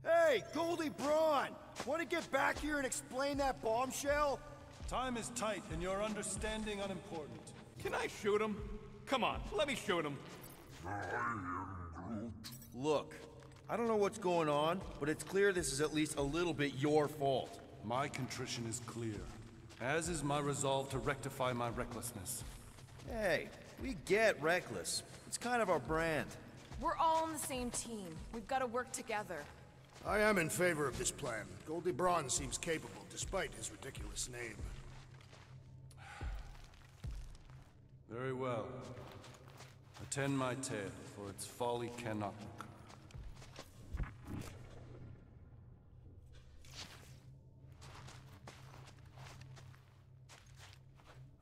Hey, Goldie Braun! Want to get back here and explain that bombshell? Time is tight and your understanding unimportant. Can I shoot him? Come on, let me shoot him. Look, I don't know what's going on, but it's clear this is at least a little bit your fault. My contrition is clear, as is my resolve to rectify my recklessness. Hey, we get reckless. It's kind of our brand. We're all on the same team. We've got to work together. I am in favor of this plan. Goldie Braun seems capable, despite his ridiculous name. Very well. Attend my tale, for its folly cannot occur.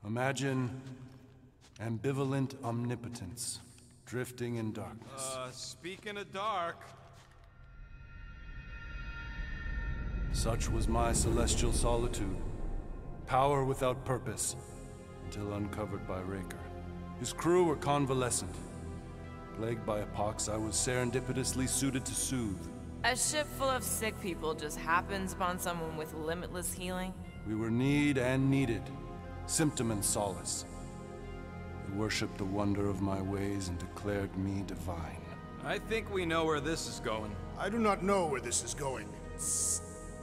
Imagine ambivalent omnipotence, drifting in darkness. Speaking of dark... Such was my celestial solitude. Power without purpose, until uncovered by Raker. His crew were convalescent. Plagued by a pox I was serendipitously suited to soothe. A ship full of sick people just happens upon someone with limitless healing. We were need and needed, symptom and solace. They worshipped the wonder of my ways and declared me divine. I think we know where this is going. I do not know where this is going.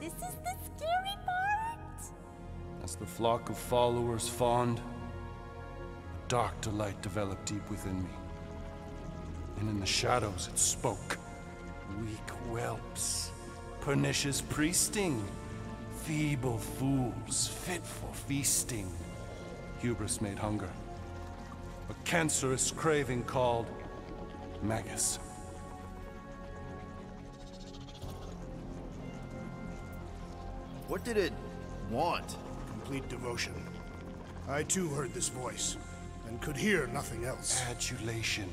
This is the scary part! As the flock of followers fawned, a dark delight developed deep within me. And in the shadows it spoke. Weak whelps, pernicious priesting, feeble fools fit for feasting. Hubris made hunger. A cancerous craving called Magus. What did it want? Complete devotion. I too heard this voice, and could hear nothing else. Adulation,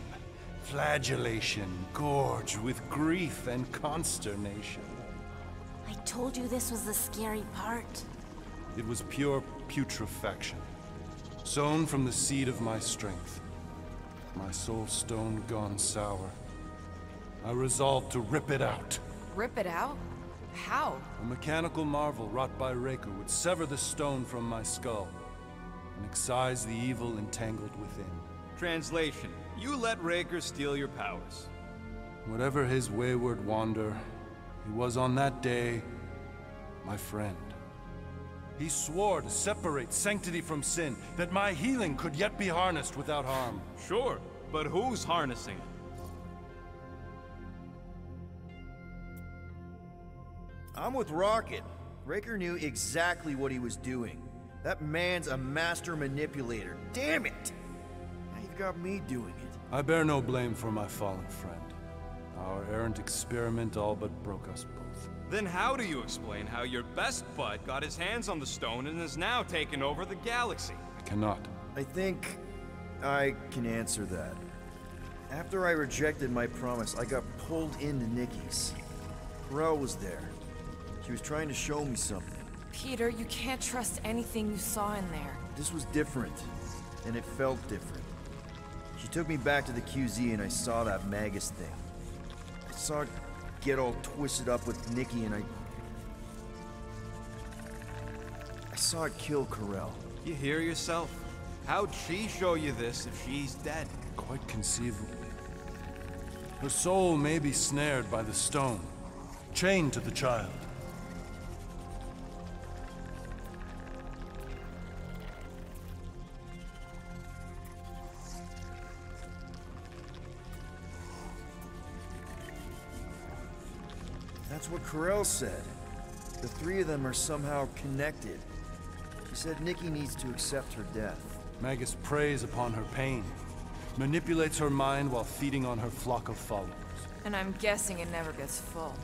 flagellation, gorged with grief and consternation. I told you this was the scary part. It was pure putrefaction, sown from the seed of my strength. My soul stone gone sour. I resolved to rip it out. Rip it out? How? A mechanical marvel wrought by Raker would sever the stone from my skull and excise the evil entangled within. Translation: you let Raker steal your powers. Whatever his wayward wander, he was on that day my friend. He swore to separate sanctity from sin, that my healing could yet be harnessed without harm. Sure, but who's harnessing it? I'm with Rocket. Raker knew exactly what he was doing. That man's a master manipulator. Damn it! Now you've got me doing it. I bear no blame for my fallen friend. Our errant experiment all but broke us both. Then how do you explain how your best bud got his hands on the stone and is now taking over the galaxy? I cannot. I think I can answer that. After I rejected my promise, I got pulled into Nikki's. Corel was there. She was trying to show me something. Peter, you can't trust anything you saw in there. This was different, and it felt different. She took me back to the QZ and I saw that Magus thing. I saw it get all twisted up with Nikki and I saw it kill Corel. You hear yourself? How'd she show you this if she's dead? Quite conceivable. Her soul may be snared by the stone, chained to the child. That's what Corel said. The three of them are somehow connected. She said Nikki needs to accept her death. Magus preys upon her pain, manipulates her mind while feeding on her flock of followers. And I'm guessing it never gets full.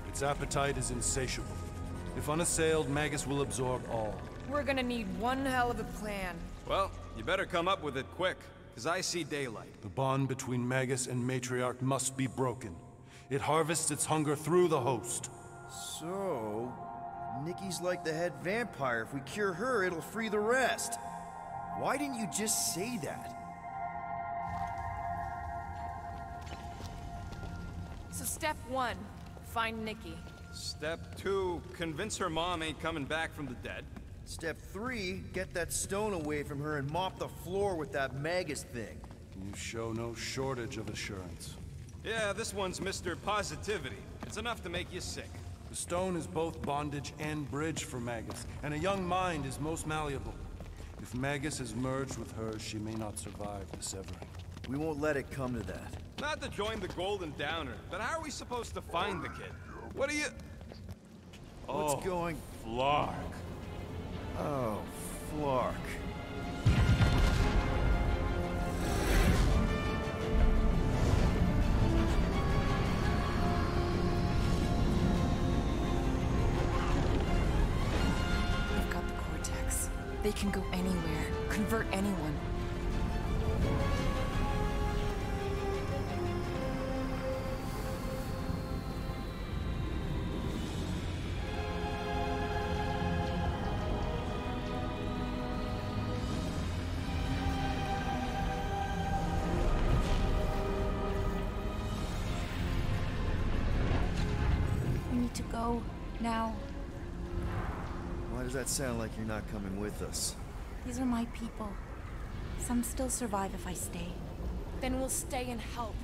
Its appetite is insatiable. If unassailed, Magus will absorb all. We're gonna need one hell of a plan. Well, you better come up with it quick, because I see daylight. The bond between Magus and Matriarch must be broken. It harvests its hunger through the host. So, Nikki's like the head vampire. If we cure her, it'll free the rest. Why didn't you just say that? So Step 1, find Nikki. Step 2, convince her mom ain't coming back from the dead. Step 3, get that stone away from her and mop the floor with that Magus thing. You show no shortage of assurance. Yeah, this one's Mr. Positivity. It's enough to make you sick. The stone is both bondage and bridge for Magus, and a young mind is most malleable. If Magus is merged with hers, she may not survive the severing. We won't let it come to that. Not to join the Golden Downer, but how are we supposed to find the kid? What are you... What's going... Flark. Oh, Flark. They've got the Cortex. They can go anywhere, convert anyone. To go now. Why does that sound like you're not coming with us? These are my people. Some still survive if I stay. Then we'll stay and help.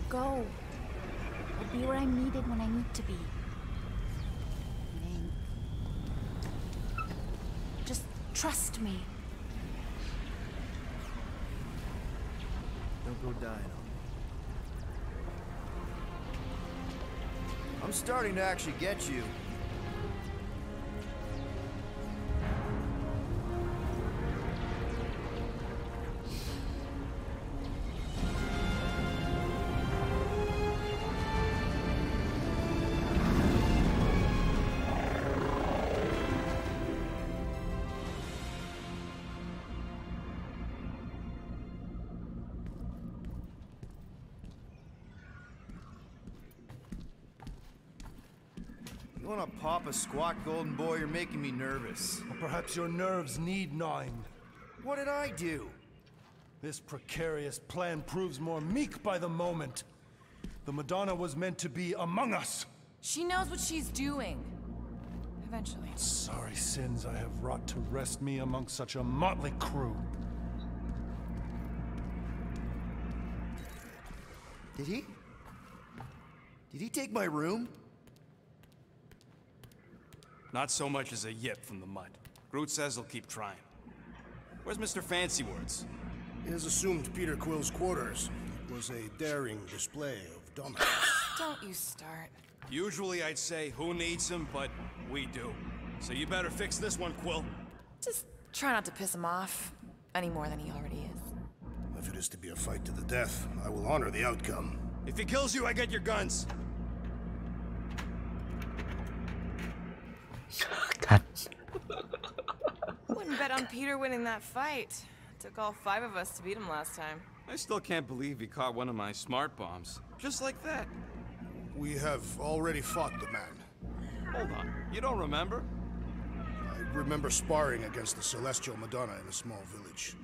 Go. I'll be where I'm needed when I need to be. Ming. Just trust me. Don't go dying on me. I'm starting to actually get you. You wanna pop a squat, Golden Boy? You're making me nervous. Or perhaps your nerves need gnawing. What did I do? This precarious plan proves more meek by the moment. The Madonna was meant to be among us. She knows what she's doing. Eventually. Sorry sins I have wrought to wrest me among such a motley crew. Did he? Did he take my room? Not so much as a yip from the mud. Groot says he'll keep trying. Where's Mr. Fancy Words? He has assumed Peter Quill's quarters. It was a daring display of dominance. Don't you start. Usually I'd say, who needs him, but we do. So you better fix this one, Quill. Just try not to piss him off any more than he already is. If it is to be a fight to the death, I will honor the outcome. If he kills you, I get your guns. God. Wouldn't bet on Peter winning that fight. Took all 5 of us to beat him last time. I still can't believe he caught one of my smart bombs. Just like that. We have already fought the man. Hold on. You don't remember? I remember sparring against the Celestial Madonna in a small village.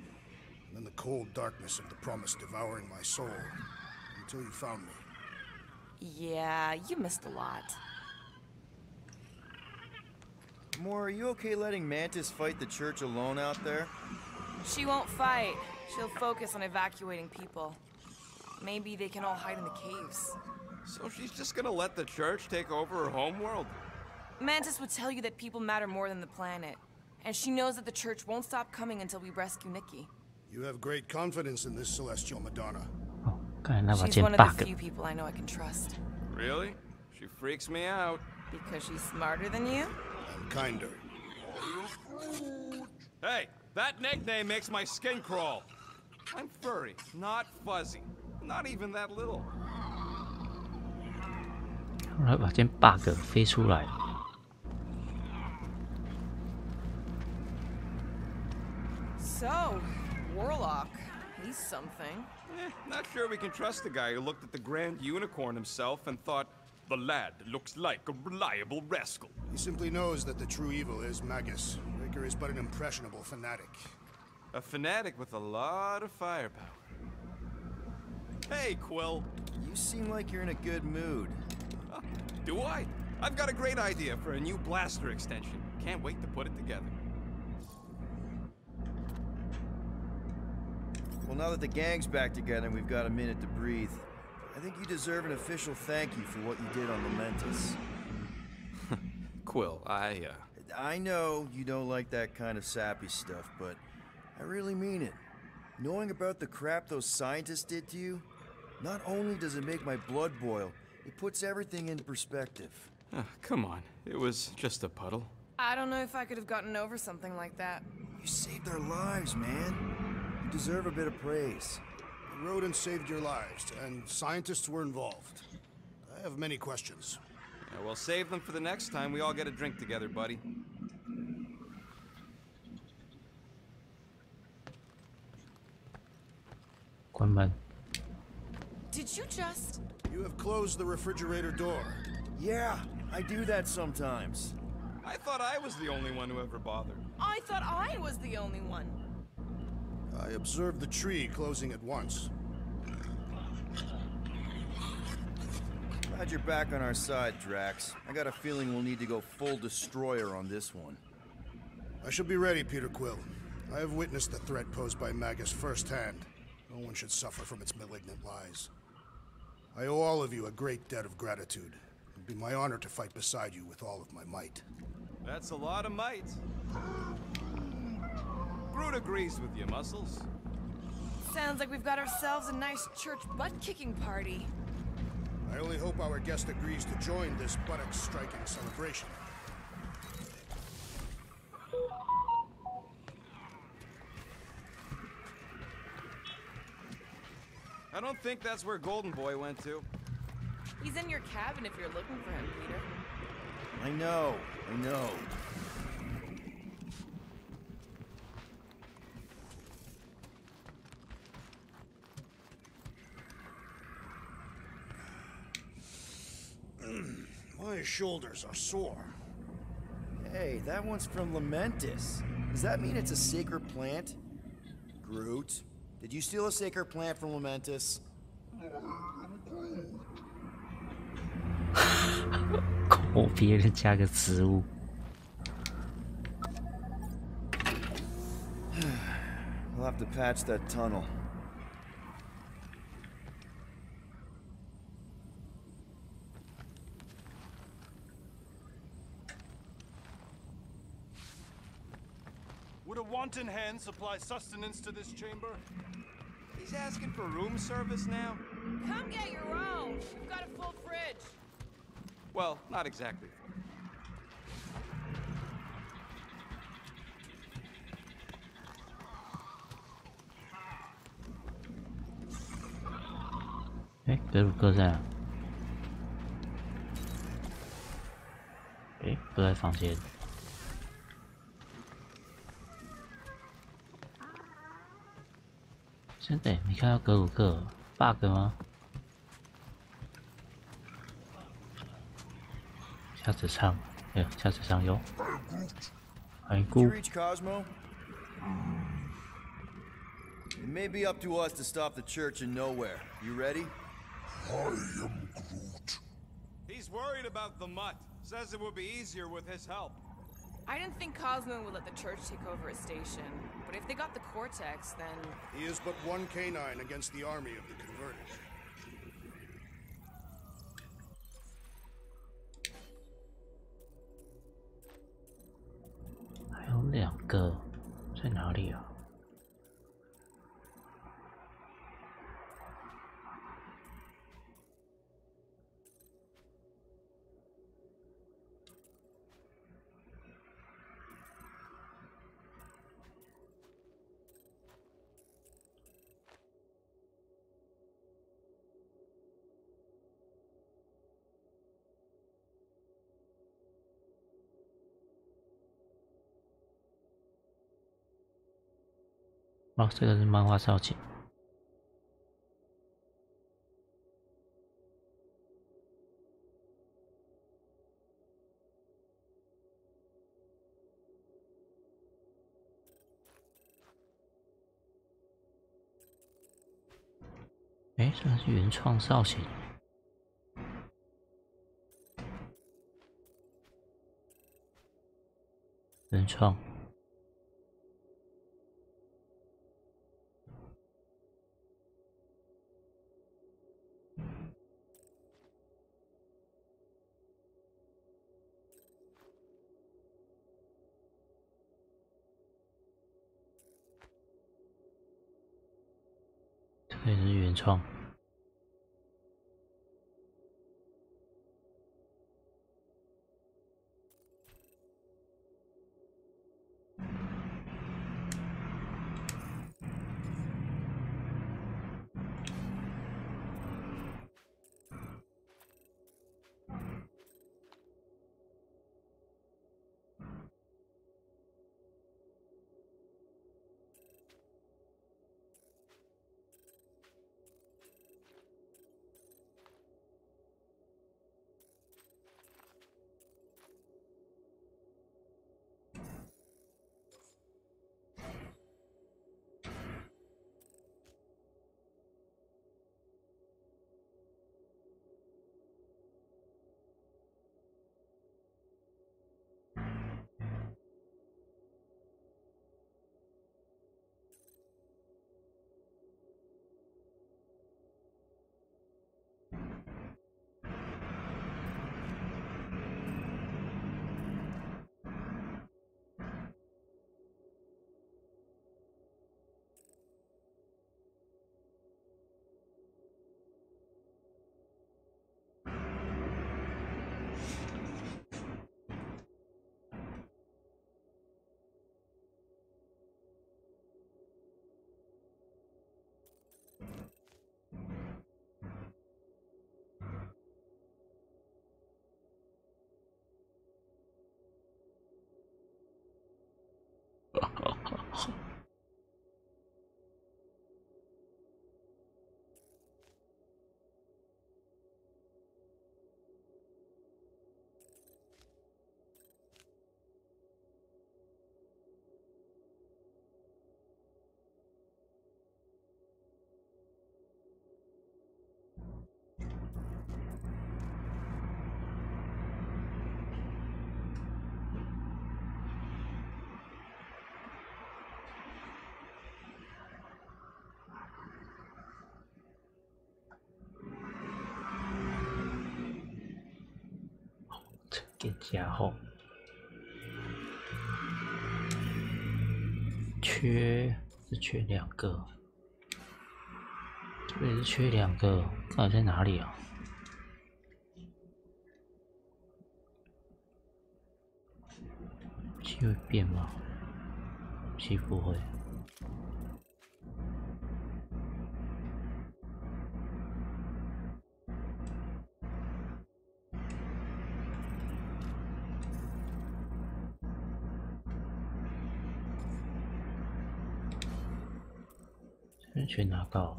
And then the cold darkness of the promise devouring my soul. Until you found me. Yeah, you missed a lot. Moore, are you okay letting Mantis fight the church alone out there? She won't fight. She'll focus on evacuating people. Maybe they can all hide in the caves. So she's just gonna let the church take over her homeworld? Mantis would tell you that people matter more than the planet. And she knows that the church won't stop coming until we rescue Nikki. You have great confidence in this Celestial Madonna. 刚才那把 She's 剑 one of bug the few people I know I can trust. Really? She freaks me out. Because she's smarter than you? And kinder. Hey, that nickname makes my skin crawl. I'm furry, not fuzzy. Not even that little. 后来把剑 bug 飞出来。 So, Warlock, he's something. Not sure we can trust the guy who looked at the Grand Unicorn himself and thought, the lad looks like a reliable rascal. He simply knows that the true evil is Magus. Raker is but an impressionable fanatic. A fanatic with a lot of firepower. Hey, Quill. You seem like you're in a good mood. Do I? I've got a great idea for a new blaster extension. Can't wait to put it together. Well, now that the gang's back together and we've got a minute to breathe, I think you deserve an official thank you for what you did on Lamentus. Quill, I know you don't like that kind of sappy stuff, but I really mean it. Knowing about the crap those scientists did to you, not only does it make my blood boil, it puts everything in perspective. Come on. It was just a puddle. I don't know if I could have gotten over something like that. You saved our lives, man. You deserve a bit of praise. The rodents saved your lives, and scientists were involved. I have many questions. Yeah, we'll save them for the next time we all get a drink together, buddy. Did you just... You have closed the refrigerator door. Yeah, I do that sometimes. I thought I was the only one who ever bothered. I thought I was the only one. I observed the tree closing at once. Glad you're back on our side, Drax. I got a feeling we'll need to go full destroyer on this one. I shall be ready, Peter Quill. I have witnessed the threat posed by Magus firsthand. No one should suffer from its malignant lies. I owe all of you a great debt of gratitude. It'd be my honor to fight beside you with all of my might. That's a lot of might. Groot agrees with you, Muscles. Sounds like we've got ourselves a nice church butt-kicking party. I only hope our guest agrees to join this buttock-striking celebration. I don't think that's where Golden Boy went to. He's in your cabin if you're looking for him, Peter. I know. My shoulders are sore. Hey, that one's from Lamentus. Does that mean it's a sacred plant? Groot, did you steal a sacred plant from Lamentus? 口别人加个植物。We'll have to patch that tunnel. Would a wanton hand supply sustenance to this chamber? He's asking for room service now? Come get your own. We've got a full fridge. Well, not exactly.哎，格鲁克在哪？哎，不在房间。真的没看到格鲁克 bug 吗？下子唱，哎，下子唱有。海 Did 姑 you reach Cosmo? It may be up to us to stop the church in nowhere. You ready? I am Groot. He's worried about the mutt. Says it would be easier with his help. I didn't think Cosmo would let the church take over a station, but if they got the Cortex, then... He is but one canine against the army of the converted. 还有两个，在哪里啊？哦，这个是漫画造景。哎，这是原创造型，原创。这个也是原创。给加厚，缺2个，这里是缺2个，到底在哪里啊？气会变吗？气不会。全拿到。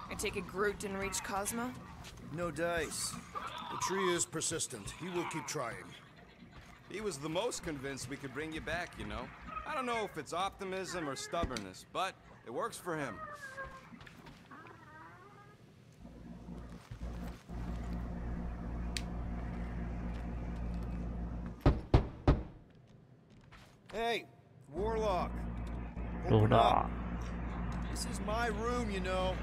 I take it Groot didn't reach Cosmo? No dice. The tree is persistent. He will keep trying. He was the most convinced we could bring you back, you know. I don't know if it's optimism or stubbornness, but it works for him. Hey, Warlock. Open Open up. up. This is my room, you know.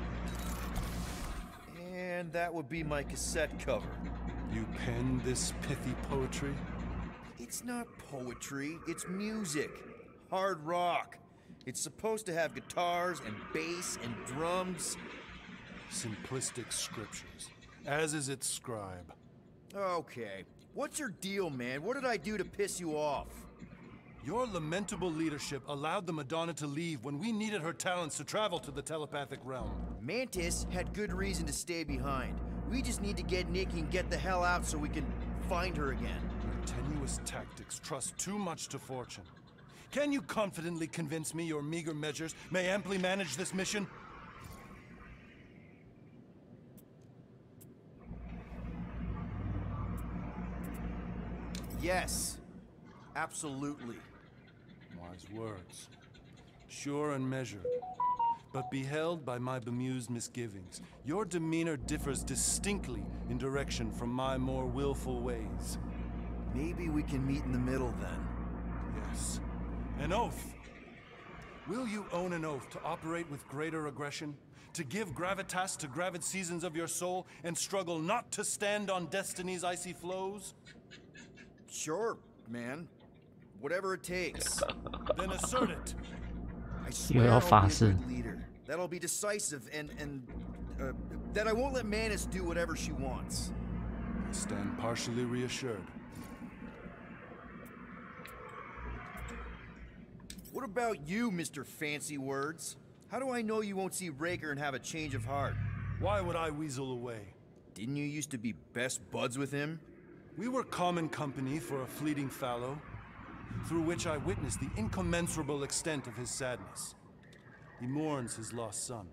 And that would be my cassette cover. You penned this pithy poetry? It's not poetry, it's music. Hard rock. It's supposed to have guitars and bass and drums. Simplistic scriptures, as is its scribe. Okay. What's your deal, man? What did I do to piss you off? Your lamentable leadership allowed the Madonna to leave when we needed her talents to travel to the telepathic realm. Mantis had good reason to stay behind. We just need to get Nikki and get the hell out so we can find her again. Your tenuous tactics trust too much to fortune. Can you confidently convince me your meager measures may amply manage this mission? Yes. Absolutely. Wise words. Sure and measured, but beheld by my bemused misgivings. Your demeanor differs distinctly in direction from my more willful ways. Maybe we can meet in the middle then. Yes. An oath. Will you own an oath to operate with greater aggression? To give gravitas to gravid seasons of your soul and struggle not to stand on destiny's icy flows? Sure, man. Whatever it takes. Then assert it. I swear I'll be a 法式 good leader. That I'll be decisive and that I won't let Manus do whatever she wants. I stand partially reassured. What about you, Mr. Fancy Words? How do I know you won't see Raker and have a change of heart? Why would I weasel away? Didn't you used to be best buds with him? We were common company for a fleeting fallow, through which I witnessed the incommensurable extent of his sadness. He mourns his lost son.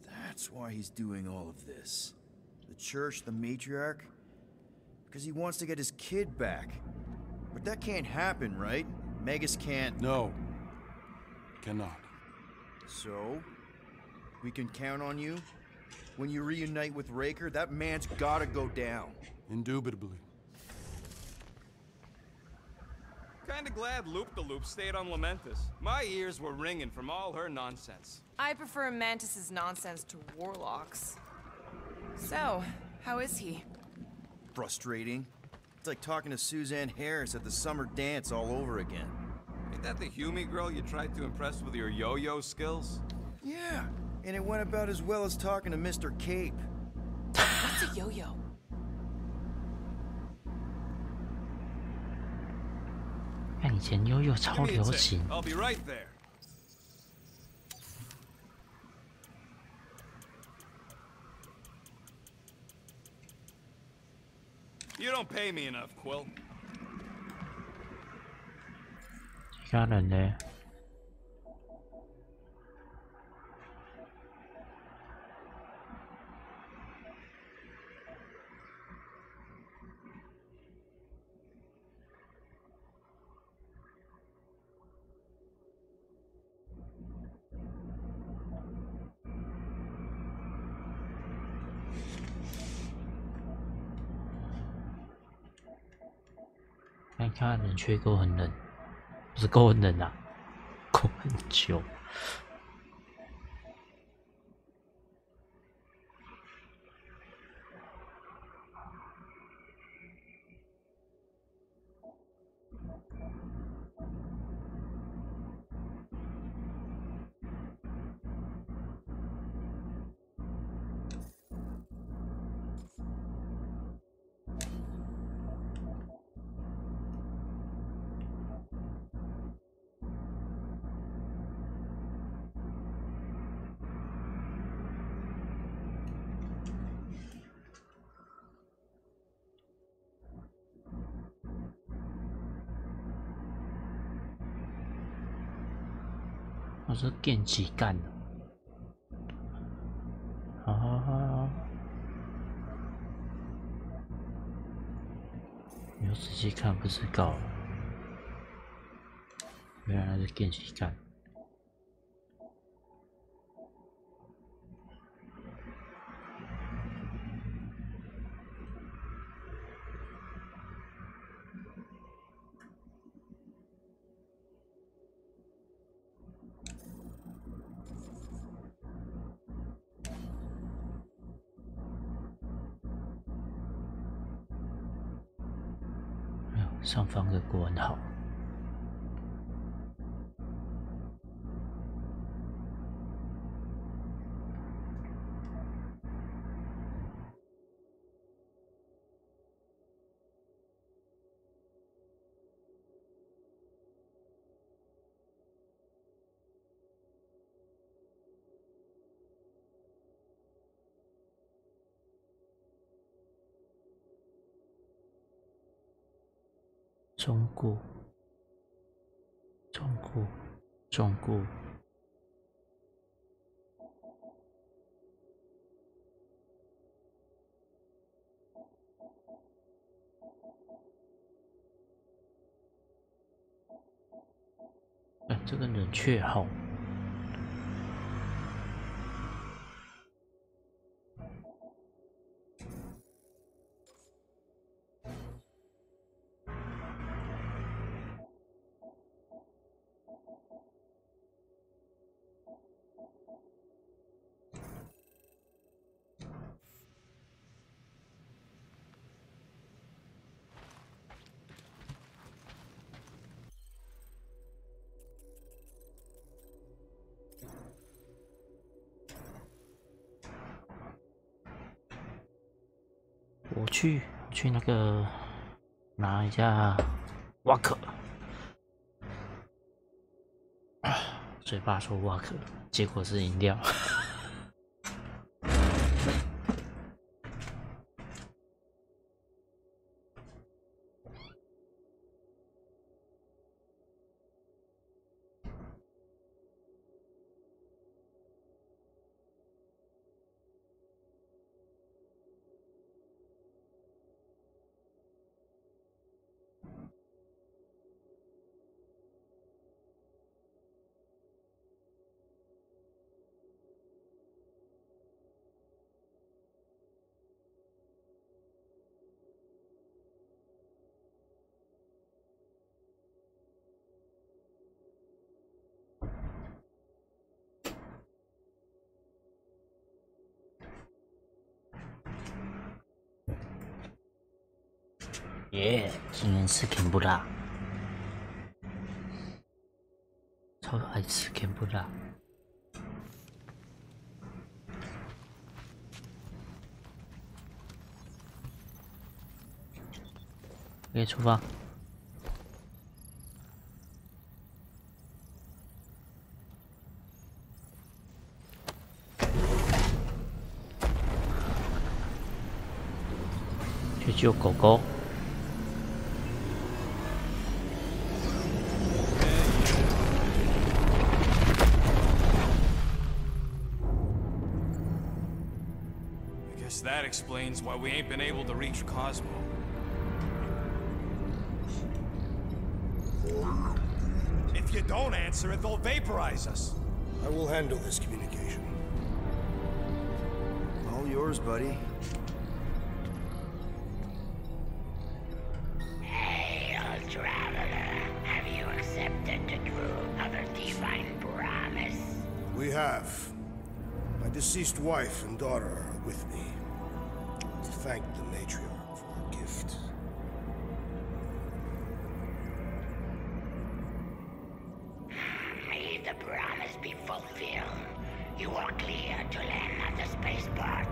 That's why he's doing all of this. The church, the matriarch? Because he wants to get his kid back. But that can't happen, right? Magus can't... No. Cannot. So? We can count on you? When you reunite with Raker, that man's gotta go down. Indubitably. Kinda glad Loop-the-Loop stayed on Lamentus. My ears were ringing from all her nonsense. I prefer Mantis's nonsense to Warlock's. So, how is he? Frustrating. It's like talking to Suzanne Harris at the summer dance all over again. Ain't that the Hume girl you tried to impress with your yo-yo skills? Yeah, and it went about as well as talking to Mr. Cape. What's a yo-yo? "看以前悠悠超 Give me a 流 tick. 行， I'll be right there. You don't pay me enough, Quill. 其他人呢？看其他人缺够很冷，不是够很冷啊，够很久。我说电击干了，啊！没有仔细看不知道，原来是电击干。上方的果很好。中固，中固，中固。这个冷却号。我去那个拿一下瓦克，嘴巴说瓦克，结果是饮料。耶，今天吃甜不辣，超爱吃甜不辣。可以出发。去救狗狗。That explains why we ain't been able to reach Cosmo. If you don't answer it, they'll vaporize us. I will handle this communication. All yours, buddy. Hail, traveler. Have you accepted the truth of a divine promise? We have. My deceased wife and daughter are with me. To thank the matriarch for her gift. May the promise be fulfilled. You are clear to land at the spaceport.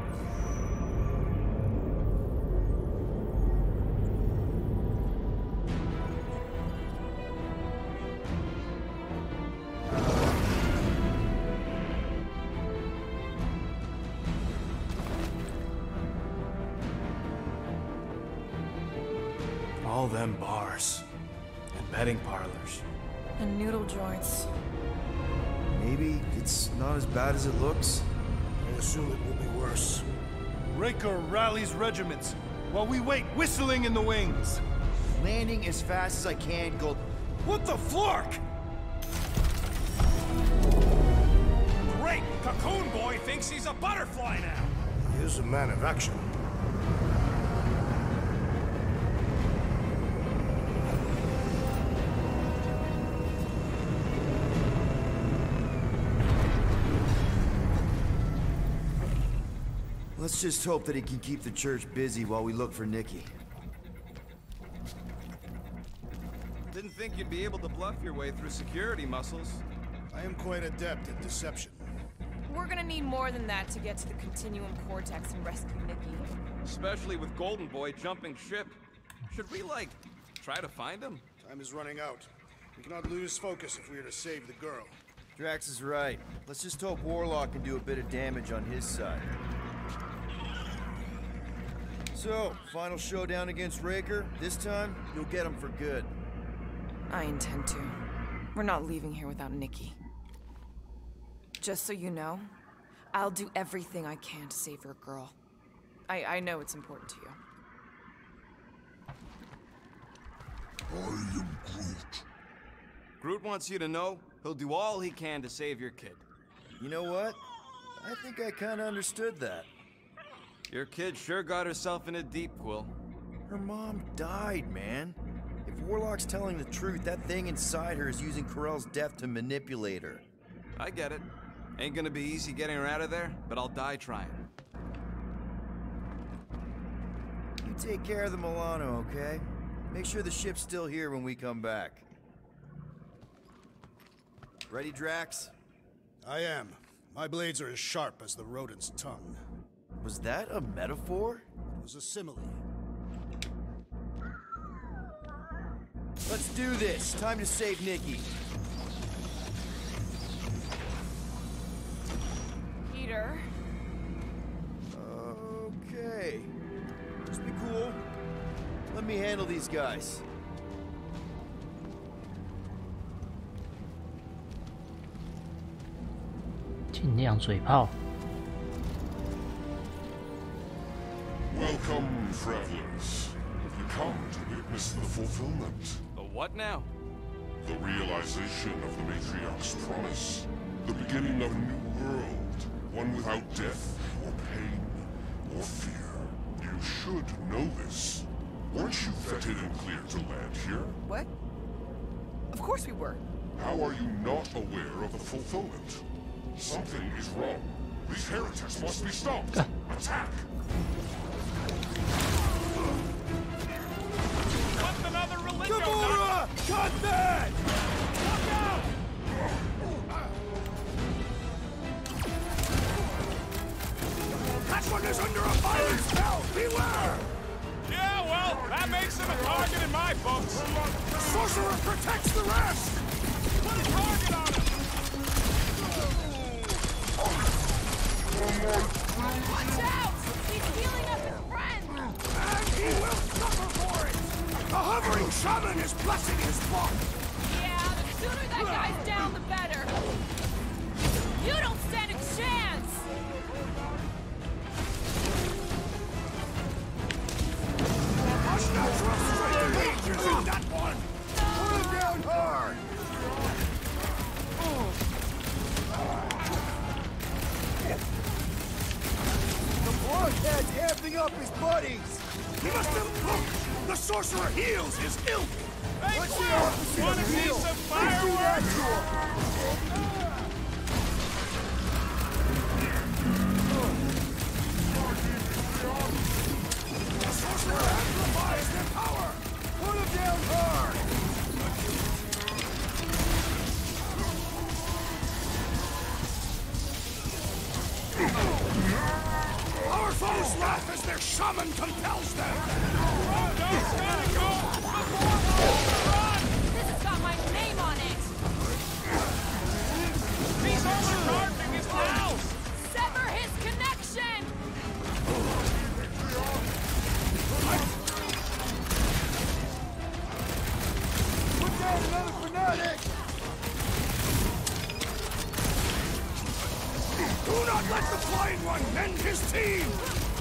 All them bars and betting parlors. And noodle joints. Maybe it's not as bad as it looks. I assume it will be worse. Raker rallies regiments while we wait whistling in the wings. Landing as fast as I can, Gold. What the flark? Great! Cocoon Boy thinks he's a butterfly now! He is a man of action. Let's just hope that he can keep the church busy while we look for Nikki. Didn't think you'd be able to bluff your way through security muscles. I am quite adept at deception. We're gonna need more than that to get to the Continuum Cortex and rescue Nikki. Especially with Golden Boy jumping ship. Should we, like, try to find him? Time is running out. We cannot lose focus if we are to save the girl. Drax is right. Let's just hope Warlock can do a bit of damage on his side. So, final showdown against Raker. This time, you'll get him for good. I intend to. We're not leaving here without Nikki. Just so you know, I'll do everything I can to save your girl. I know it's important to you. I am Groot. Groot wants you to know he'll do all he can to save your kid. You know what? I think I kinda understood that. Your kid sure got herself in a deep, Quill. Her mom died, man. If Warlock's telling the truth, that thing inside her is using Corell's death to manipulate her. I get it. Ain't gonna be easy getting her out of there, but I'll die trying. You take care of the Milano, okay? Make sure the ship's still here when we come back. Ready, Drax? I am. My blades are as sharp as the rodent's tongue. Was that a metaphor? It was a simile. Let's do this. Time to save Nikki. Peter. Okay. Just be cool. Let me handle these guys.尽量嘴炮。 Welcome, travelers. You come to witness the fulfillment. The what now? The realization of the Matriarch's promise. The beginning of a new world. One without death, or pain, or fear. You should know this. Weren't you vetted and cleared to land here? What? Of course we were. How are you not aware of the fulfillment? Something is wrong. These heretics must be stopped. Attack! What's another religion? Gamora! Cut that! Look out! That one is under a fire spell! Beware! Yeah, well, that makes him a target in my books. Sorcerer protects the rest! Put a target on him! Watch out! He's healing up his friend! And he will suffer for it! The hovering shaman is blessing his flock! Yeah, the sooner that guy's down, the better. You don't stand a chance! Unnatural strength rages in that one! Put him down hard! The blockhead's amping up his buddies! He must have look! The sorcerer heals his ilk! Hey, What's the Quill! opposite Wanna of see heal? some Let's do that fireworks? to him! The sorcerer amplifies their power! Put him down hard! Our foes laugh as their shaman compels them! Don't stand and go! Run! This has got my name on it! He's overcharging his house! Sever his connection! Put down another fanatic! Do not let the flying one mend his team!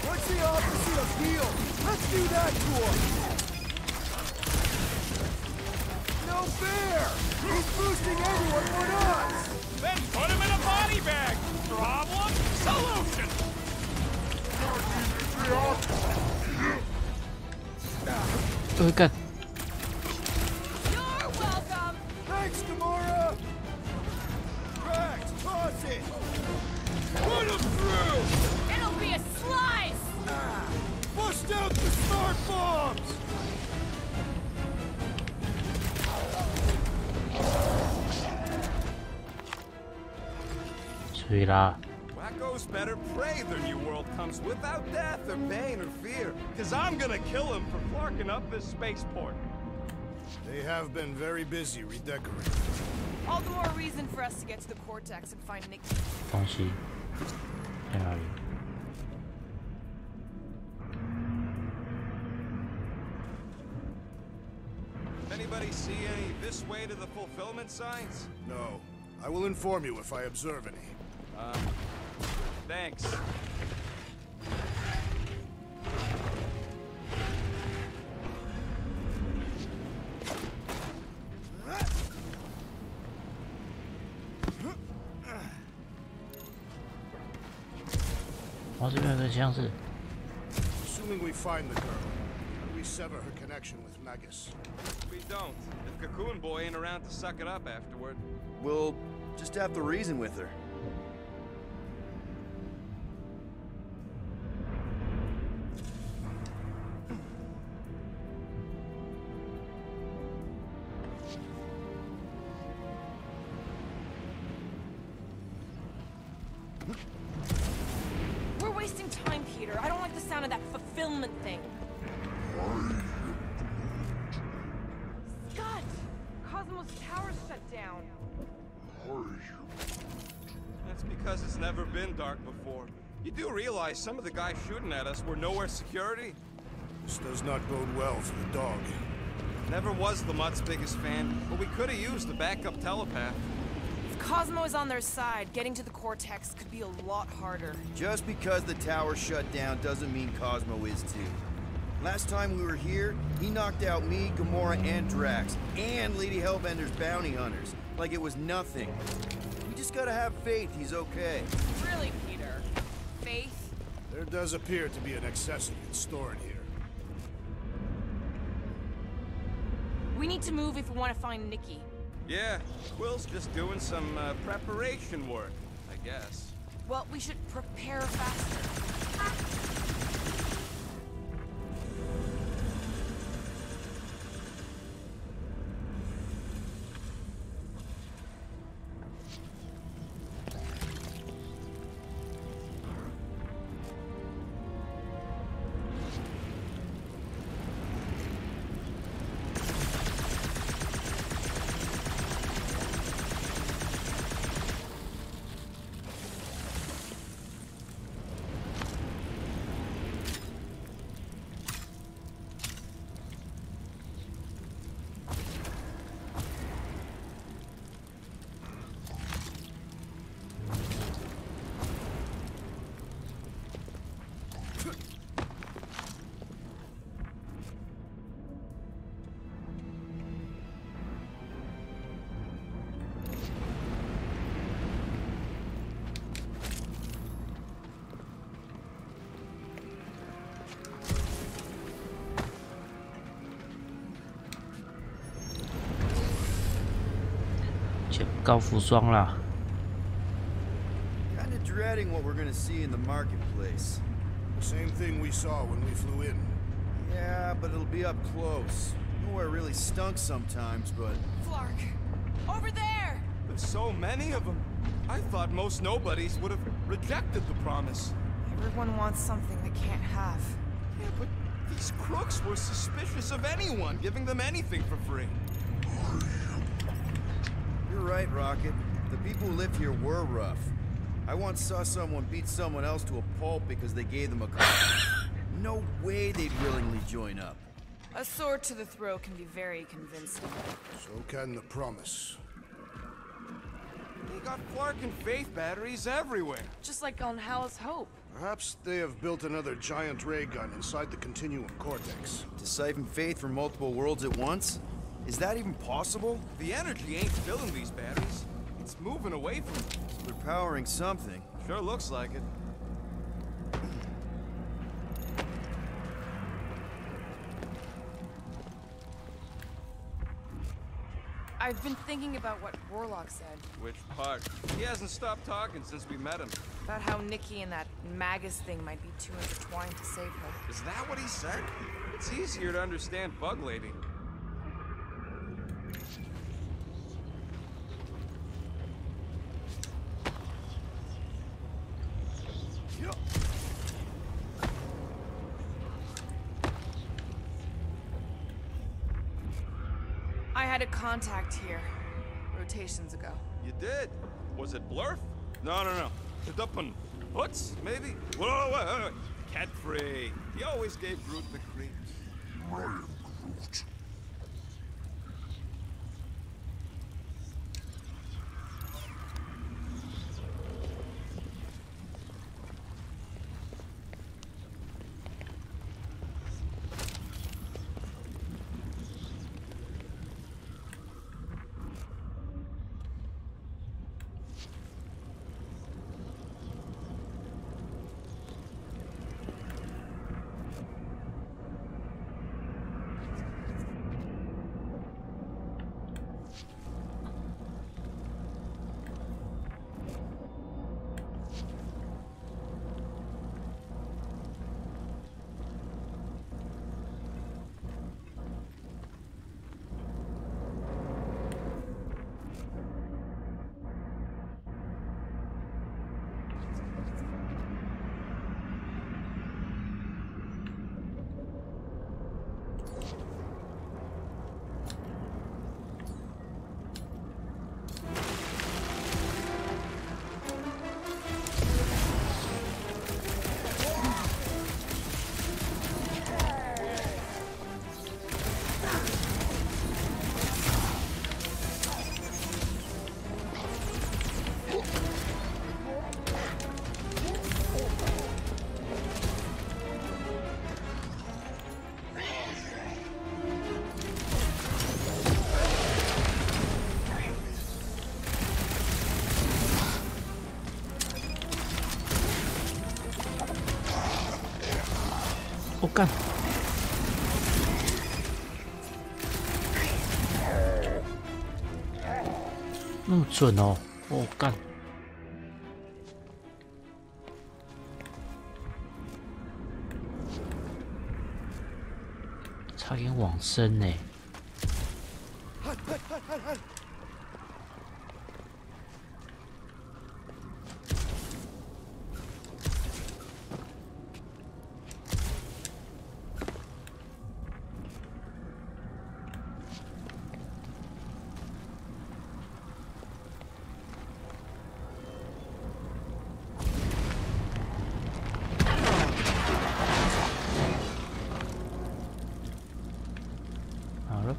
What's the opposite of heal? Let's do that to him! No fair! He's boosting everyone but us! Then put him in a body bag! Problem? Solution!干！ You're welcome! Thanks, Gamora! Drax, toss it! Put him through! It'll be a slice! Bust out the smart bombs!吹啦！ Wacko's better pray their new world comes without death or pain or fear. Cause I'm gonna kill him for clarking up this spaceport. They have been very busy redecorating. All the more reason for us to get to the Cortex and find Nikki. 东西在哪里？ Anybody see any this way to the fulfillment signs? No. I will inform you if I observe any. Thanks. 哦，这边有个像是 Assuming we find the girl, how do we sever her connection with Magus? We don't. If Cocoon Boy ain't around to suck it up afterward. We'll just have to reason with her. We're wasting time, Peter. I don't like the sound of that fulfillment thing. Scott! Cosmos Tower's shut down. That's because it's never been dark before. You do realize some of the guys shooting at us were nowhere security? This does not bode well for the dog. Never was the Mutt's biggest fan, but we could have used a backup telepath. If Cosmo is on their side, getting to the Cortex could be a lot harder. Just because the tower shut down doesn't mean Cosmo is too. Last time we were here, he knocked out me, Gamora, and Drax, and Lady Hellbender's bounty hunters, like it was nothing. We just gotta have faith he's okay. Really, Peter? Faith? There does appear to be an accessory stored here. We need to move if we want to find Nikki. Yeah, Quill's just doing some preparation work, I guess. Well, we should prepare faster. Kinda dreading what we're gonna see in the marketplace. The same thing we saw when we flew in. Yeah, but it'll be up close. Nowhere really stunk sometimes, but... Flark! Over there! There's so many of them. I thought most nobodies would have rejected the promise. Everyone wants something they can't have. Yeah, but these crooks were suspicious of anyone giving them anything for free. You're right, Rocket. The people who lived here were rough. I once saw someone beat someone else to a pulp because they gave them a car. No way they'd willingly join up. A sword to the throat can be very convincing. So can the promise. They got Clark and Faith batteries everywhere. Just like on Hal's Hope. Perhaps they have built another giant ray gun inside the Continuum Cortex. To siphon Faith from multiple worlds at once? Is that even possible? The energy ain't filling these batteries. It's moving away from them. So they're powering something. Sure looks like it. I've been thinking about what Warlock said. Which part? He hasn't stopped talking since we met him. About how Nikki and that Magus thing might be too intertwined to save her. Is that what he said? It's easier to understand Bug Lady. I had a contact here, rotations ago. You did? Was it Blurf? No. Tudupan. Hoots, maybe? Whoa. Cat-free. He always gave Groot the creeps. Ryan Groot. 干！那么准哦！哦干！差点往生呢。好了。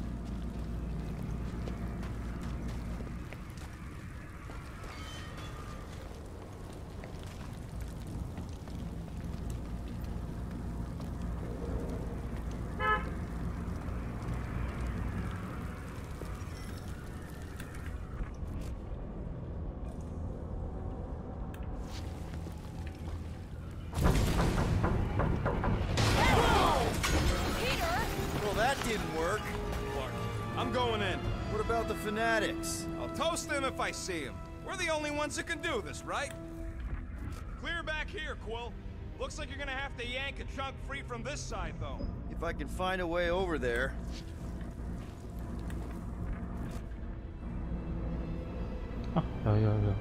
Well, that didn't work. Clark, I'm going in. What about the fanatics? I'll toast them if I see them. We're the only ones that can do this, right? Clear back here, Quill. Looks like you're gonna have to yank a chunk free from this side, though. If I can find a way over there.有。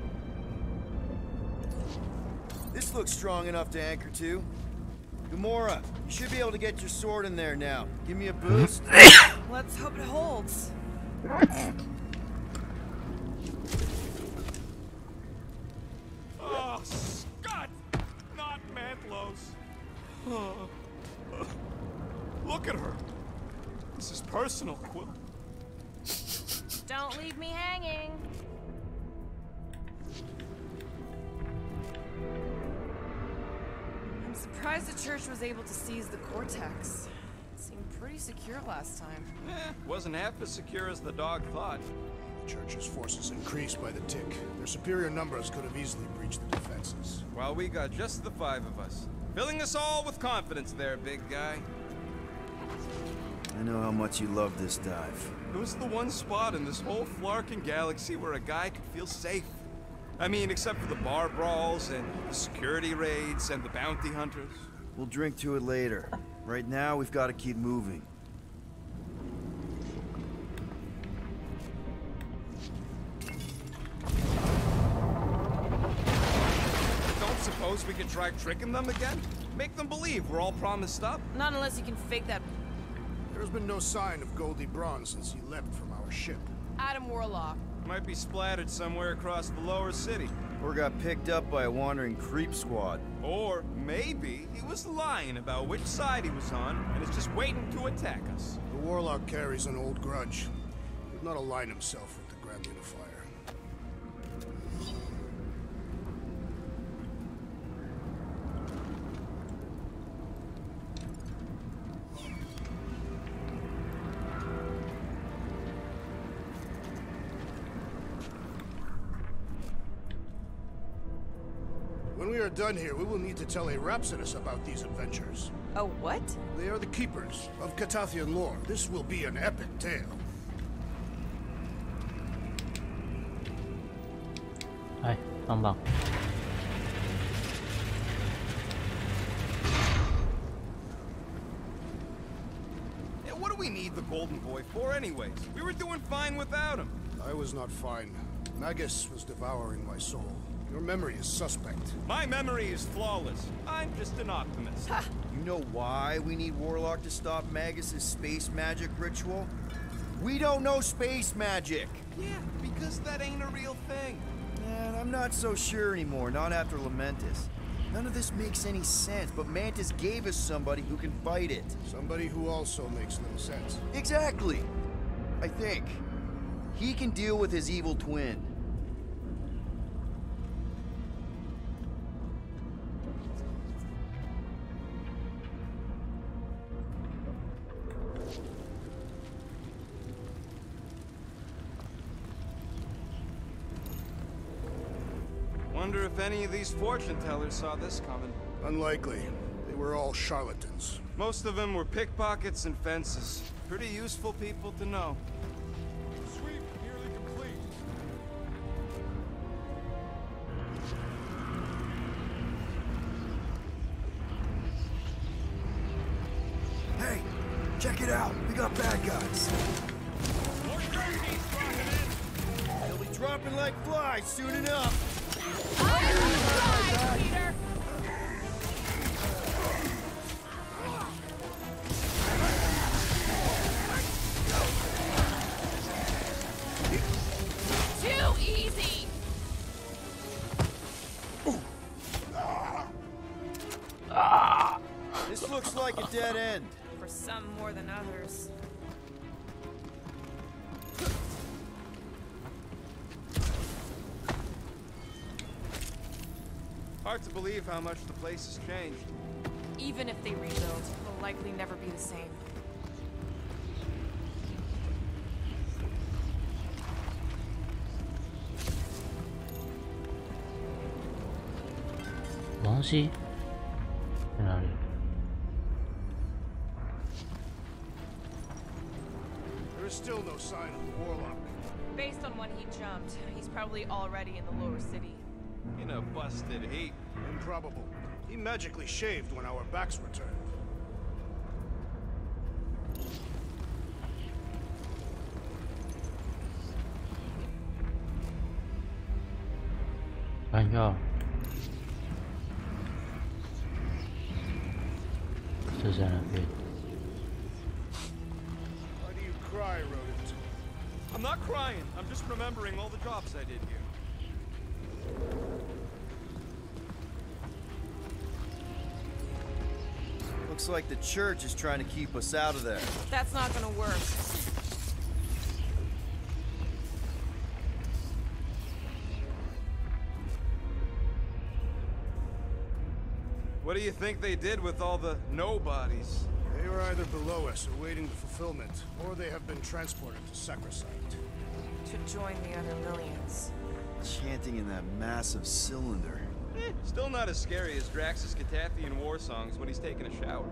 This looks strong enough to anchor to. Gamora, you should be able to get your sword in there now. Give me a boost. Let's hope it holds. Oh, Scott! Not Mantlos. Oh. Look at her. This is personal, Quill. Don't leave me hanging. I'm surprised the church was able to seize the Cortex. It seemed pretty secure last time. Wasn't half as secure as the dog thought. The Church's forces increased by the tick. Their superior numbers could have easily breached the defenses. Well, we got just the 5 of us. Filling us all with confidence there, big guy. I know how much you love this dive. It was the one spot in this whole Flarkin galaxy where a guy could feel safe. I mean, except for the bar brawls and the security raids and the bounty hunters. We'll drink to it later. Right now, we've got to keep moving. Don't suppose we could try tricking them again? Make them believe we're all promised up? Not unless you can fake that There's been no sign of Goldie Braun since he left from our ship. Adam Warlock. Might be splattered somewhere across the lower city. Or got picked up by a wandering creep squad. Or maybe he was lying about which side he was on and is just waiting to attack us. The Warlock carries an old grudge. He would not align himself with the Grand Unifier. When we are done here, we will need to tell a Rhapsodus about these adventures. Oh, what? They are the keepers of Catathian lore. This will be an epic tale. 哎，棒棒！ Yeah, what do we need the Golden Boy for anyways? We were doing fine without him. I was not fine. Magus was devouring my soul. Your memory is suspect. My memory is flawless. I'm just an optimist. You know why we need Warlock to stop Magus's space magic ritual? We don't know space magic! Yeah, because that ain't a real thing. Man, I'm not so sure anymore, not after Lamentus. None of this makes any sense, but Mantis gave us somebody who can fight it. Somebody who also makes no sense. Exactly! I think. He can deal with his evil twin. Wonder if any of these fortune tellers saw this coming. Unlikely. They were all charlatans. Most of them were pickpockets and fences. Pretty useful people to know. Sweep nearly complete. Hey, check it out. We got bad guys. More crazies flying in. They'll be dropping like flies soon enough. Peter! Too easy! This looks like a dead end. For some more than others. Hard to believe how much the place has changed. Even if they rebuild, it'll likely never be the same. There is still no sign of the warlock. Based on when he jumped, he's probably already in the lower city. In a busted heat. Improbable. He magically shaved when our backs were turned. Banyak. 就在那边。 Why do you cry, rodent? I'm not crying. I'm just remembering all the jobs I did here. Looks like the church is trying to keep us out of there. That's not gonna work. What do you think they did with all the nobodies? They were either below us awaiting the fulfillment, or they have been transported to Sacrosanct. To join the other millions. Chanting in that massive cylinder. Still not as scary as Drax's Catathian war songs when he's taking a shower.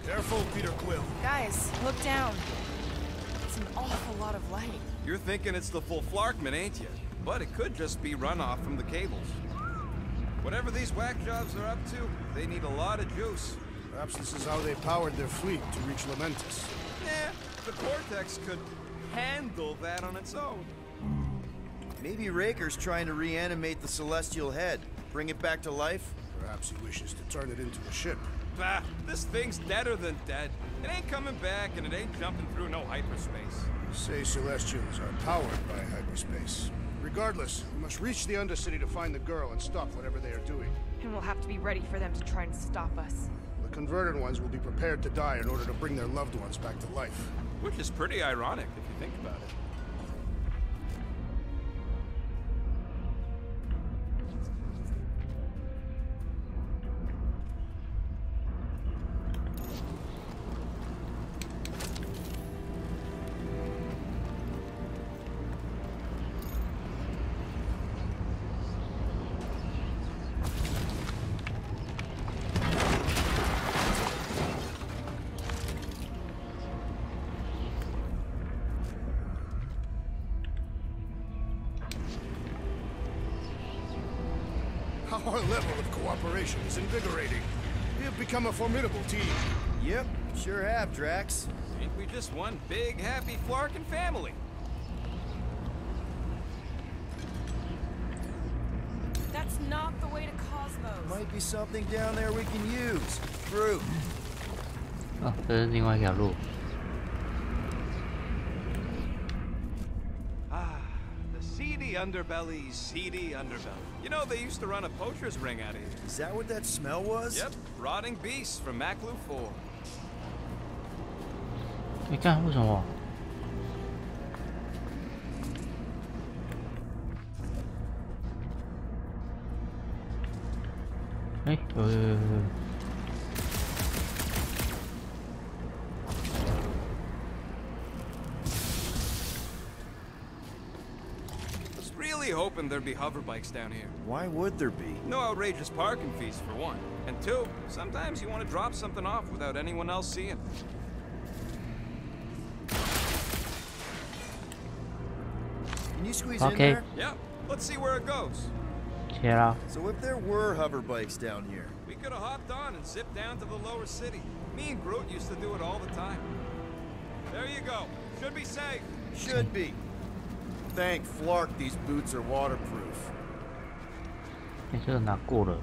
Careful, Peter Quill. Guys, look down. It's an awful lot of light. You're thinking it's the full Flarkman, ain't you? But it could just be runoff from the cables. Whatever these whack jobs are up to, they need a lot of juice. Perhaps this is how they powered their fleet to reach Lamentus. The Cortex could handle that on its own. Maybe Raker's trying to reanimate the Celestial Head. Bring it back to life? Perhaps he wishes to turn it into a ship. Bah, this thing's deader than dead. It ain't coming back, and it ain't jumping through no hyperspace. Say Celestials are powered by hyperspace. Regardless, we must reach the Undercity to find the girl and stop whatever they are doing. And we'll have to be ready for them to try and stop us. The converted ones will be prepared to die in order to bring their loved ones back to life. Which is pretty ironic, if you think about it. Our level of cooperation is invigorating. We have become a formidable team. Yep, sure have, Drax. Ain't we just one big, happy Flarkin family? That's not the way to Cosmos. Might be something down there we can use. Fruit. 哦，这是另外一条路。 Seedy underbelly, seedy underbelly. You know, they used to run a poacher's ring out of here. Is that what that smell was? Yep, rotting beasts from Maclu 4. 你看为什么？哎，有。hoping there'd be hover bikes down here. Why would there be? No outrageous parking fees, for one. And two, sometimes you want to drop something off without anyone else seeing. Can you squeeze Okay. in there? Yeah, let's see where it goes. 切啦， So if there were hover bikes down here, We could have hopped on and zipped down to the lower city. Me and Groot used to do it all the time. There you go. Should be safe. should be. Thank Flark these boots are waterproof. 哎，这个拿过了。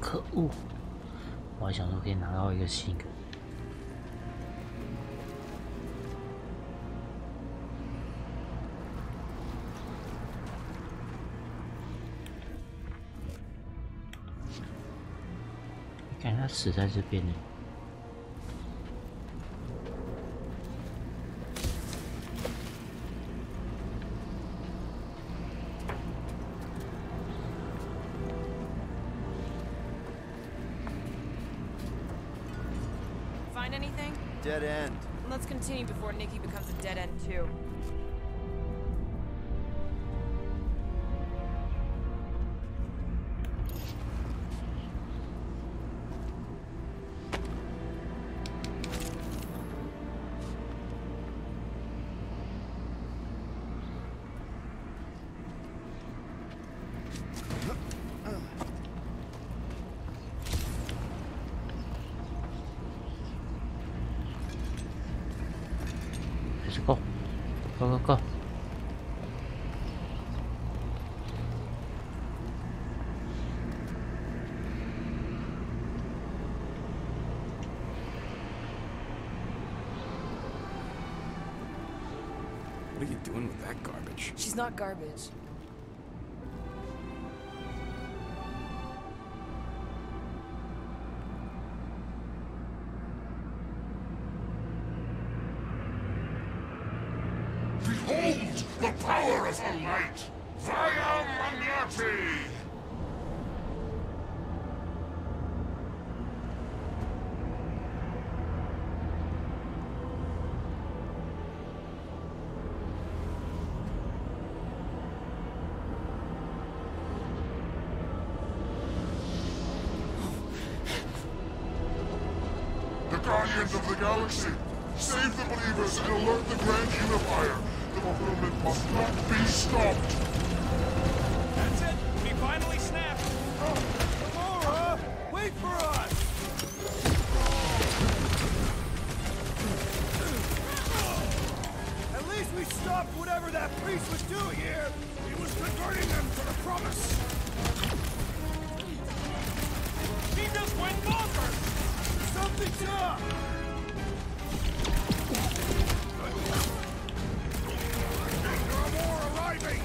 可恶！我还想说可以拿到一个新的。看他死在这边呢。Find anything? Dead end. Let's continue before Nikki becomes a dead end too. Let's go. Go, go, go. What are you doing with that garbage? She's not garbage. Behold the power of the light! Via Magnati! The Guardians of the Galaxy! Save the believers and alert the Grand Unifier! The fulfillment must not be stopped! That's it. We finally snapped. Gamora! Wait for us! At least we stopped whatever that priest was doing here! He was converting them to the promise! He just went bonkers. Something's up! There are more arriving!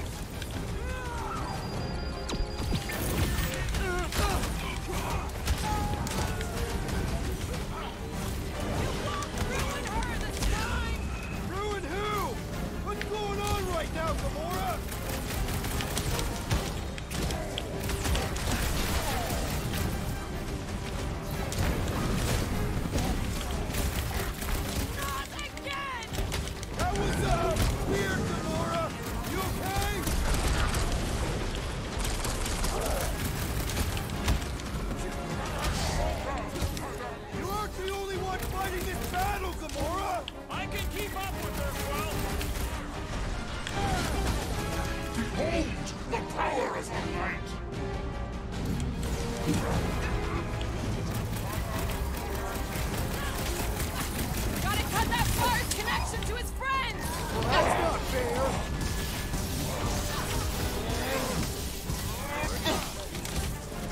Ruin who? What's going on right now, Gamora? That was, weird, Gamora! You okay? You aren't the only one fighting this battle, Gamora! I can keep up with her, Quill. Behold the power of the light! Gotta cut that fire's connection to his friend! That's not fair!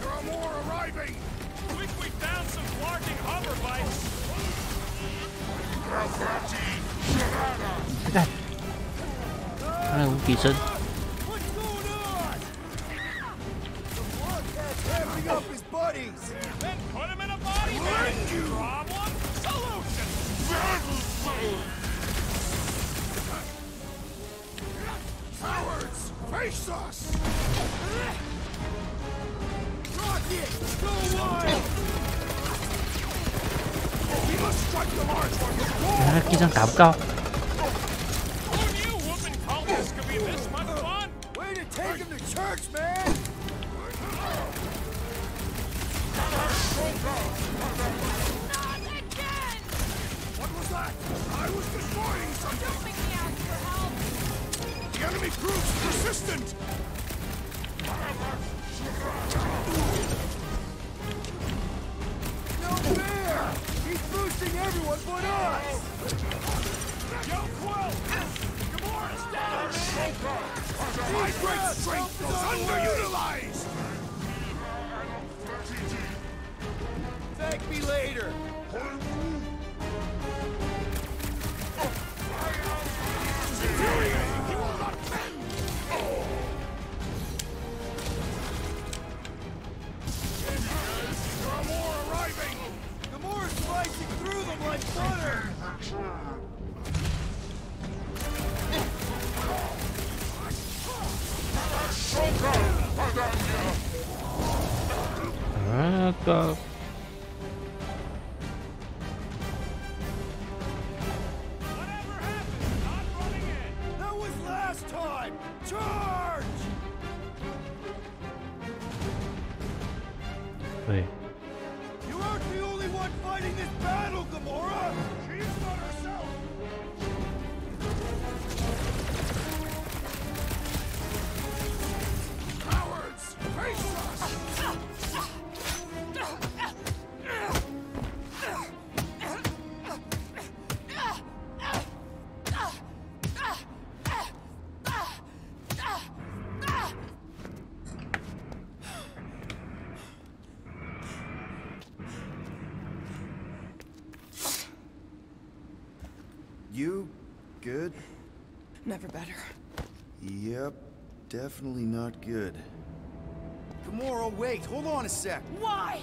There are more arriving! Quick, we found some flarking hover bikes.看，那无敌身， What's going on? The Bloodcat's hammering up his buddies! Then put him in a body bag. Problem 原来地上打不到。 Way to take him to church, man! Not again! What was that? I was destroying something! Don't make me ask for help! The enemy proves persistent! No fair! He's boosting everyone but us! Yo, Quill! Gamora's down! My great strength is underutilized! Thank me later! Infuriating! He will not bend! There are more arriving! Gamora's slicing through them like butter! Go. That was last time! Charge! 对， You aren't the only one fighting this battle, Gamora! She is not herself! Cowards! Face us! You good? Never better. Yep, definitely not good. Gamora, wait, hold on a sec. Why?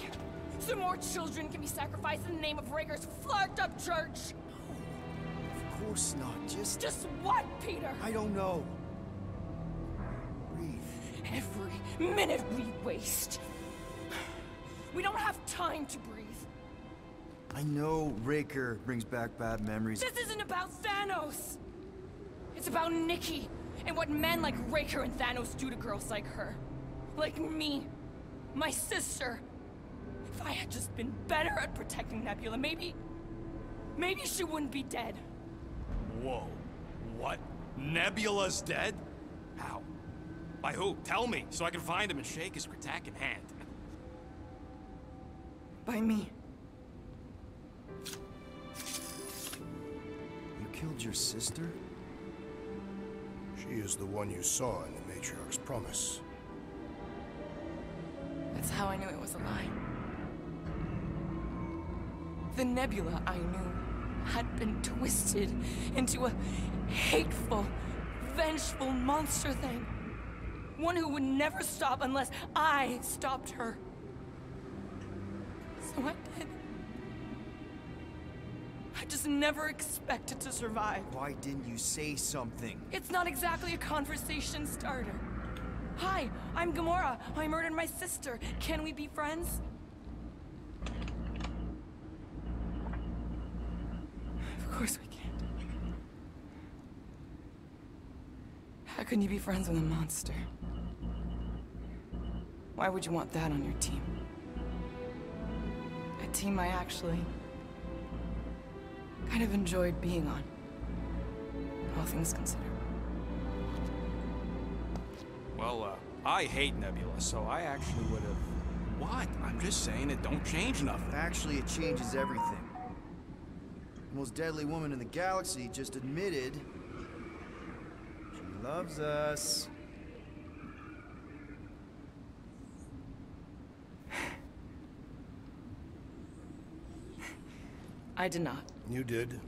So more children can be sacrificed in the name of Raker's flarked up church? Of course not, Just what, Peter? I don't know. Breathe. Every minute we waste. We don't have time to breathe. I know Raker brings back bad memories. This isn't about Thanos. It's about Nikki and what men like Raker and Thanos do to girls like her. Like me. My sister. If I had just been better at protecting Nebula, maybe she wouldn't be dead. Whoa. What? Nebula's dead? How? By who? Tell me, so I can find him and shake his Kratak hand. By me. You killed your sister? She is the one you saw in the Matriarch's promise. That's how I knew it was a lie. The Nebula I knew had been twisted into a hateful, vengeful monster thing. One who would never stop unless I stopped her. So I did. I just never expected to survive. Why didn't you say something? It's not exactly a conversation starter. Hi, I'm Gamora. I murdered my sister. Can we be friends? Of course we can't. How can you be friends with a monster? Why would you want that on your team? A team I actually kind of enjoyed being on, all things considered. Well, I hate Nebula, so I actually would have... What? I'm just saying it don't change nothing. Actually, it changes everything. The most deadly woman in the galaxy just admitted she loves us. I did not. You did.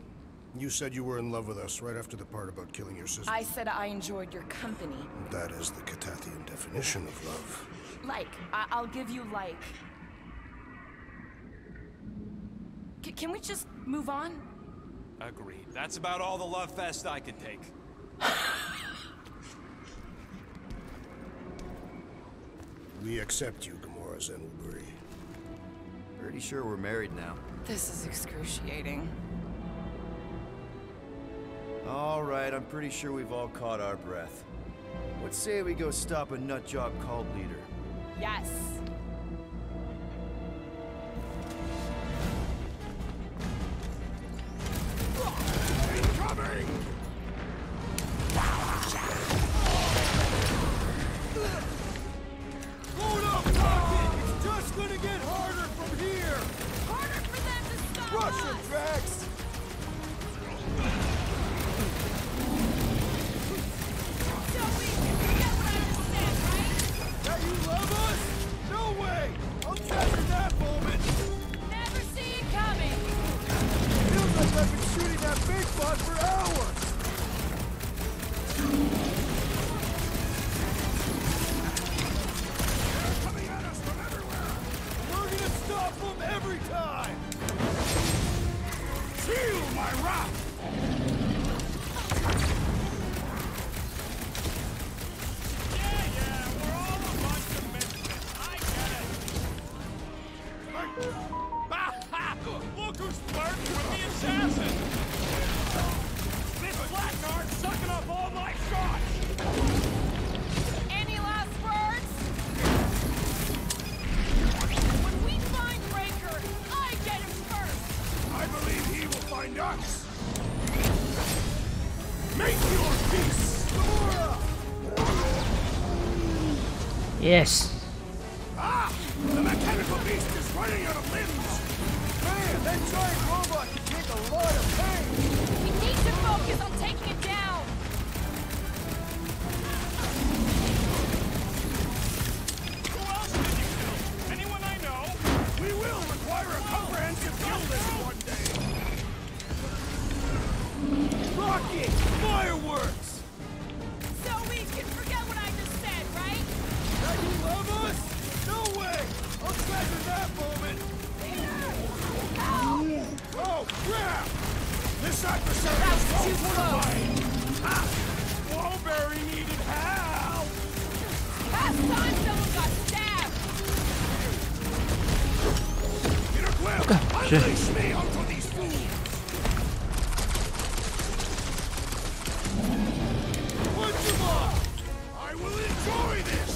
You said you were in love with us right after the part about killing your sister. I said I enjoyed your company. That is the Catathian definition of love. Like, I'll give you like. Can we just move on? Agreed. That's about all the love fest I can take. We accept you, Gamora Zenwaburi. Pretty sure we're married now. This is excruciating. All right, I'm pretty sure we've all caught our breath. Let's say we go stop a nutjob cult leader. Yes. Incoming! Hold up, Rocket! It's just gonna get harder from here! Harder for them to stop Russian us! tracks! So we can forget what I understand, right? That you love us? No way! I'll treasure that moment! Never see it coming! Feels like I've been shooting that big bot for hours! They're coming at us from everywhere! We're gonna stop them every time! Feel my wrath! Yeah, we're all a bunch of misfits. I get it. Look who's flirting with the assassin! This blackguard's sucking up all my shots! Any last words? When we find Breaker, I get him first! I believe he will find us! Make your peace! Gamora! Yes. Ah! The mechanical beast is running out of limbs! Man, that giant robot can take a lot of pain! We need to focus on taking it down! Who else did you kill? Anyone I know? We will require a comprehensive kill list one day! Rocket! Fireworks! So we can forget what I just said, right? That you love us? No way! I'll treasure that moment! Oh, crap! This adversary That is was so too fortified! Ah! Wallberry needed help! Last time someone got stabbed! Peter Quill, unleash me onto these fools! Punch him off! I will enjoy this!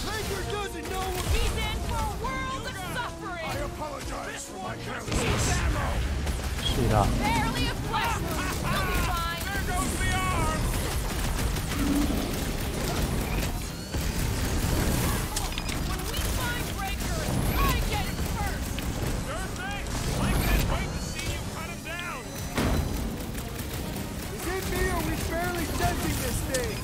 Breaker doesn't know what... He's in for a world of suffering! I apologize for my carelessness. Shoot up. Barely a flesh wound. He'll be fine. There goes the arm! When we find Breaker, I get him first! Sure thing! I can't wait to see you cut him down! Is it me or we barely sensing this thing?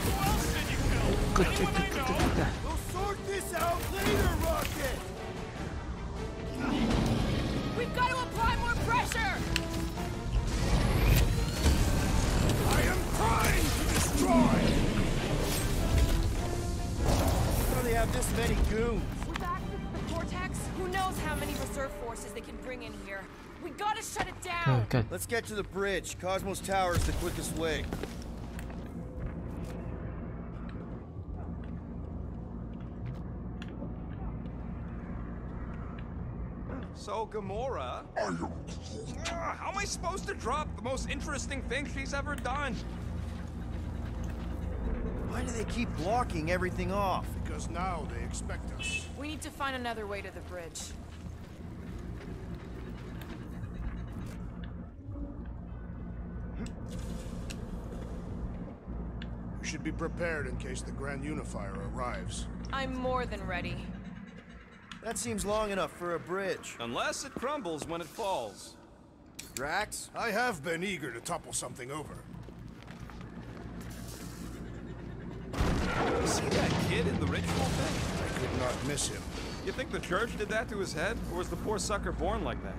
Who else did you kill? Anyone I know? We'll sort this out later, Rocket! We've got to apply more pressure! I am trying to destroy! How do they have this many goons? With access to the Cortex, who knows how many reserve forces they can bring in here. We gotta shut it down! Good. Let's get to the bridge. Cosmos Tower is the quickest way. So, Gamora... How am I supposed to drop the most interesting thing she's ever done? Why do they keep blocking everything off? Because now they expect us. We need to find another way to the bridge. We should be prepared in case the Grand Unifier arrives. I'm more than ready. That seems long enough for a bridge. Unless it crumbles when it falls. Drax? I have been eager to topple something over. You see that kid in the ritual thing? I could not miss him. You think the church did that to his head? Or was the poor sucker born like that?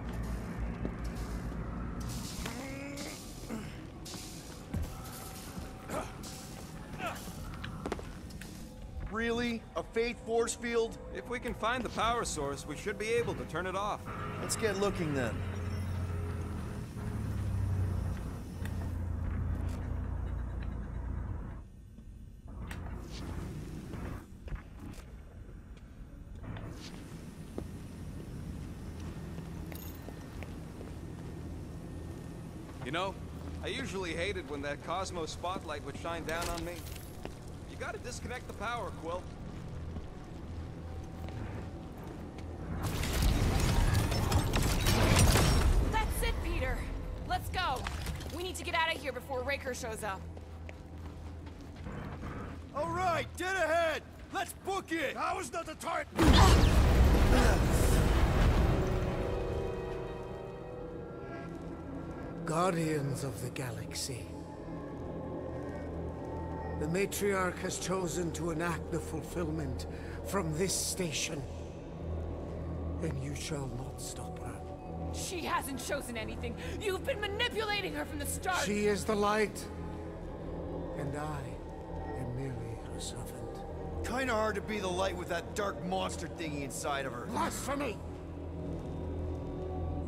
Really? A faith force field? If we can find the power source, we should be able to turn it off. Let's get looking then. You know, I usually hated when that Cosmos spotlight would shine down on me. You gotta disconnect the power, Quill. That's it, Peter. Let's go. We need to get out of here before Raker shows up. All right, dead ahead! Let's book it! Now is not the time! Guardians of the Galaxy. The Matriarch has chosen to enact the fulfillment from this station. And you shall not stop her. She hasn't chosen anything. You've been manipulating her from the start. She is the light. And I am merely her servant. Kinda hard to be the light with that dark monster thingy inside of her. Blasphemy!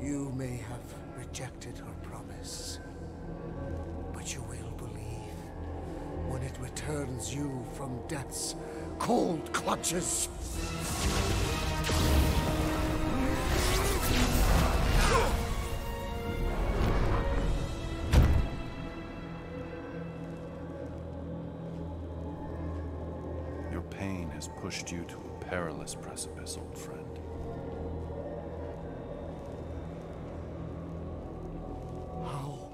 You may have rejected her promise, but you will believe when it returns you from death's cold clutches. Your pain has pushed you to a perilous precipice, old friend. How?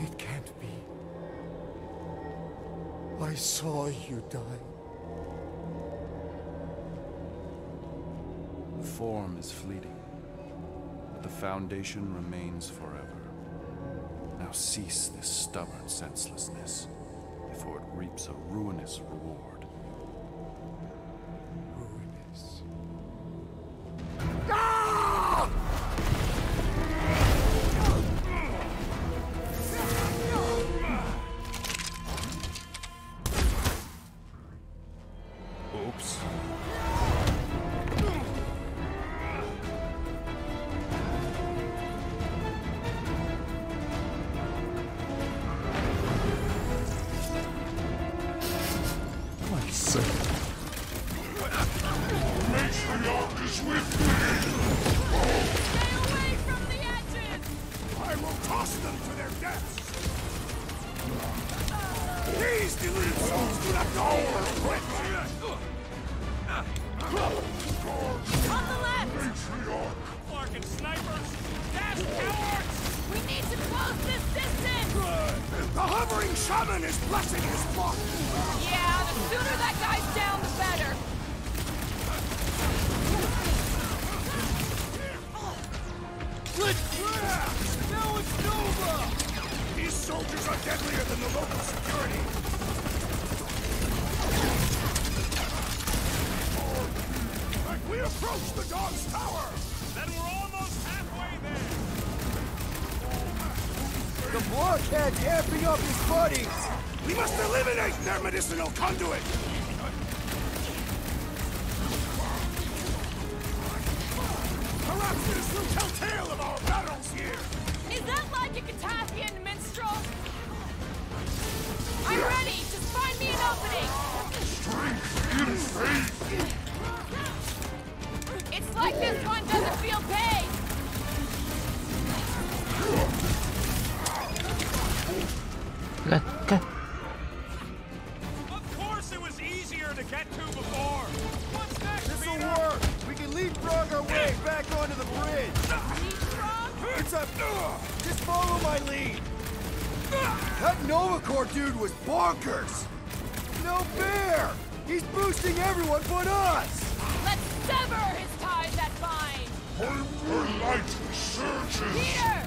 It can't be. I saw you die. The form is fleeting, but the foundation remains forever. Now cease this stubborn senselessness, before it reaps a ruinous reward. Ruinous. Oops. Matriarch is with me! Stay away from the edges! I will toss them to their deaths! These deluded souls do not know her quit! On the left! Matriarch! Flarkin' snipers! Dash cowards! We need to close this distance! The hovering shaman is blessing his flock! Yeah, the sooner that guy's down, the better. Now it's Nova! These soldiers are deadlier than the local security! Like we approach the dog's tower! Then we're almost halfway there! The blockhead's amping up his buddies! We must eliminate their medicinal conduit! Perhaps this will tell tale of our battles here! Is that like a Catavian minstrel? I'm ready! Just find me an opening! Strength in faith! It's like this one doesn't feel pain! Go. Of course it was easier to get to before! What's next, This'll Peter? work! We can leapfrog our way back onto the bridge! It's a... Just follow my lead! That Nova Corps dude was bonkers! No fair! He's boosting everyone but us! Let's sever his ties that bind! Her light surges! Peter!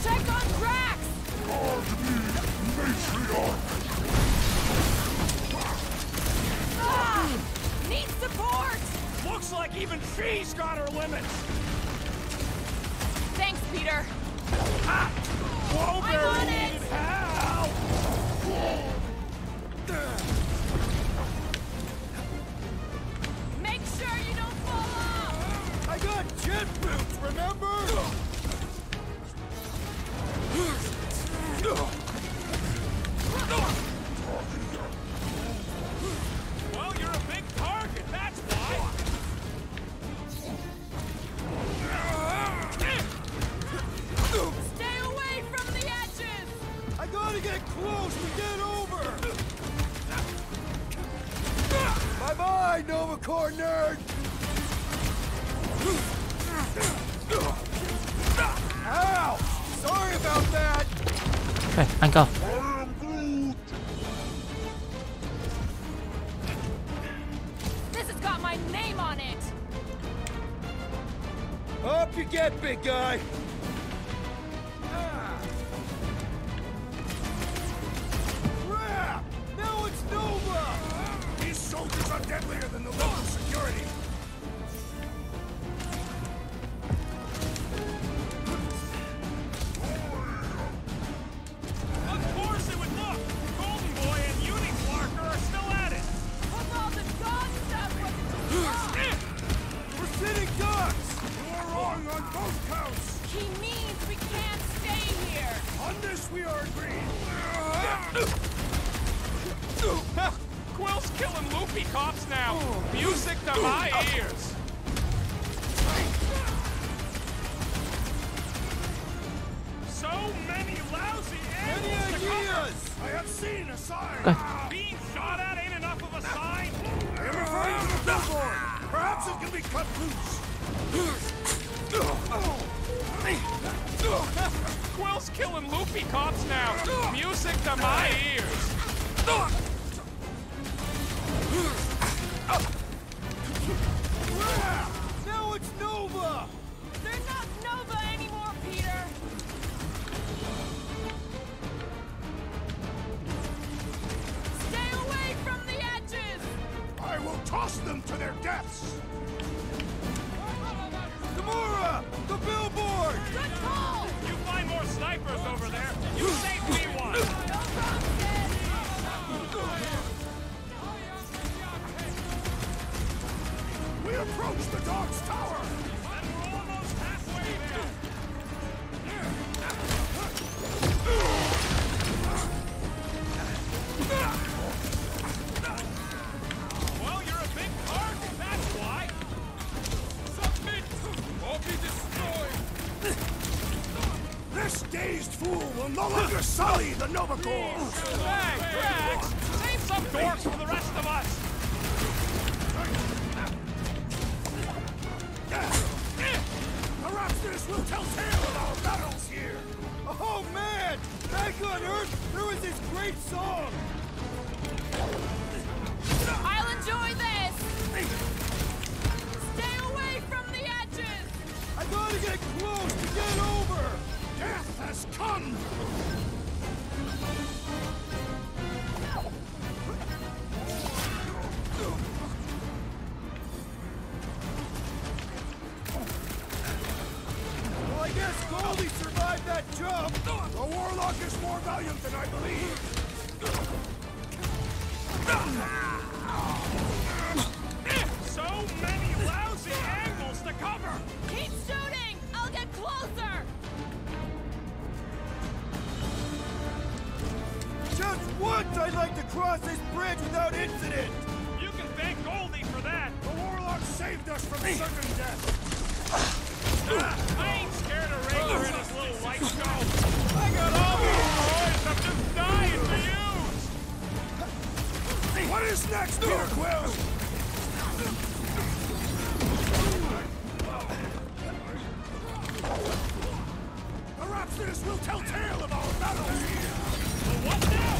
Check on Drax! Guard me, Matriarch! Ah! Need support! Looks like even she's got her limits! Thanks, Peter. Whoa, I'm on it! Help! Make sure you don't fall off! I got jet boots, remember? Well, you're a big target, that's why! close to get over! Bye-bye, Nova Corps nerd! Ow! Sorry about that! 对，按告。 This has got my name on it! Up you get, big guy! Crap! Now it's Nova! These soldiers are deadlier than the local security. Of course it would look! Golden Boy and Unicorn are still at it! Of all the god stuff, We're sitting ducks! You are wrong on both counts. he means we can't stay here! On this we are agreed. Quill's killing loopy cops now! Music to my ears! So many lousy Any animals to cover! ideas? I have seen a sign. Being shot at ain't enough of a sign! I am referring to the billboard. Perhaps it can be cut loose. Quill's killing loopy cops now! Music to my ears! Now it's Nova! They're not Nova anymore, Peter! Stay away from the edges! I will toss them to their deaths. Gamora! The billboard! Good call! You find more snipers over there! You save me one! We approach the dog's tower. And we're almost halfway there! Well, you're a big target, that's why! Submit or be destroyed! This dazed fool will no longer sully the Nova Corps. Hey, Rex! Save some dorks for the rest of us! Perhaps this will tell tale of our battles here. Oh man! Back on Earth, there was this great song! I'll enjoy this! Stay away from the edges! I gotta get close to get over! Death has come. Well, I guess Goldie survived that jump! The Warlock is more valiant than I believe. So many lousy angles to cover! Keep shooting! I'll get closer! Just once I'd like to cross this bridge without incident! You can thank Goldie for that! The Warlock saved us from certain death. I ain't scared of Ranger and his little light show! I got all these boys I'm just dying to use! What is next, Peter Quill? Perhaps this will tell tale of our battles here. What now?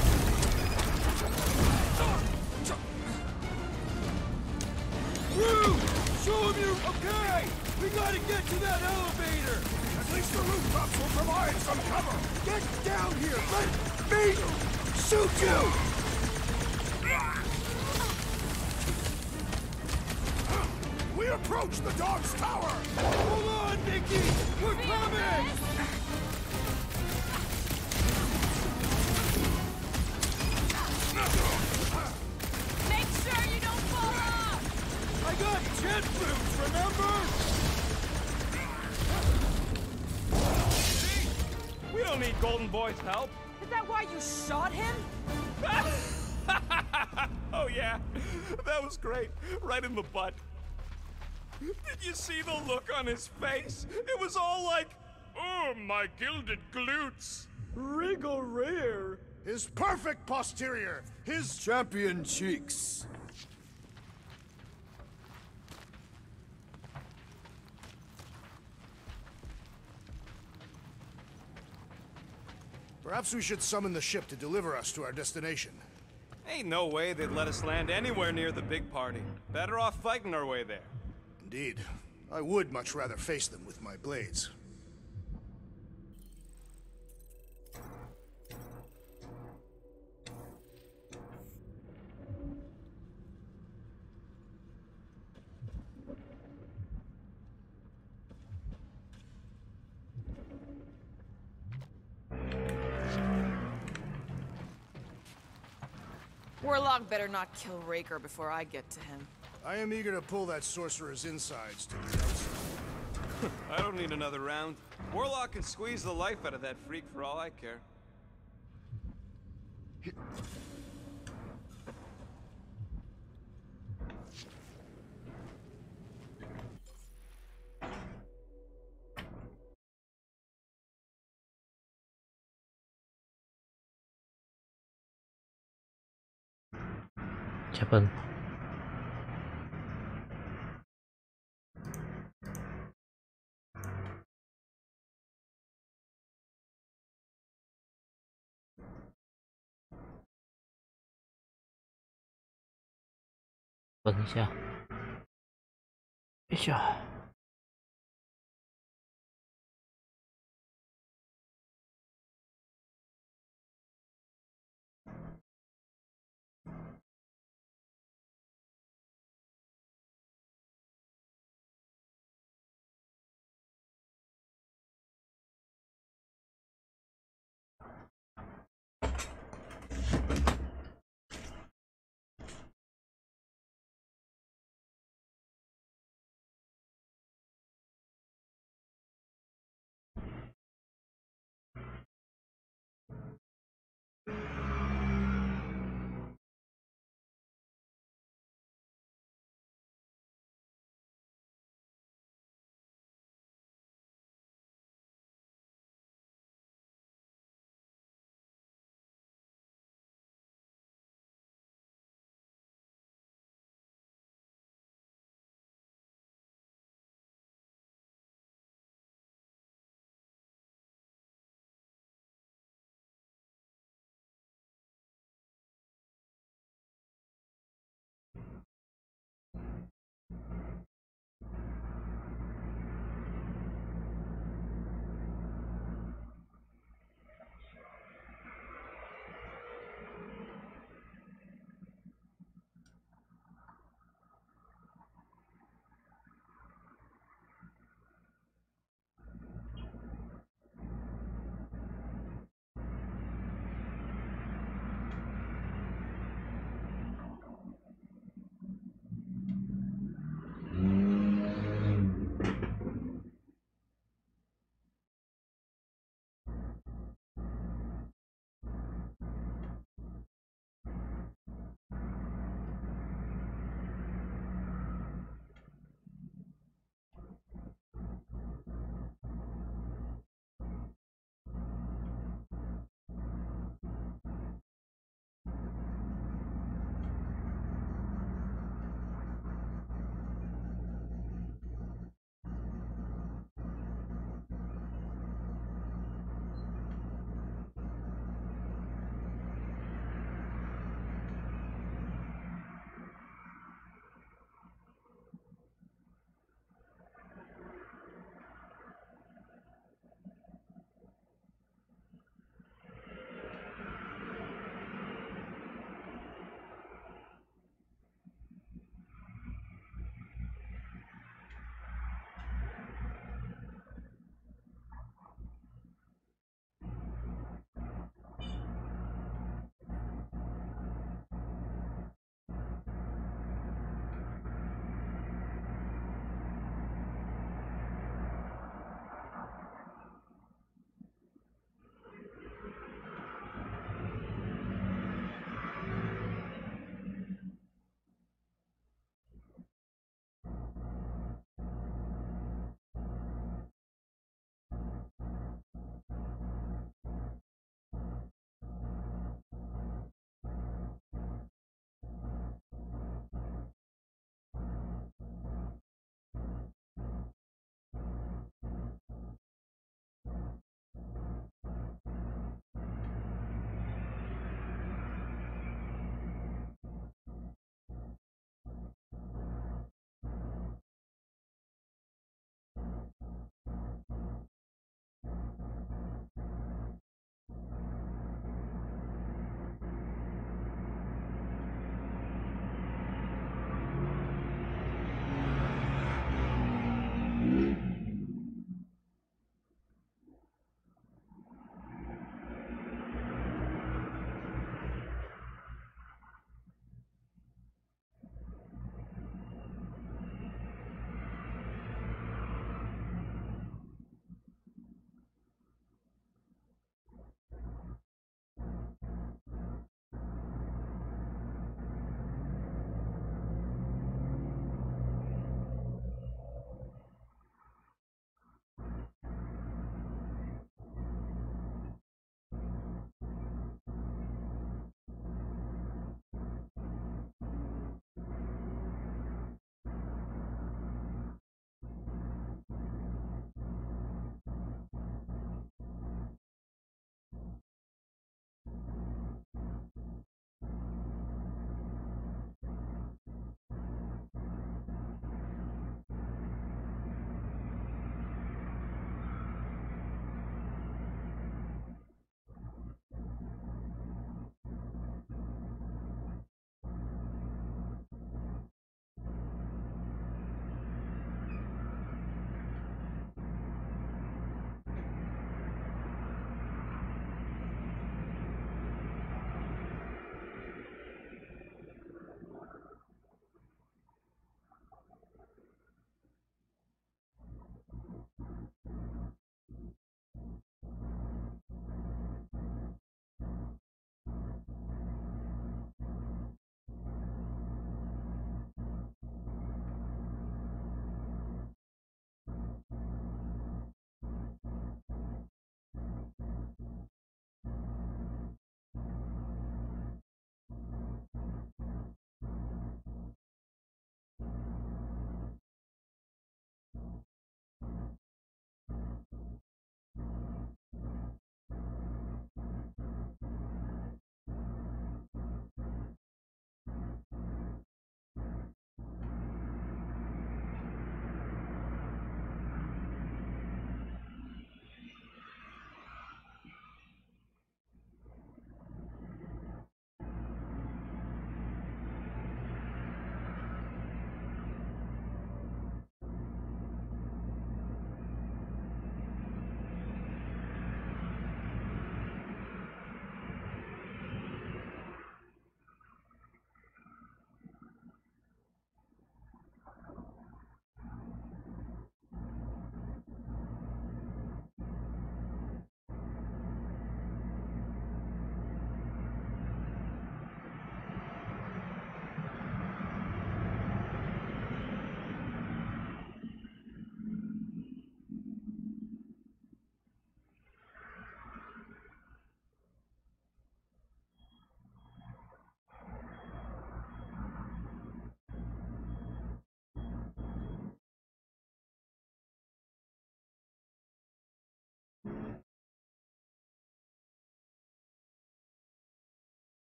Woo! Show him you're okay! We gotta get to that elevator! At least the rooftops will provide some cover. Get down here! Let me shoot you! We approach the dog's tower. Hold on, Nikki! We're coming! Make sure you don't fall off! I got jet boots, remember? We don't need Golden Boy's help. Is that why you shot him? Oh yeah, that was great. Right in the butt. Did you see the look on his face? It was all like, oh, my gilded glutes. Wriggle rear. His perfect posterior! His champion cheeks! Perhaps we should summon the ship to deliver us to our destination. Ain't no way they'd let us land anywhere near the big party. Better off fighting our way there. Indeed. I would much rather face them with my blades. Warlock better not kill Raker before I get to him. I am eager to pull that sorcerer's insides to the outside. I don't need another round. Warlock can squeeze the life out of that freak for all I care. Japan. Vâng chưa? Biết chưa?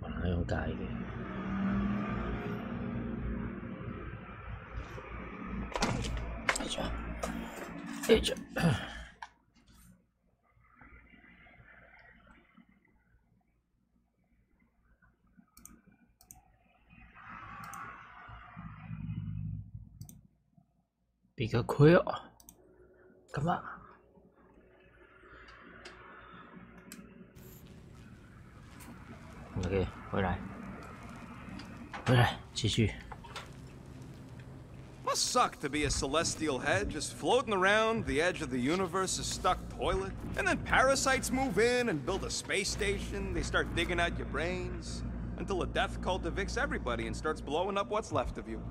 把它又改一点。哎呀，比个亏哦，干嘛？ OK， 回来，继续。 Must suck to be a celestial head, just floating around the edge of the universe's stuck toilet. And then parasites move in and build a space station. They start digging out your brains until a death cult evicts everybody and starts blowing up what's left of you.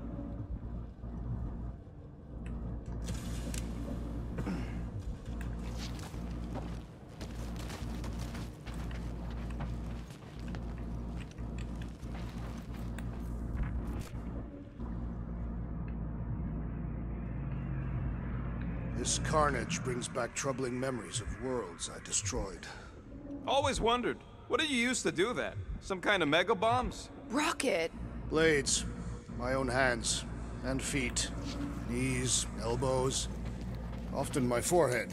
This carnage brings back troubling memories of worlds I destroyed. Always wondered, what did you use to do that? Some kind of mega bombs? Rocket! Blades. My own hands. And feet. Knees, elbows. Often my forehead.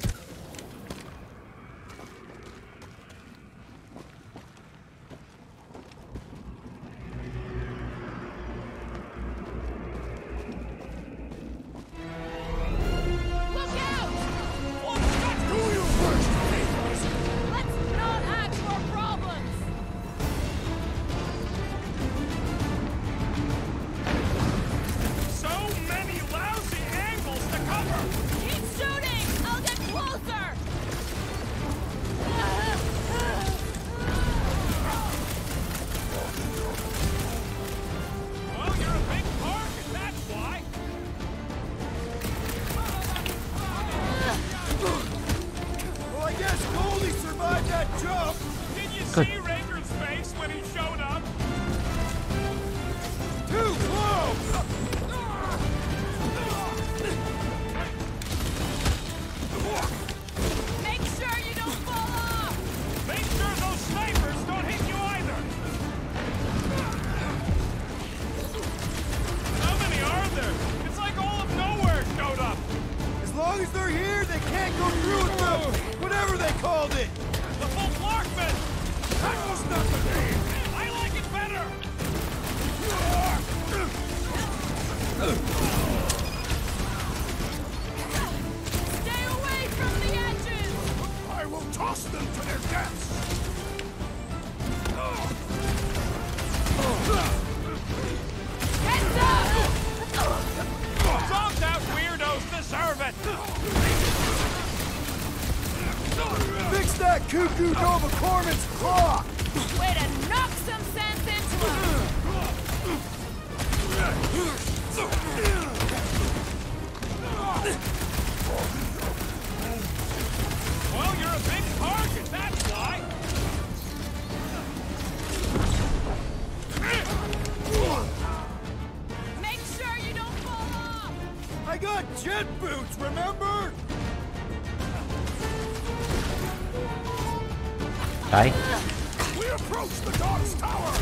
We approach the God's Tower.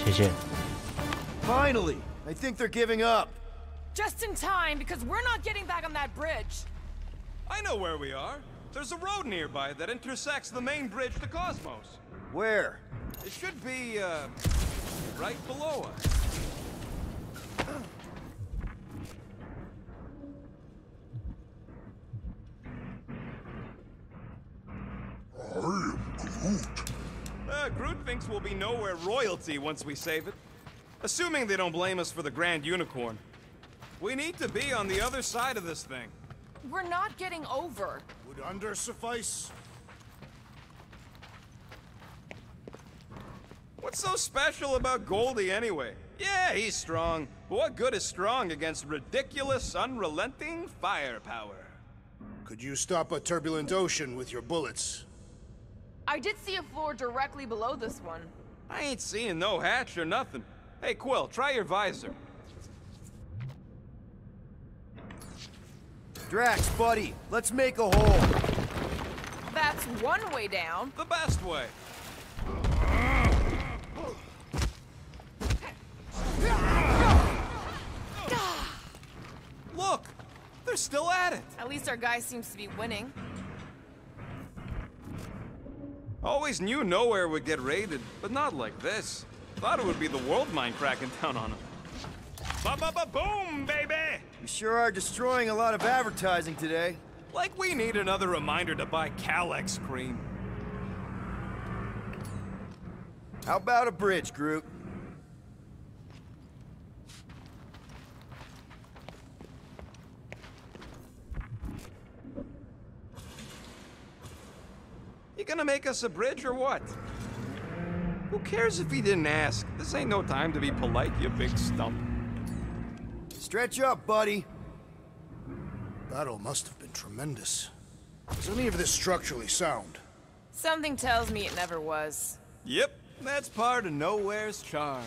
谢谢。 Finally, I think they're giving up. Just in time, because we're not getting back on that bridge. I know where we are. There's a road nearby that intersects the main bridge to Cosmos. Where? It should be, right below us. I am Groot. Groot thinks we'll be nowhere royalty once we save it. Assuming they don't blame us for the Grand Unicorn. We need to be on the other side of this thing. We're not getting over. Would under suffice? What's so special about Goldie anyway? Yeah, he's strong, but what good is strong against ridiculous, unrelenting firepower? Could you stop a turbulent ocean with your bullets? I did see a floor directly below this one. I ain't seeing no hatch or nothing. Hey, Quill, try your visor. Drax, buddy, let's make a hole. That's one way down. The best way. Look! They're still at it! At least our guy seems to be winning. Always knew nowhere would get raided, but not like this. Thought it would be the world mine cracking down on them. Ba-ba-ba-boom, baby! We sure are destroying a lot of advertising today. Like we need another reminder to buy Calyx cream. How about a bridge, Groot? You gonna make us a bridge or what? Who cares if he didn't ask? This ain't no time to be polite, you big stump. Stretch up, buddy. Battle must have been tremendous. Is any of this structurally sound? Something tells me it never was. Yep, that's part of Nowhere's charm.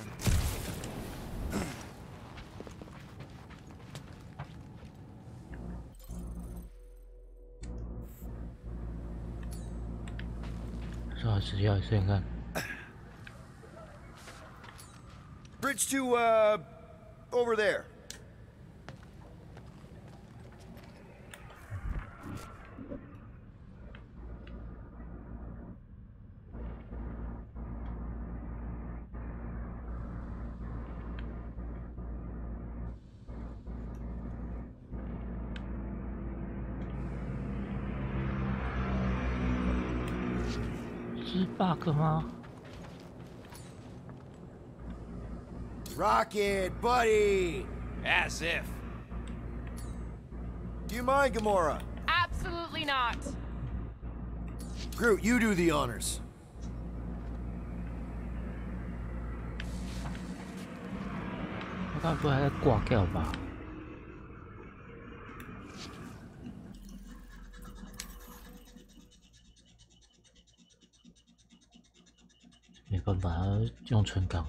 Bridge to, over there. bug 吗？ Rocket, buddy! As if. Do you mind, Gamora? Absolutely not. Groot, you do the honors. 我该不会还在挂掉吧？没办法，用纯钢。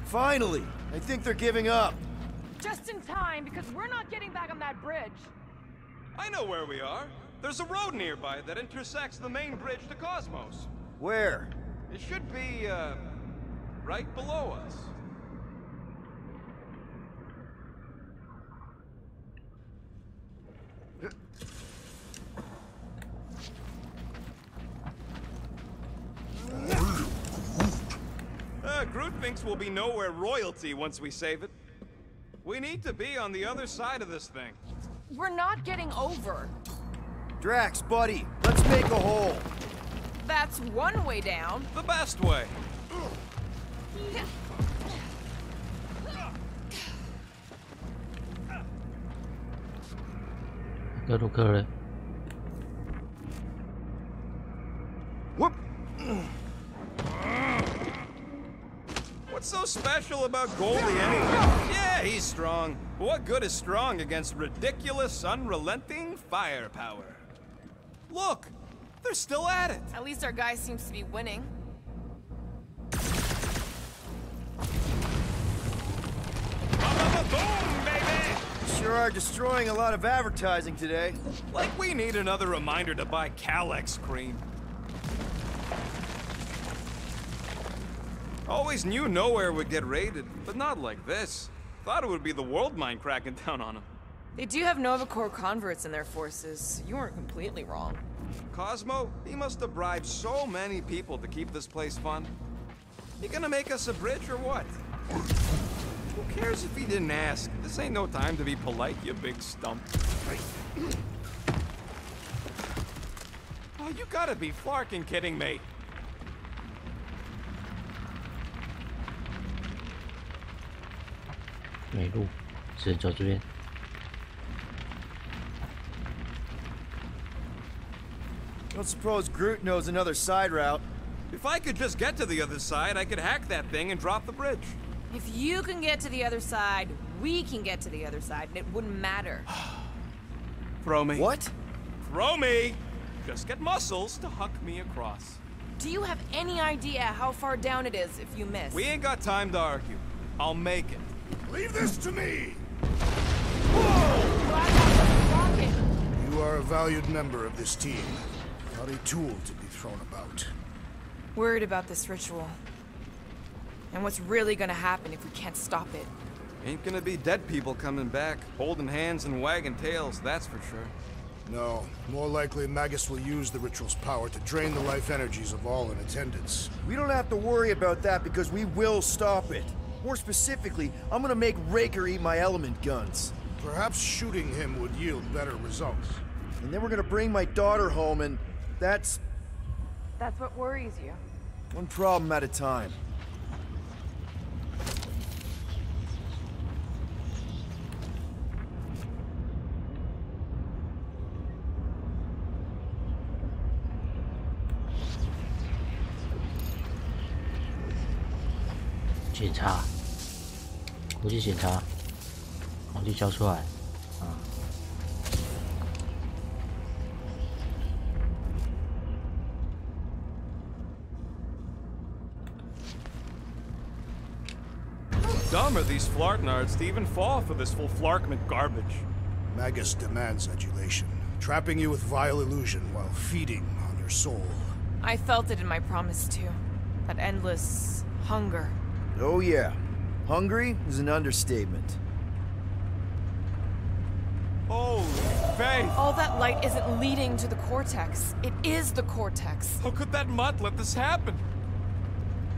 Finally! I think they're giving up. Just in time, because we're not getting back on that bridge. I know where we are. There's a road nearby that intersects the main bridge to Cosmos. Where? It should be, right below us. Groot thinks we'll be nowhere royalty once we save it. We need to be on the other side of this thing. We're not getting over. Drax, buddy, let's make a hole. That's one way down. The best way. Whoop! What's so special about Goldie anyway? Yeah, he's strong. But what good is strong against ridiculous, unrelenting firepower? Look! They're still at it! At least our guy seems to be winning. Boom, baby! Sure are destroying a lot of advertising today. Like we need another reminder to buy Calyx cream. Always knew nowhere would get raided, but not like this. Thought it would be the world mine cracking down on them. They do have Nova Corps converts in their forces. You weren't completely wrong. Cosmo, he must have bribed so many people to keep this place fun. You gonna make us a bridge or what? Who cares if he didn't ask? This ain't no time to be polite, you big stump. Oh, you gotta be flarking kidding me. Don't suppose Groot knows another side route. If If I could just get to the other side, I could hack that thing and drop the bridge. If you can get to the other side, we can get to the other side, and it wouldn't matter. Throw me. What? Throw me! Just get muscles to huck me across. Do you have any idea how far down it is if you miss? We ain't got time to argue. I'll make it. Leave this to me! Whoa! I got the rocket! You are a valued member of this team. Not a tool to be thrown about. Worried about this ritual. And what's really gonna happen if we can't stop it. Ain't gonna be dead people coming back, holding hands and wagging tails, that's for sure. No, more likely Magus will use the ritual's power to drain the life energies of all in attendance. We don't have to worry about that because we will stop it. More specifically, I'm gonna make Raker eat my element guns. Perhaps shooting him would yield better results. And then we're gonna bring my daughter home and that's what worries you. one problem at a time.检查，国际检查，皇帝交出来，啊。Dumb are these flartnards to even fall for this full flarkment garbage. Magus demands adulation, trapping you with vile illusion while feeding on your soul. I felt it in my promise too. That endless hunger. Oh yeah. Hungry is an understatement. Holy faith! All that light isn't leading to the cortex. It is the cortex. How could that mutt let this happen?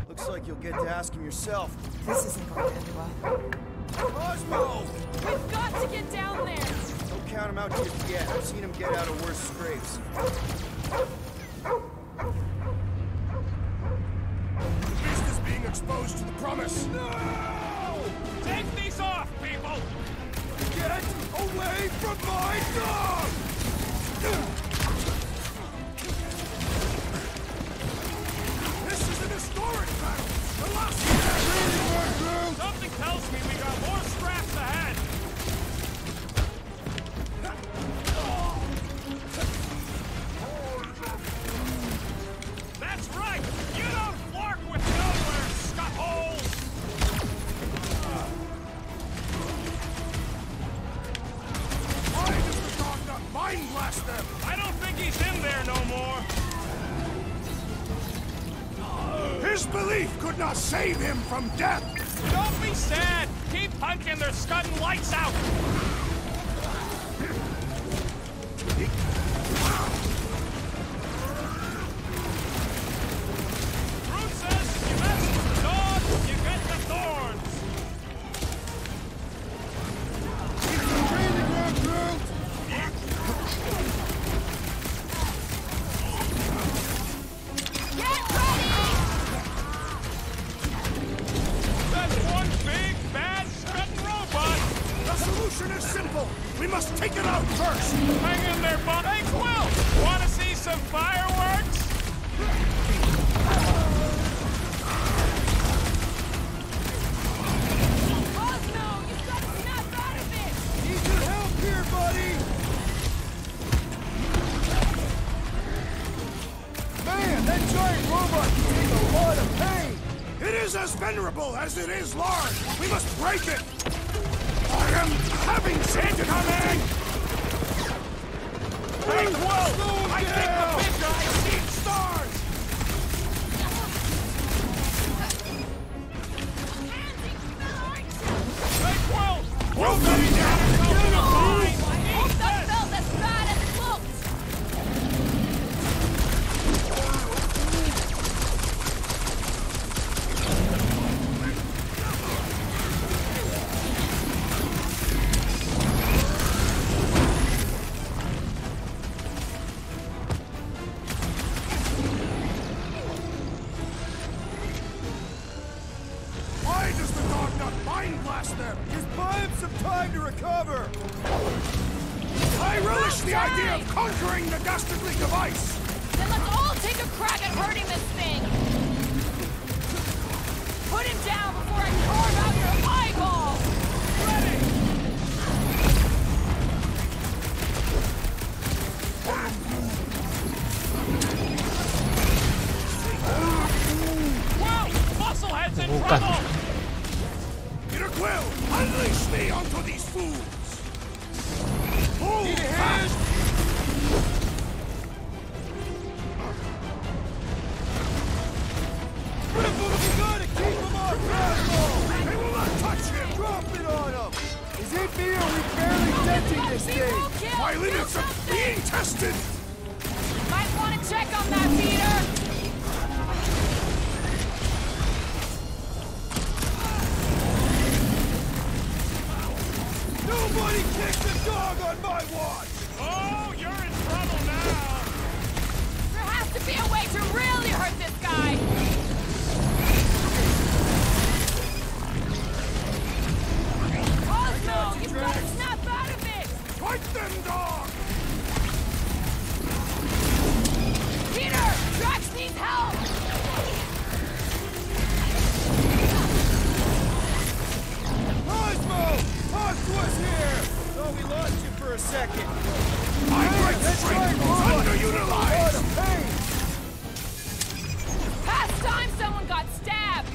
Looks like you'll get to ask him yourself. This isn't going to end well. Cosmo! We've got to get down there! Don't count him out just yet. I've seen him get out of worse scrapes. The beast is being exposed to the promise. No! Take these off, people! Get away from my dog! This is an historic battle! The last Something tells me we got more scraps ahead! That's right! You don't flark with nowhere, scut-holes! Why does the dog not mind blast them? I don't think he's in there no more! His belief could not save him from death! Don't be sad! Keep punching their scudding lights out! Fruit says you mess with the dog, you get the thorns! Get ready! That's one big, bad, scudding robot! The solution is simple! We must take it out first! Hang in there, bud! Hey, Quill! Wanna see some fireworks? Cosmo, you've got to snap out of it! Need your help here, buddy! Man, that giant robot can take a lot of pain! It is as venerable as it is large! We must break it! I am having Santa coming! Hey, Quill! I think the big guy's seen stars! Hey, Quill! We'll get it down and go to the mine! Hope that felt as bad as it looked! Why does the dog not mind blast them? Just buy him some time to recover! I relish the idea of conquering the dastardly device! Then let's all take a crack at hurting this thing! Put him down before I carve out your eyeball! Ready! Whoa! Musclehead's in trouble! Peter Quill, unleash me onto these fools! Need a hand? Ripple, you gotta keep him off Cosmo! They will not touch him! Drop it on him! Is it me or we barely denting this thing? My limits are being tested! Might want to check on that, Peter! Nobody kicked the dog on my watch! Oh, you're in trouble now! There has to be a way to really hurt this guy! Cosmo, you've got to snap out of it! Fight them, dog! Peter! Drax needs help! Cosmo! Talk to us here! Thought we lost you for a second. My great strength is underutilized! Past time someone got stabbed!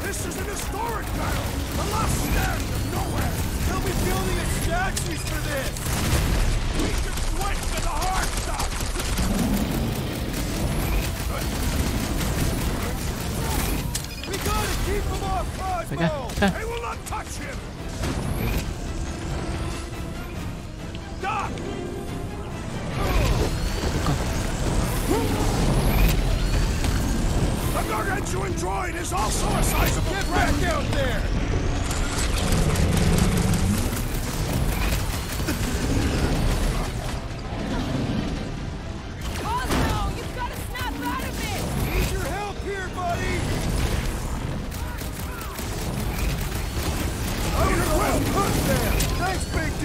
This is an historic battle! The last stand of nowhere! They'll be building us statues for this! We can switch to the hard stuff! We gotta keep him off Cosmo! They will not touch him! Doc! The gargantuan droid is also a sizable Get threat! back out there! Cosmo, you've got to snap out of it! Need your help here, buddy! Peter Quill! Thanks, Big D!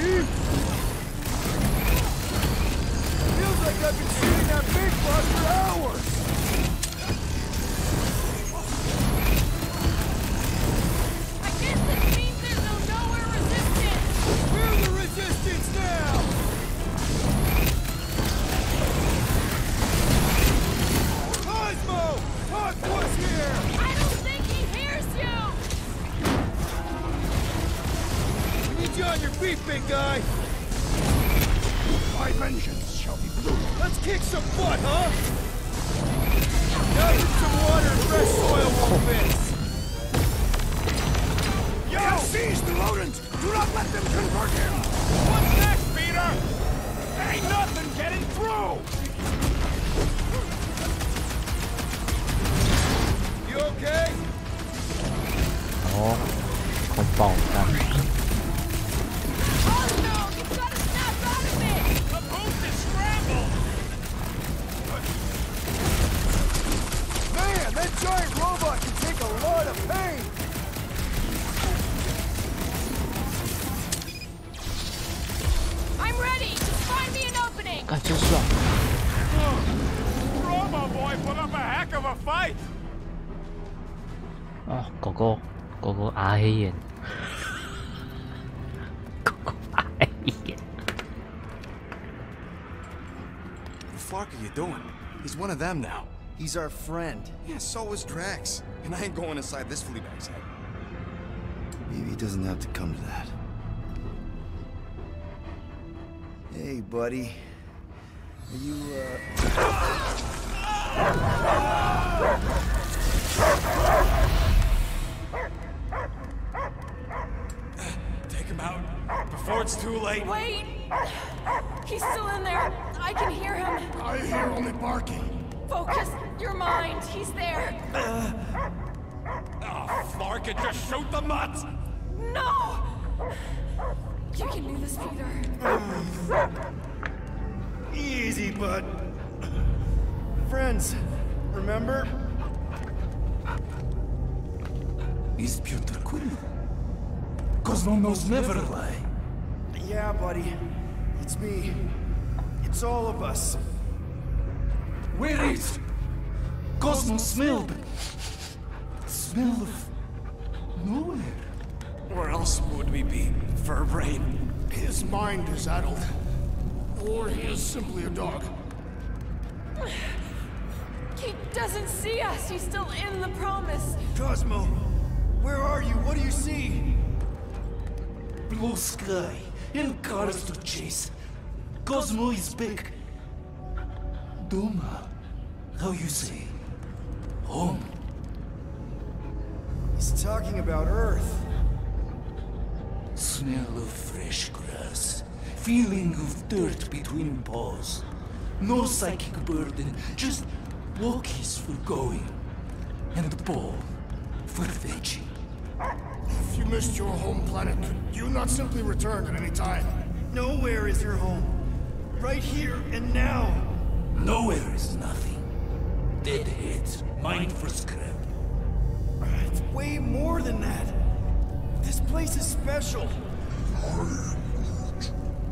Feels like I've been shooting that big bug for hours! I guess this means there's no nowhere resistance! We're the resistance now! Cosmo! Talk to us here! I don't think he hears you! We need you on your feet, big guy! My vengeance shall be brutal. Let's kick some butt, huh? Now that some water and fresh soil won't miss! Yo! Seize the rodent! Do not let them convert him! What's next, Peter? Ain't nothing getting through! You okay? 哦，空爆弹。 Cosmo, you've got to snap out of it! The boost is scrambled! Man, that giant robot can take a lot of pain! I'm ready! Just find me an opening! 干真爽！ Robo Boy put up a heck of a fight! 哦，狗狗阿黑眼，狗狗阿黑眼。 The fuck are you doing? He's one of them now. He's our friend. Yeah, so is Drax. And I ain't going inside this flea bag's head. Maybe it doesn't have to come to that. Hey, buddy. Are you, Take him out before it's too late. Wait! He's still in there. I can hear him. I hear only barking. Focus your mind. He's there. Oh, Flark, it just shoot the mutts! No! You can do this, Peter. easy, bud. Friends, remember? Is Peter Quill? Cosmo knows never lie. Yeah, buddy. It's me. It's all of us. Where is Cosmo smelled? Smell of nowhere. Where else would we be, Furbrain? His mind is addled. Or he is simply a dog. He doesn't see us. He's still in the promise. Cosmo, where are you? What do you see? Blue sky and cars to chase. Cosmo is back. Doma, how you say? Home. He's talking about Earth. Smell of fresh grass. Feeling of dirt between paws. No psychic burden, just walkies for going. And the ball for fetching. If you missed your home planet, could you not simply return at any time? Nowhere is your home. Right here and now. Nowhere is nothing. Dead heads, mine for scrap. It's way more than that. This place is special.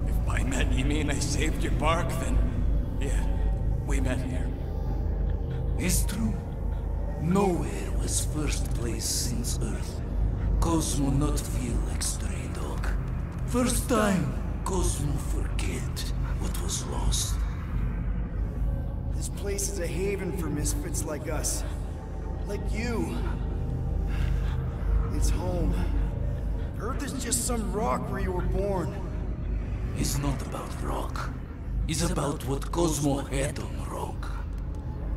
If by met you mean I saved your bark, then yeah, we met here. It's true. Nowhere was first place since Earth. Cosmo not feel like stray dog. First time, Cosmo forget what was lost. This place is a haven for misfits like us. Like you. It's home. Earth is just some rock where you were born. It's not about rock. It's about what Cosmo had on rock.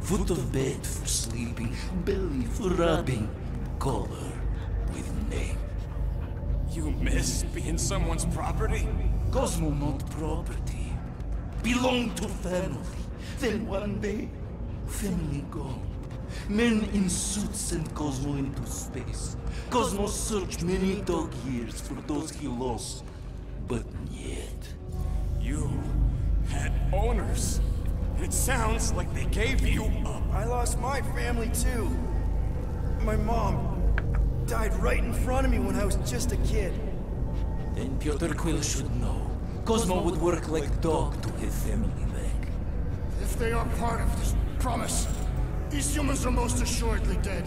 Foot of bed for sleeping, belly for rubbing, color with name. You miss being someone's property? Cosmo not property. Belong to family. Then one day, family gone. Men in suits sent Cosmo into space. Cosmo searched many dog years for those he lost, but yet. You had owners. It sounds like they gave you up. I lost my family too. My mom died right in front of me when I was just a kid. Then Piotr Quill should know. Cosmo would work like dog to have family back. If they are part of this promise, these humans are most assuredly dead.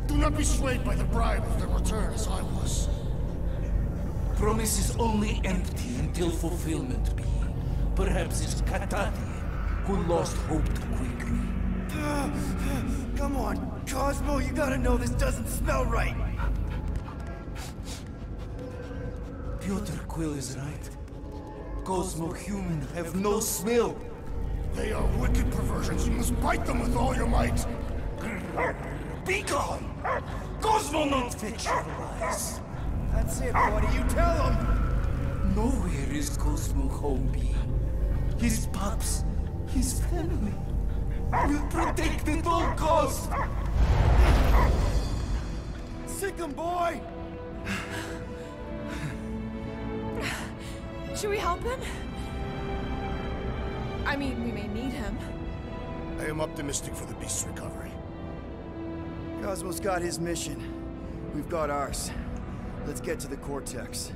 Do not be swayed by the bribe of their return as I was. Promise is only empty until fulfillment be. Perhaps it's Katati who lost hope too quickly. Come on, Cosmo, you gotta know this doesn't smell right. Piotr Quill is right. Cosmo human have no smell. They are wicked perversions. You must bite them with all your might. Be gone! Cosmo not fetch your lies. That's it, buddy. You tell him. Nowhere is Cosmo home be. His pups, his family, will protect at all costs. Sick him, boy! Should we help him? I mean, we may need him. I am optimistic for the beast's recovery. Cosmo's got his mission. We've got ours. Let's get to the Cortex.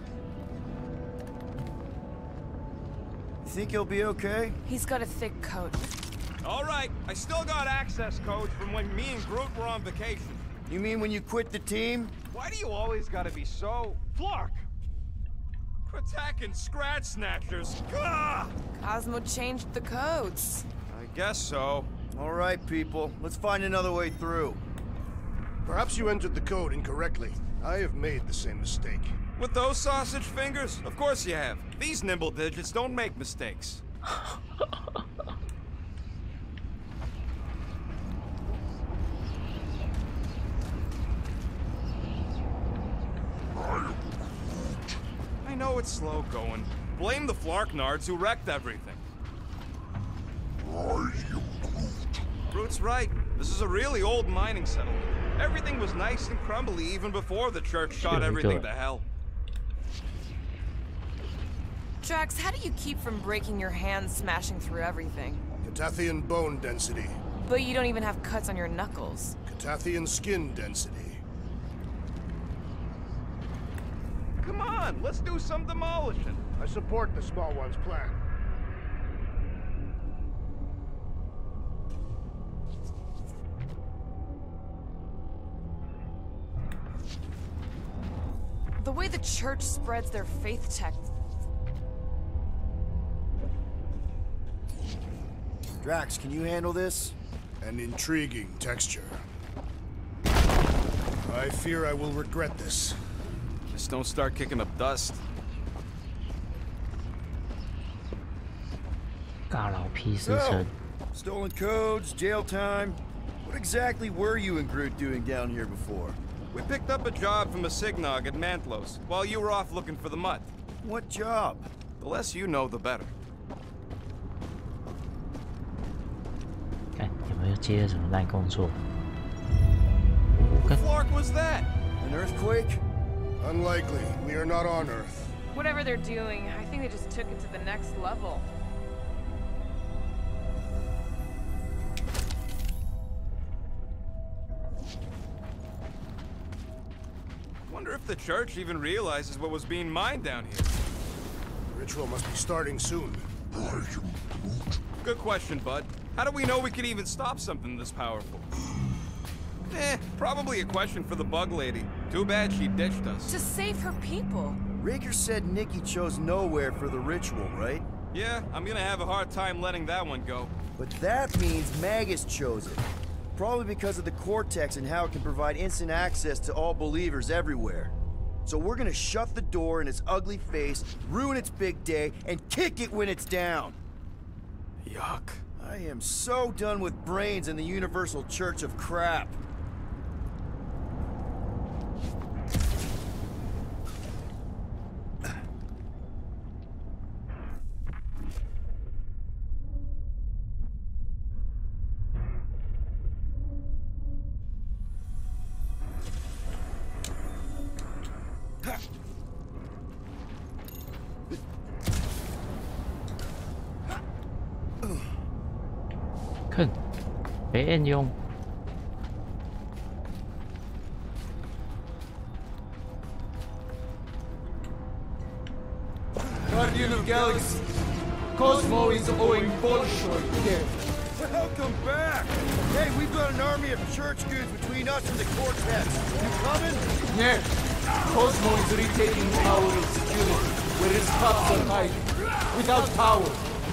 You think he'll be okay? He's got a thick coat. All right, I still got access codes from when me and Groot were on vacation. You mean when you quit the team? Why do you always gotta be so... Flark! Attacking Scratch Snatchers. Gah! Cosmo changed the codes. I guess so. All right, people. Let's find another way through. Perhaps you entered the code incorrectly. I have made the same mistake. With those sausage fingers? Of course you have. These nimble digits don't make mistakes. I know it's slow going. Blame the Flarknards who wrecked everything. Groot's right. This is a really old mining settlement. Everything was nice and crumbly even before the church shot everything to hell. Drax, how do you keep from breaking your hands smashing through everything? Catathian bone density. But you don't even have cuts on your knuckles. Catathian skin density. Come on, let's do some demolishing. I support the small one's plan. The way the church spreads their faith tech. Drax, can you handle this? An intriguing texture. I fear I will regret this. Just don't start kicking up dust. 大佬屁事成。 Stolen codes, jail time. What exactly were you and Groot doing down here before? We picked up a job from a Signog at Mantlos, while you were off looking for the mutt. What job? The less you know, the better. 看有没有接什么烂工作？ What the flark was that? An earthquake? Unlikely. We are not on Earth. Whatever they're doing, I think they just took it to the next level. Wonder if the church even realizes what was being mined down here. The ritual must be starting soon. Good question, bud. How do we know we can even stop something this powerful? Probably a question for the bug lady. Too bad she ditched us. To save her people. Raker said Nikki chose nowhere for the ritual, right? Yeah, I'm gonna have a hard time letting that one go. But that means Magus chose it. Probably because of the Cortex and how it can provide instant access to all believers everywhere. So we're gonna shut the door in its ugly face, ruin its big day, and kick it when it's down. Yuck. I am so done with brains and the Universal Church of crap. Khẩn bé anh用 Guardian of Galaxy, Cosmo is owing Bolshoi death. Welcome back! Hey, we've got an army of church goons between us and the Cortex. You coming? Yes, Cosmo is retaking power and security where his cops are hiding. Without power,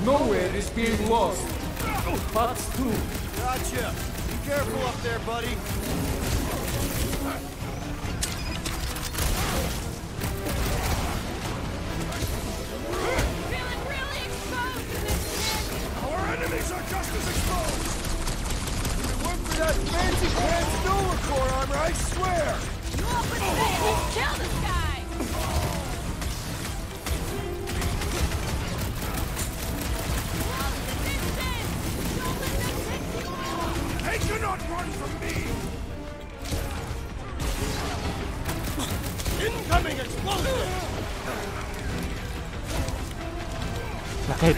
nowhere is being lost. Fox 2. Gotcha! Be careful up there, buddy. Feeling really exposed in this shit. Our enemies are just as exposed! If it weren't for that fancy pants Nova armor, I swear! You open fire and kill this guy! They cannot run from me! Incoming explosion! 那可以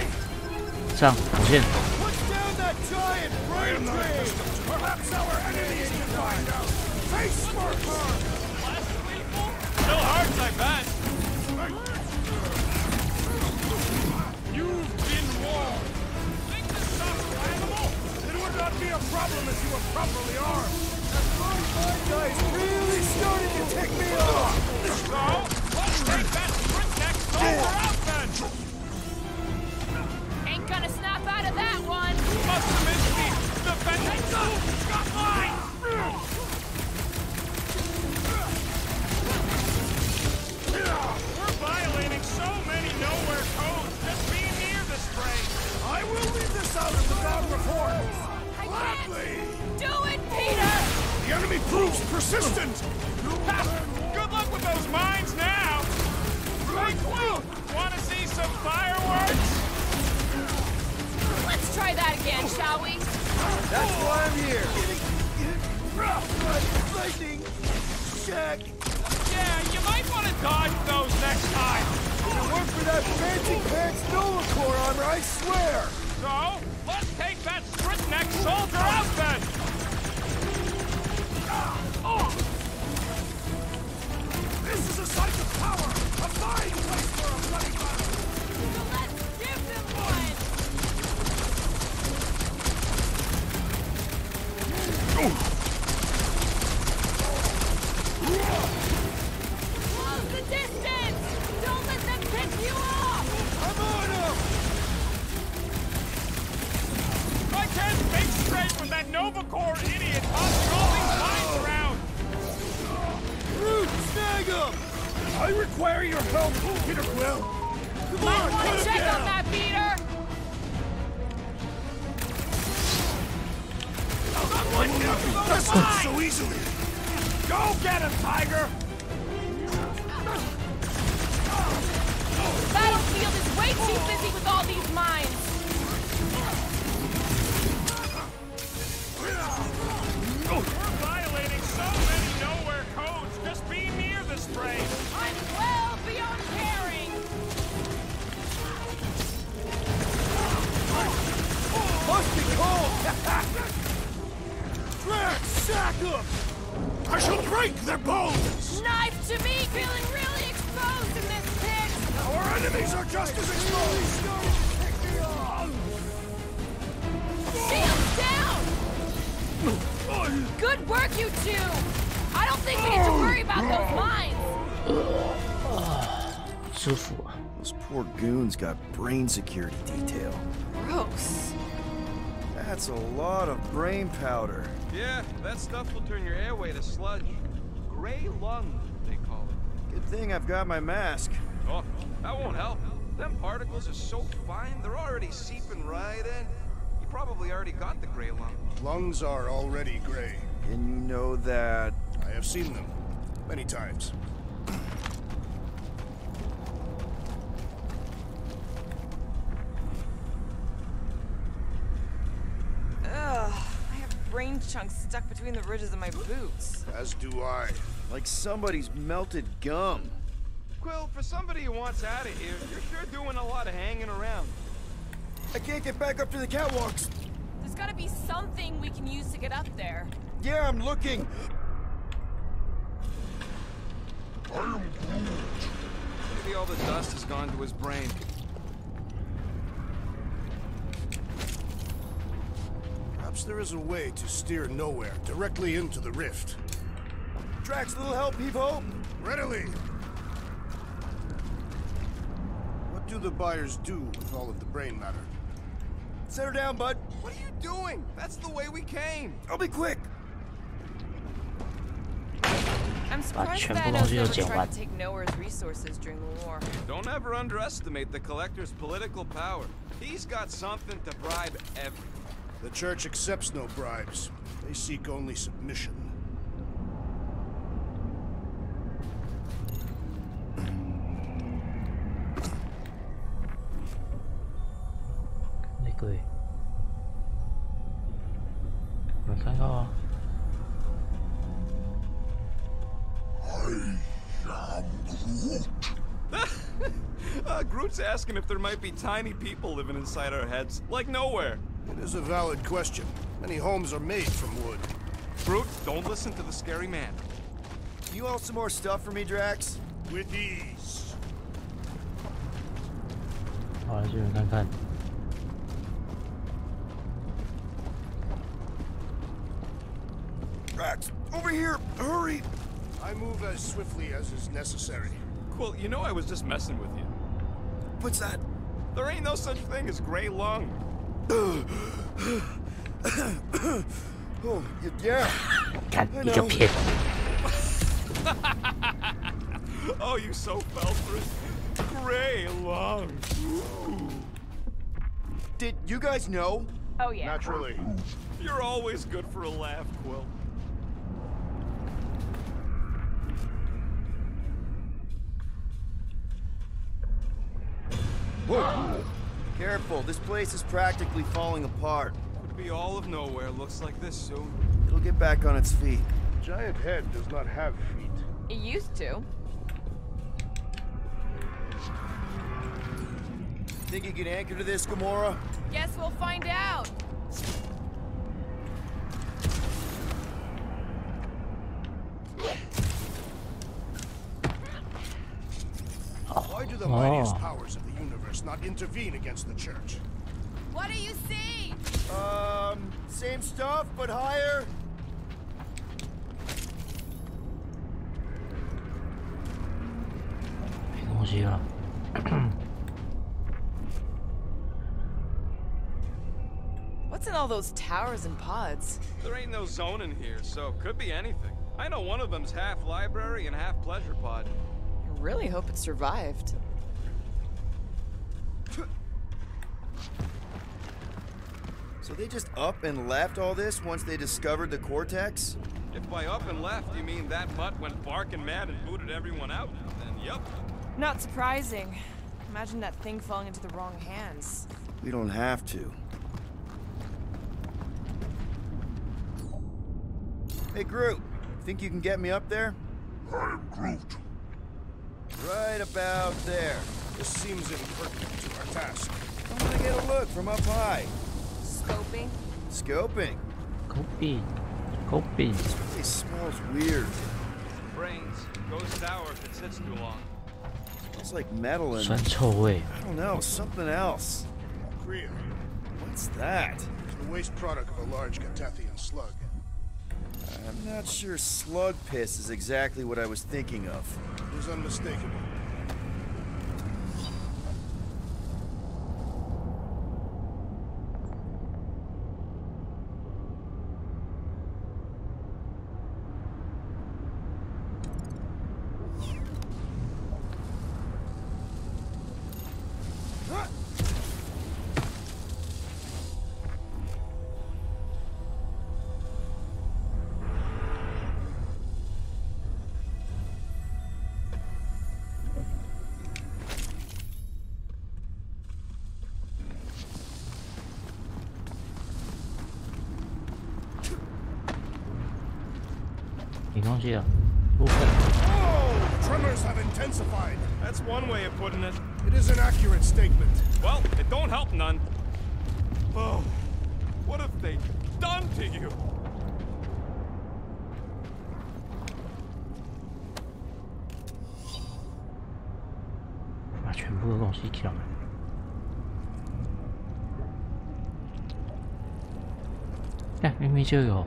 上火箭。 Push down that giant brain train! Perhaps our enemies can find out! Face Sparkler! Still hurts, I bet. You've been warned. Think this stuff, animal? It would not be a problem if you were properly armed! That guy's really starting to tick me off! So, let's take that sprint next soldier out then. Ain't gonna snap out of that one! Must have missed me. Defend got mine. We're violating so many nowhere codes just being near this train. I will leave this out without report! I Gladly! can't do it, Peter! The enemy proves persistent! Ha! Good luck with those mines now. Hey, Quill, want to see some fireworks? Let's try that again, shall we? That's why I'm here! Lightning! Check! Yeah, you might want to dodge those next time. If it weren't for that fancy pants Nova armor, I swear! So, let's take that sprint next soldier out then. This is a site of power! A fine place for a bloody battle! Close the distance! Don't let them pick you off! I'm on him! I can't think straight with that Nova Corps idiot tossing all these mines around! Root, snag him! I require your help, Peter Quill! Come Might on, want put to him check down! on that, Peter! That's not so easily! Go get him, Tiger! Battlefield is way too busy with all these mines! We're violating so many nowhere codes just being near the spray! I'm well beyond caring! Must be cold! Drax, sack them! I shall break their bones! Knife to me, feeling really exposed in this pit! Our enemies are just as exposed! Shields down! Good work, you two! I don't think we need to worry about those mines! 舒服啊。 Those poor goons got brain security detail. Gross. That's a lot of brain powder. Yeah, that stuff will turn your airway to sludge. Gray lung, they call it. Good thing I've got my mask. Oh, that won't help. Them particles are so fine, they're already seeping right in. You probably already got the gray lung. Lungs are already gray. And you know that... I have seen them. Many times. Ugh, I have brain chunks stuck between the ridges of my boots. As do I. Like somebody's melted gum. Quill, for somebody who wants out of here, you're sure doing a lot of hanging around. I can't get back up to the catwalks. There's gotta be something we can use to get up there. Yeah, I'm looking. Maybe all the dust has gone to his brain. Perhaps there is a way to steer nowhere directly into the rift. Drax, little help, Evo. Readily! What do the buyers do with all of the brain matter? Set her down, bud. What are you doing? That's the way we came. I'll be quick. I'm surprised全部 Thanos 东西都 never 捡 tried 完 to take Nowhere's resources during the war. Don't ever underestimate the Collector's political power. He's got something to bribe everyone. The Church accepts no bribes. They seek only submission. 그래. 没看到啊。 Groot's asking if there might be tiny people living inside our heads, like nowhere. It is a valid question. Many homes are made from wood. Groot, don't listen to the scary man. Can you haul some more stuff for me, Drax? With ease. 好，来这边看看。 Drax, over here! Hurry! I move as swiftly as is necessary. Quill, you know I was just messing with you. What's that? There ain't no such thing as gray lung. Oh, yeah. 看一个骗。 Oh, you so fell for it. Gray lung. Did you guys know? Oh yeah. Naturally. You're always good for a laugh, Quill. Whoa. Careful, this place is practically falling apart. Could be all of nowhere looks like this soon. It'll get back on its feet. Giant head does not have feet. It used to. Think you can anchor to this, Gamora? Guess we'll find out. Why do the mightiest powers of the universe not intervene against the Church? What do you see? Same stuff, but higher. 东西了。What's in all those towers and pods? There ain't no zone in here, so could be anything. I know one of them's half library and half pleasure pod. I really hope it survived. So they just up and left all this once they discovered the cortex? If by up and left you mean that mutt went barking mad and booted everyone out, then yup. Not surprising. Imagine that thing falling into the wrong hands. We don't have to. Hey, Groot. Think you can get me up there? I am Groot. Right about there. This seems impertinent to our task. I want to get a look from up high. Scoping? Scoping. Coping. This place smells weird. Brains. Goes sour if it sits too long. Smells like metal and... 酸臭味。 I don't know, something else. Kriya. What's that? It's the waste product of a large Gatathian slug. I'm not sure slug piss is exactly what I was thinking of. It was unmistakable. Tremors have intensified. That's one way of putting it. It is an accurate statement. Well, it don't help none. Oh, what have they done to you?把全部的东西抢了。看，明明就有。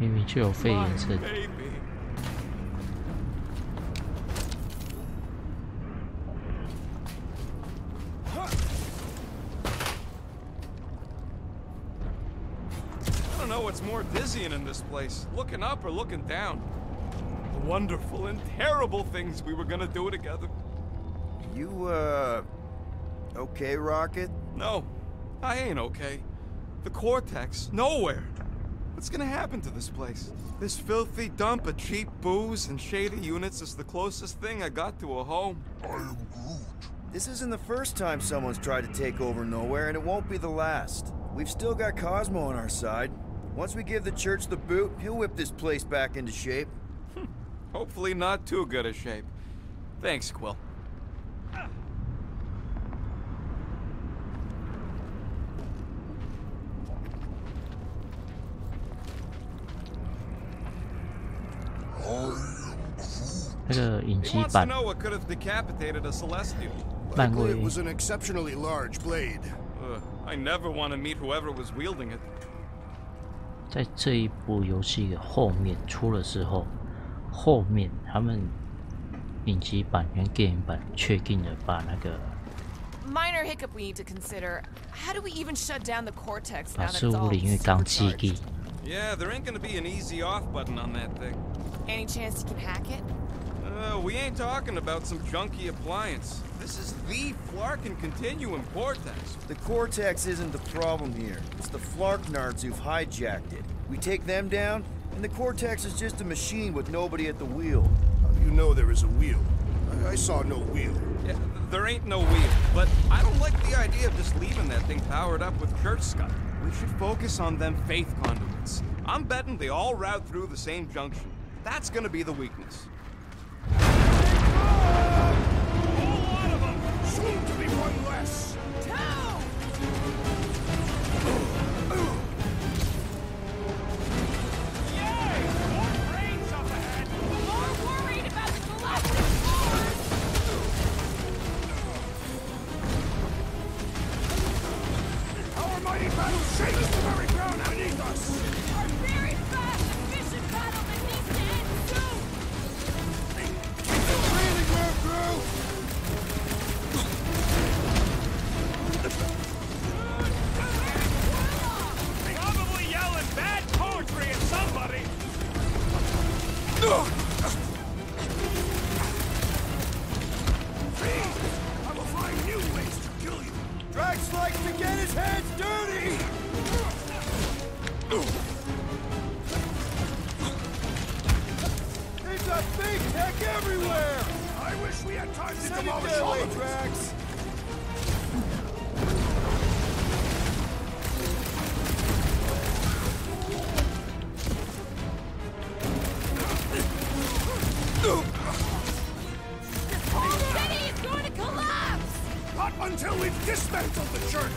明明就有肺炎症。I don't know what's more dizzying in this place, looking up or looking down. The wonderful and terrible things we were gonna do together. You, okay, Rocket? No, I ain't okay. The cortex, nowhere. What's gonna happen to this place? This filthy dump of cheap booze and shady units is the closest thing I got to a home. I am Groot. This isn't the first time someone's tried to take over Nowhere, and it won't be the last. We've still got Cosmo on our side. Once we give the church the boot, he'll whip this place back into shape. Hopefully not too good a shape. Thanks, Quill. He wants to know what could have decapitated a Celestial. Likely it was an exceptionally large blade. I never want to meet whoever was wielding it. 在这一部游戏的后面出了之后，后面他们影集版跟电影版确定了把那个 minor hiccup we need to consider. How do we even shut down the cortex 把 now that 事 it's 物 all 领域当基地。 Yeah, there ain't gonna be an easy off button on that thing. Any chance you can hack it? We ain't talking about some junky appliance. This is the Flarkin Continuum Cortex. The Cortex isn't the problem here. It's the Flarknards who've hijacked it. We take them down, and the Cortex is just a machine with nobody at the wheel. How do you know there is a wheel? I saw no wheel. Yeah, there ain't no wheel, but I don't like the idea of just leaving that thing powered up with church scum. We should focus on them faith conduits. I'm betting they all route through the same junction. That's gonna be the weakness. Soon to be one less. Yay! More brains up ahead! More worried about the galactic wars! There's a big tech everywhere! I wish we had time to Send it demolish their all way, of it. Drax! The city is going to collapse! Not until we've dismantled the church!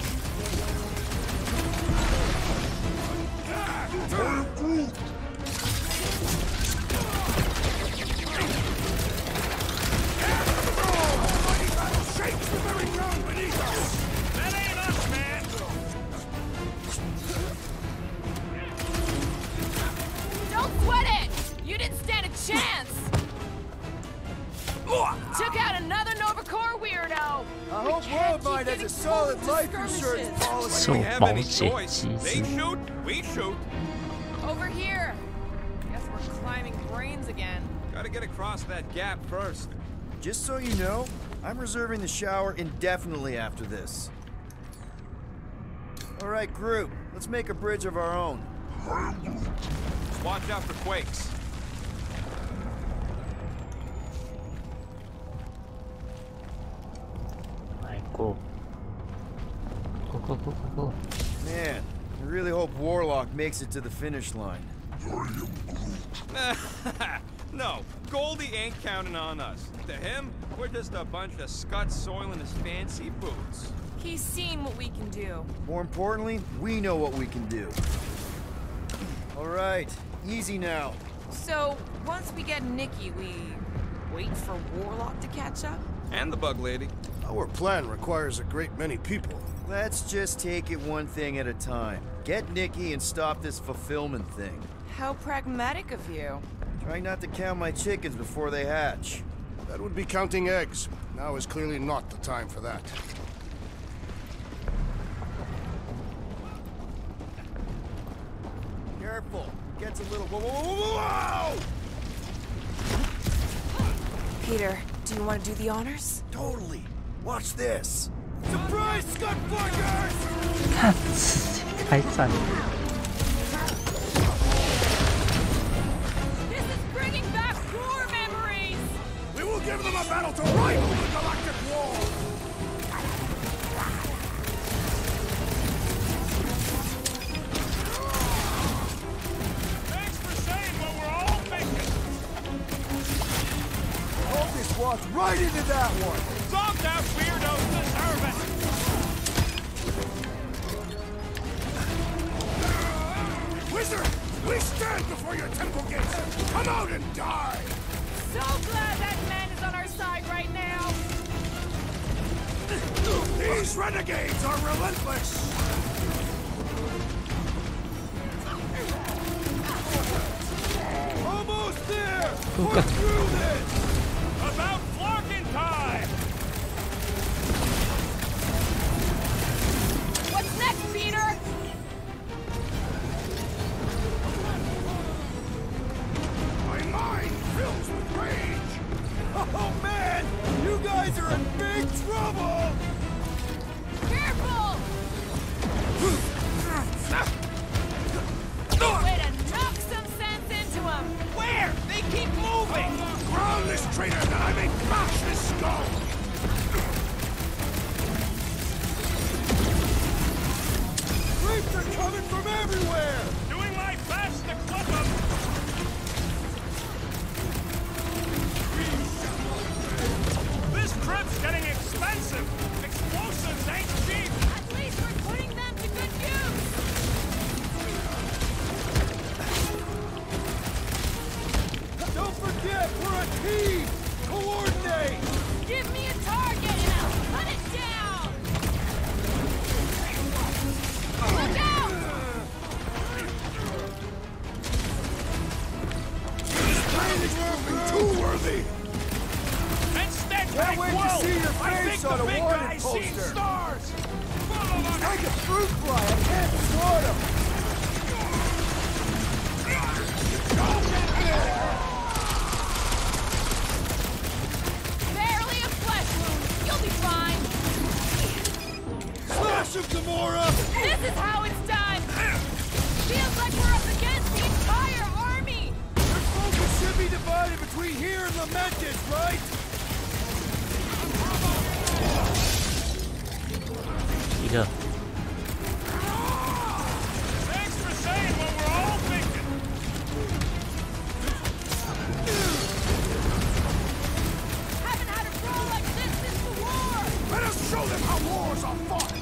Mighty battle shakes the very ground beneath us! That ain't us, man! Don't sweat it! You didn't stand a chance! Took out another Nova Corps weirdo! I hope Worldmind has a solid life insurance policy. We have any 寿保险 choice. 机 They 制。 shoot, we shoot. Over here! Guess we're climbing brains again. Gotta get across that gap first. Just so you know, I'm reserving the shower indefinitely after this. All right, group, let's make a bridge of our own. Just watch out for quakes. Alright, go. Go, go, go, go, go. Man, I really hope Warlock makes it to the finish line. No, Goldie ain't counting on us. To him, we're just a bunch of scuts soiling his fancy boots. He's seen what we can do. More importantly, we know what we can do. All right, easy now. So, once we get Nikki, we wait for Warlock to catch up? And the bug lady. Our plan requires a great many people. Let's just take it one thing at a time. Get Nikki and stop this fulfillment thing. How pragmatic of you. Try not to count my chickens before they hatch. That would be counting eggs. Now is clearly not the time for that. Careful. Gets a little... Whoa, whoa, whoa, whoa! Peter, do you want to do the honors? Totally. Watch this. Surprise, Scudfuckers! 看直接开战。 This is bringing back war memories! We will give them a battle to rival the Galactic War! Thanks for saying what we're all thinking. Hope this walks right into that one. Some damn weirdos deserve it. Wizard! We stand before your temple gates! Come out and die! So glad that man is on our side right now! These renegades are relentless! Almost there! We're through this! About flocking time! What's next, Peter? My mind fills with rage! Oh man! You guys are in big trouble! Careful! Way to knock some sense into him! Where? They keep moving! Ground this traitor that I may crush his skull! Creeps are coming from everywhere! Doing my best to clip them! This trip's getting expensive! Explosives ain't cheap! At least we're putting them to good use! Don't forget, we're a team! Coordinate! Give me a target and I'll cut it down! Look out! This plan is too worthy! Instead, Can't wait to see your I face think on the a big wanted guy's seen poster. stars! Follow them! Like a fruit fly, I can't thwart him! Barely a flesh wound. You'll be fine. Slash him, Gamora! This is how it's done. Feels like divided between here and Lamentis, right? Yeah. Thanks for saying what we're all thinking. Haven't had a brawl like this since the war! Let us show them how wars are fought!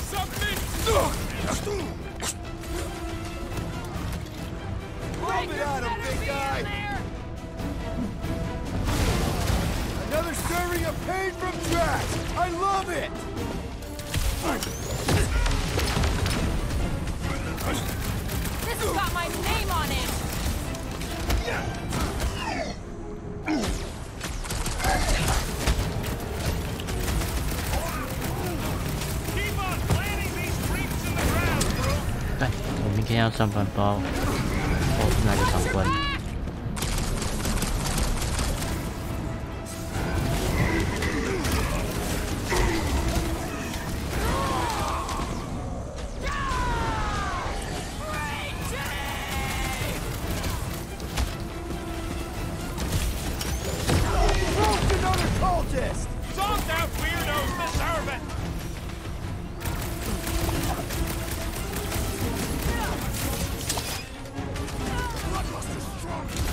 Something! Rub it on him, big guy! Another serving of pain from trash! I love it! This has got my name on it! Keep on planting these creeps in the ground, bro. 哎，我明天要上班包。哦，是哪个长官？ Broke another cultist! Zonked out weirdos deserve it.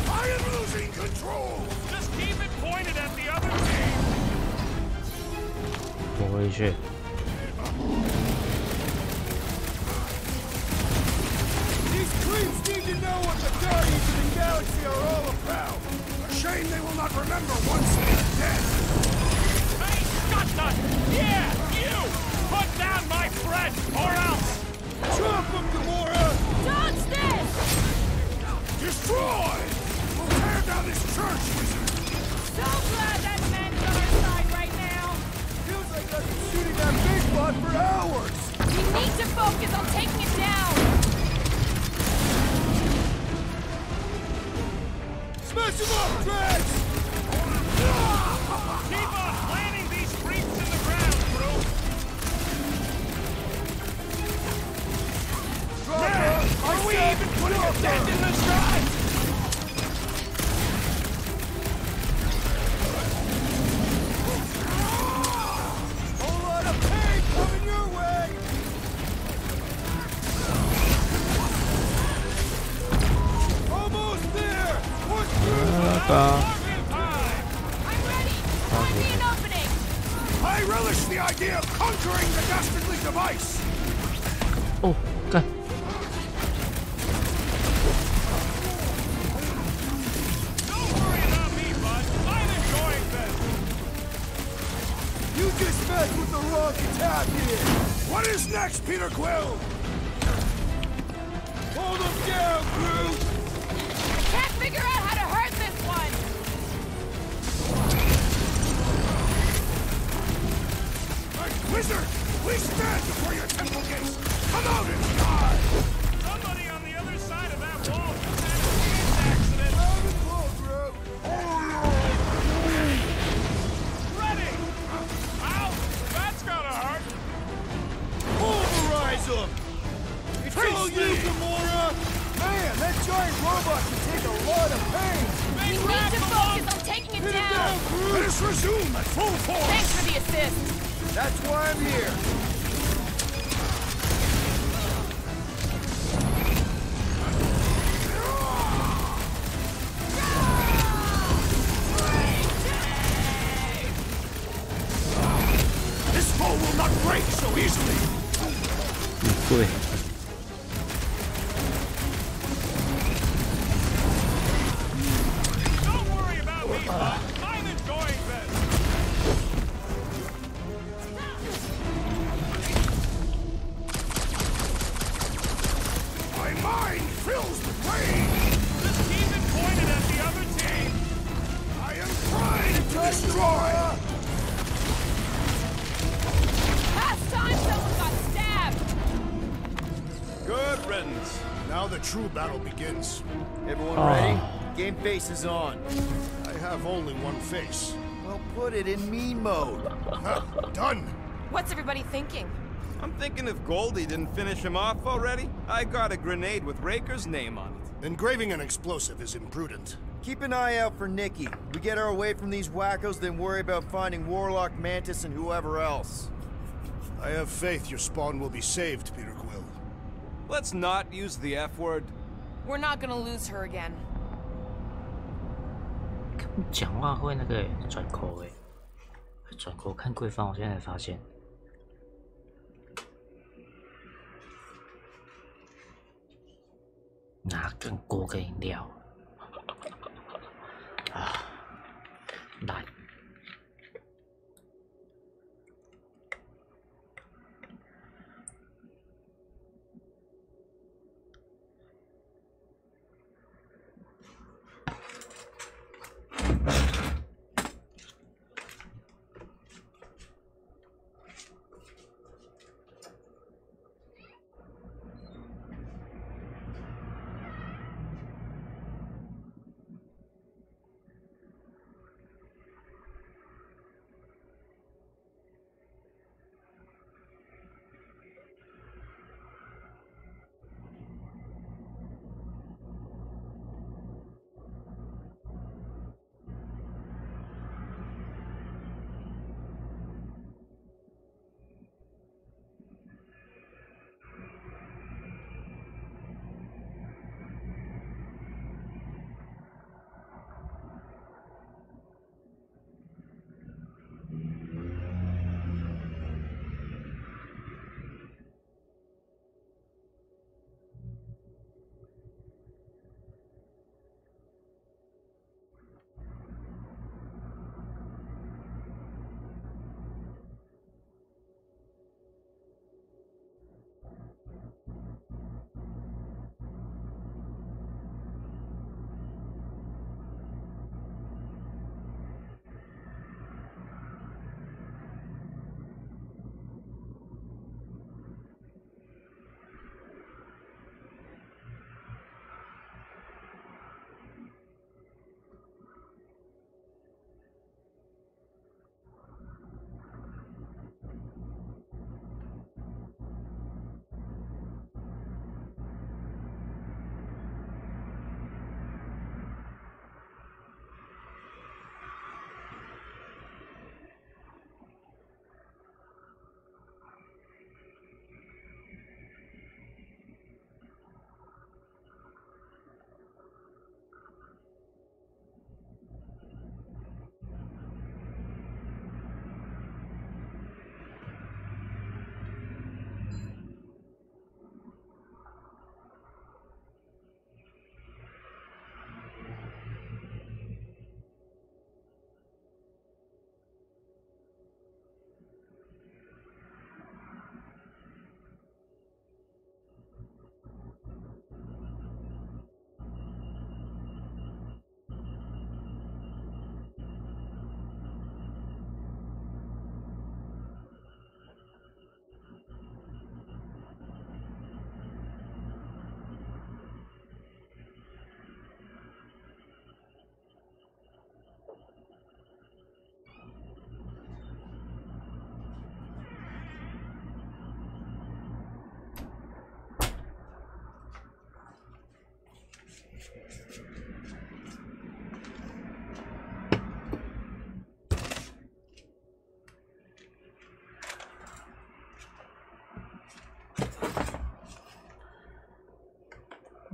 I am losing control! Just keep it pointed at the other team. 我回去。 These creeps need to know what the Guardians of the Galaxy are all about! A shame they will not remember once they are dead! Hey, Scuttnut! Yeah, you! Put down my friend, or else! Chop him, Gamora! Dodge this! Destroy! We'll tear down this church, wizard! So glad that man's on our side right now! Feels like I've been shooting that big bot for hours! We need to focus on taking it down! Smash him up, Drax! Keep on planting these creeps in the ground, bro. Are we even putting a dent in the sky? Whole lot of pain coming your way! Almost there! Push through! I'm ready! Find me an opening! I relish the idea of conquering the dastardly device! 哦，干！ Don't worry about me, bud. I'm enjoying this. You just messed with the wrong attack here! What is next, Peter Quill? Hold him down, Groot! Can't figure out how to hurt this one! Hey, wizard! Please stand before your temple gates! Come out and die! Somebody on the other side of that wall just had a dance accident. Out and blow, Groot! Ready! Ow! That's gotta hurt. Pulverize him! It's all you, Gamora! Man, that giant robot can take a lot of pain! We need to focus on taking it Hit him down! down, Groot! Let us resume at full force! Thanks for the assist! That's why I'm here! This foe will not break so easily! 对。 Don't worry about me, bud. I'm enjoying this. My mind fills with rage! Just keep it pointed at the other team. I am trying to destroy! Last time someone got stabbed! Good riddance. Now the true battle begins. Everyone ready? Game face is on. I have only one face. Well, put it in me mode. Done! What's everybody thinking? I'm thinking if Goldie didn't finish him off already, I got a grenade with Raker's name on it. Engraving an explosive is imprudent. Keep an eye out for Nikki. We get her away from these wackos, then worry about finding Warlock, Mantis, and whoever else. I have faith your spawn will be saved, Peter Quill. Let's not use the F word. We're not gonna lose her again. 讲话会那个转口诶，转口看对方，我现在才发现。拿更锅跟饮料啊，来。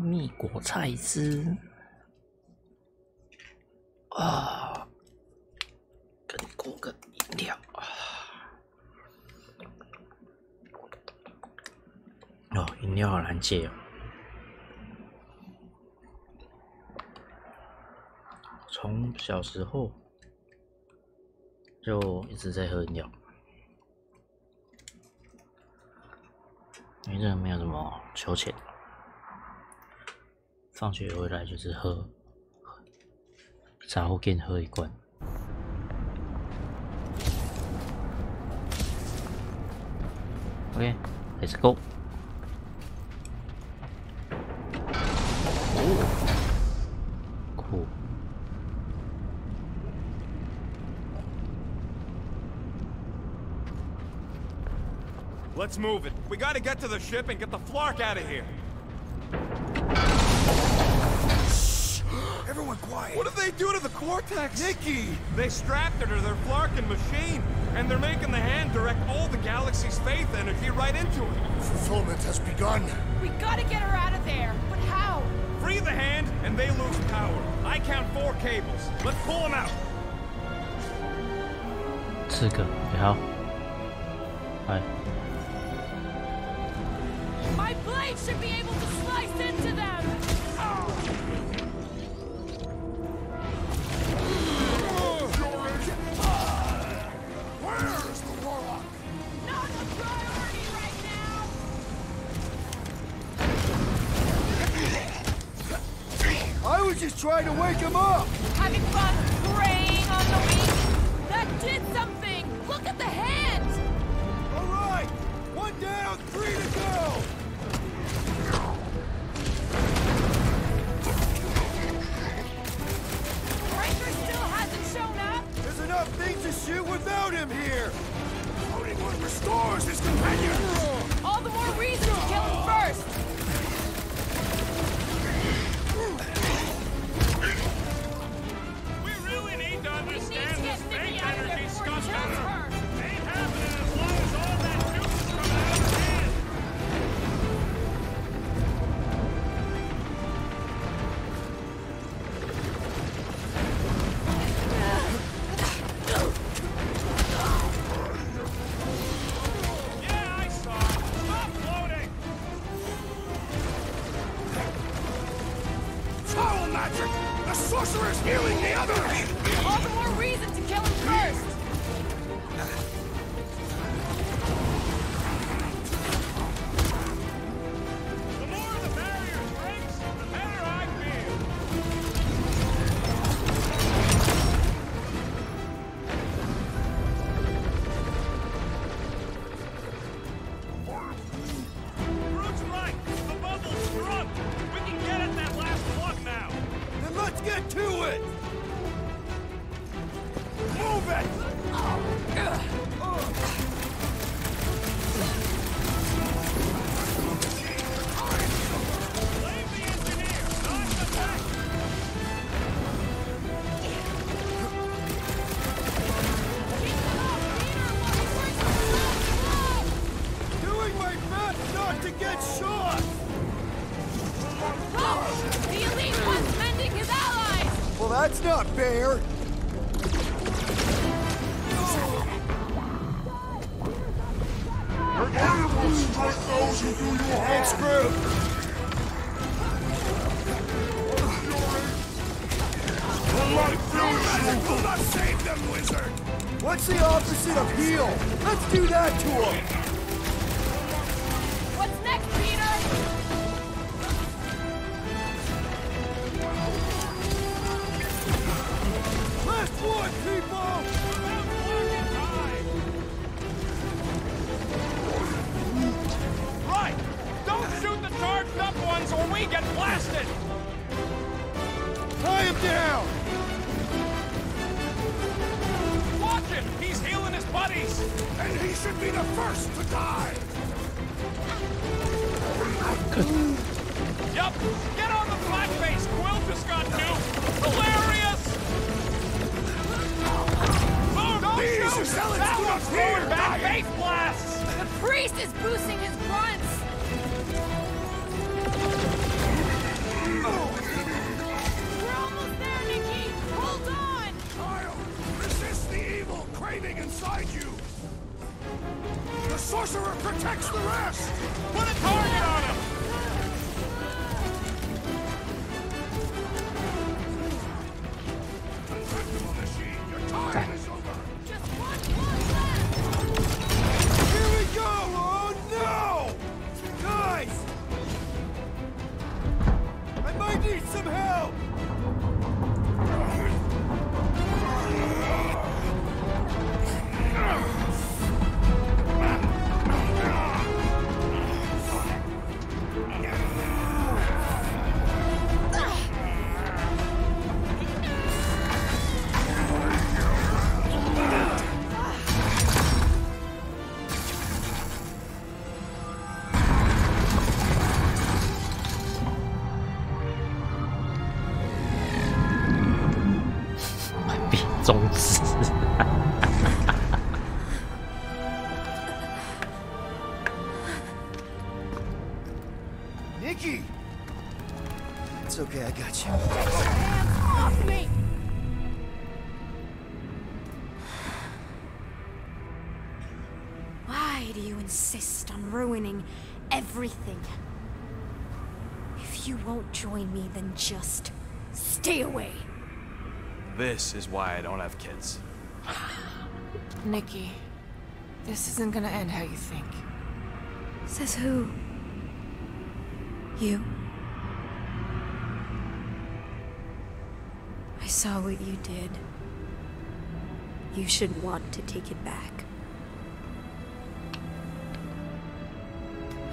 蜜果菜汁啊，跟锅跟饮料啊。哦，饮料好难戒哦。从小时候就一直在喝饮料，因为这个没有什么求钱。放学回来就是喝，茶后给你喝一罐。OK， let's go。哦，酷。Let's move it. We gotta get to the ship and get the Flark out of here. Shh! Everyone quiet. What did they do to the Cortex? Nikki! They strapped her to their Flarkin machine, and they're making the hand direct all the galaxy's faith energy right into it. Fulfillment has begun. We gotta get her out of there, but how? Free the hand, and they lose power. I count 4 cables. Let's pull them out. 4个，好，来。 My blade should be able to slice into them! Where is the Warlock? Not a priority right now! I was just trying to wake him up! Having fun preying on the weak? That did something! Look at the hand! All right! 1 down, 3 to go! Breaker still hasn't shown up? There's enough things to shoot without him here! Floating one restores his companion! All the more reason to kill him first! We really need to understand to get this Nikki fake out of there energy before he stuff kills better. her. Ain't happening as long as all that juice is coming out of her hand. Yeah, I saw it. Stop floating. Foul magic! The sorcerer's healing the other! All the more reason to kill him first! The more the barrier breaks, the better I feel. Groot's right. The bubble's sprung. We can get at that last plug now. Then let's get to it! Move it! Blame the engineer, not the tank. Doing my best not to get shot! Oh! The elite one's mending his allies! Well, that's not fair! And I will strike those who do you harm! Thanks, Groot! The light fills you! Will not save them, wizard! What's the opposite of heal? Let's do that to him! What's next, Peter? Last one, people! Right! Don't shoot the charged up ones or we get blasted! Tie him down! Watch him! He's healing his buddies! And he should be the first to die! Yup! Get on the flat base! Quill just got nuked! Hilarious! Oh, don't These shoot! zealots That do not one's fear throwing back dying. base blasts! The priest is boosting his grunts! We're almost there, Nikki! Hold on! Kyle, resist the evil craving inside you! The sorcerer protects the rest! Put a target on him! Intractable machine, your time is over! Just one more left! Here we go! Oh no! Guys! I might need some help! 中指。Nikki! It's okay, I got you. Hands off me! Why do you insist on ruining everything? If you won't join me, then just stay away. This is why I don't have kids. Nikki, this isn't gonna end how you think. Says who? You? I saw what you did. You should want to take it back.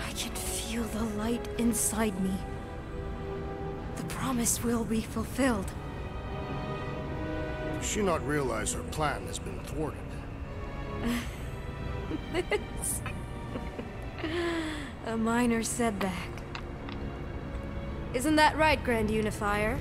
I can feel the light inside me. The promise will be fulfilled. Does she not realize her plan has been thwarted? A minor setback. Isn't that right, Grand Unifier?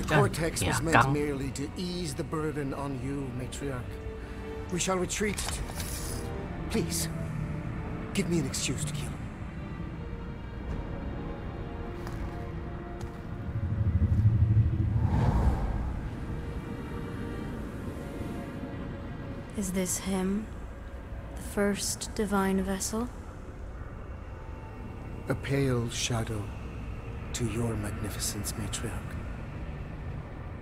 The Cortex was meant merely to ease the burden on you, Matriarch. We shall retreat. Please, give me an excuse to kill him. Is this him? The first divine vessel? A pale shadow to your magnificence, Matriarch.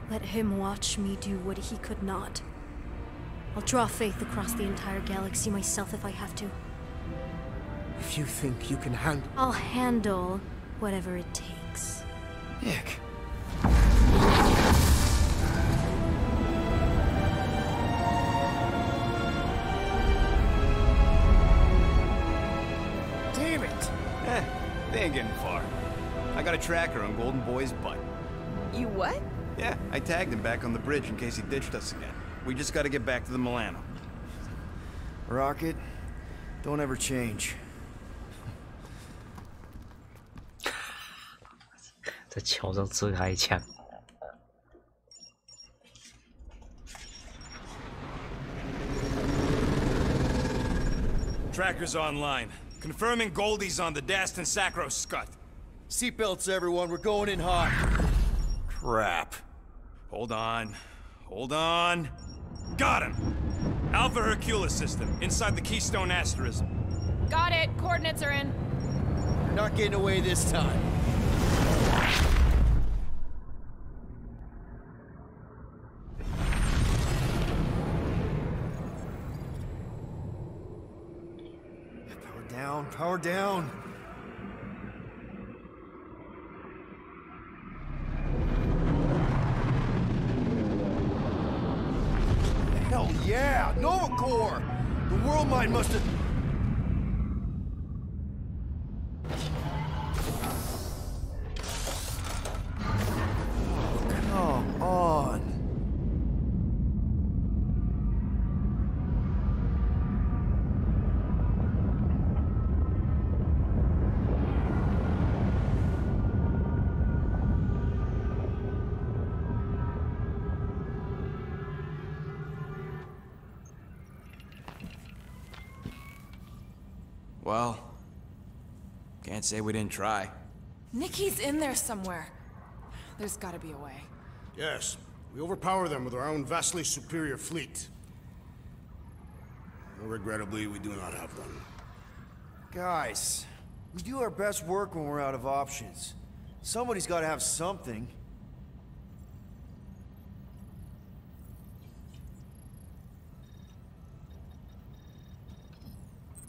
Let him watch me do what he could not. I'll draw faith across the entire galaxy myself if I have to. If you think you can handle... I'll handle whatever it takes. Nick. Damn it! They ain't getting far. I got a tracker on Golden Boy's butt. You what? Yeah, I tagged him back on the bridge in case he ditched us again. We just gotta get back to the Milano. Rocket, don't ever change. 在桥上射他一枪。Tracker's online. Confirming Goldie's on the Dastan Sacro Scut. Seatbelts, everyone. We're going in hot. Crap. Hold on. Hold on. Got him! Alpha Hercules system, inside the Keystone Asterism. Got it. Coordinates are in. You're not getting away this time. Power down, power down. Hell yeah! Nova Corps! The world mind must have... Come on. Well, can't say we didn't try. Nikki's in there somewhere. There's gotta be a way. Yes, we overpower them with our own vastly superior fleet. Regrettably, we do not have one. Guys, we do our best work when we're out of options. Somebody's gotta have something.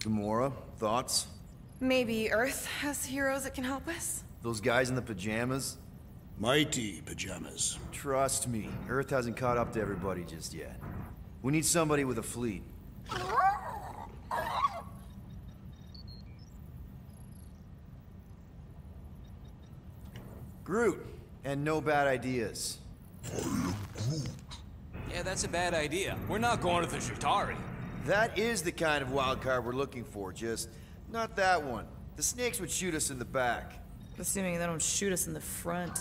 Gamora, thoughts? Maybe Earth has heroes that can help us? Those guys in the pajamas? Mighty pajamas. Trust me, Earth hasn't caught up to everybody just yet. We need somebody with a fleet. Groot, and no bad ideas. Yeah, that's a bad idea. We're not going to the Shatari. That is the kind of wild card we're looking for, just not that one. The snakes would shoot us in the back. Assuming they don't shoot us in the front.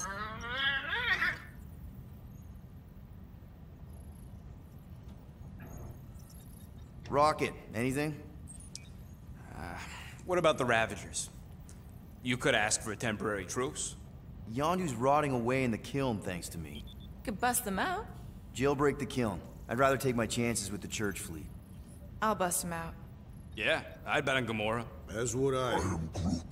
Rocket, anything? What about the Ravagers? You could ask for a temporary truce. Yondu's rotting away in the kiln thanks to me. Could bust them out. Jailbreak the kiln. I'd rather take my chances with the church fleet. I'll bust them out. Yeah, I'd bet on Gamora. As would I.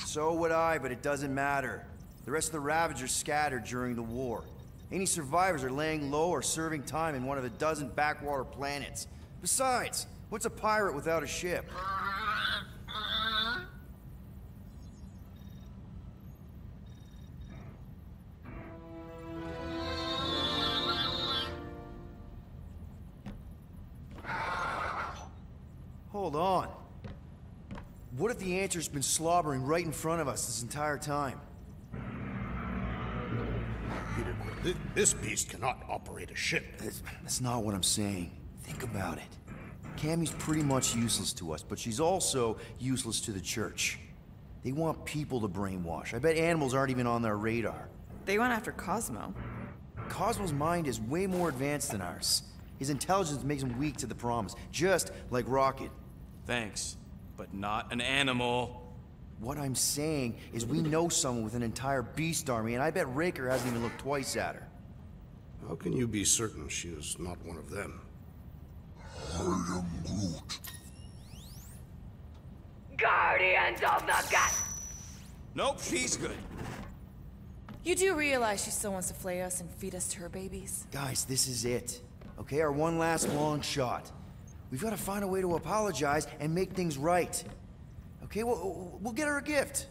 So would I, but it doesn't matter. The rest of the Ravagers scattered during the war. Any survivors are laying low or serving time in one of a dozen backwater planets. Besides, what's a pirate without a ship? Hold on. What if the answer's been slobbering right in front of us this entire time? Peter, this beast cannot operate a ship. That's not what I'm saying. Think about it. Cammy's pretty much useless to us, but she's also useless to the church. They want people to brainwash. I bet animals aren't even on their radar. They went after Cosmo. Cosmo's mind is way more advanced than ours. His intelligence makes him weak to the promise, just like Rocket. Thanks, but not an animal. What I'm saying is we know someone with an entire beast army, and I bet Raker hasn't even looked twice at her. How can you be certain she is not one of them? I am Groot. Guardians of the Gut! Nope, she's good. You do realize she still wants to flay us and feed us to her babies? Guys, this is it. Okay, our one last long shot. We've got to find a way to apologize and make things right. Okay, we'll get her a gift.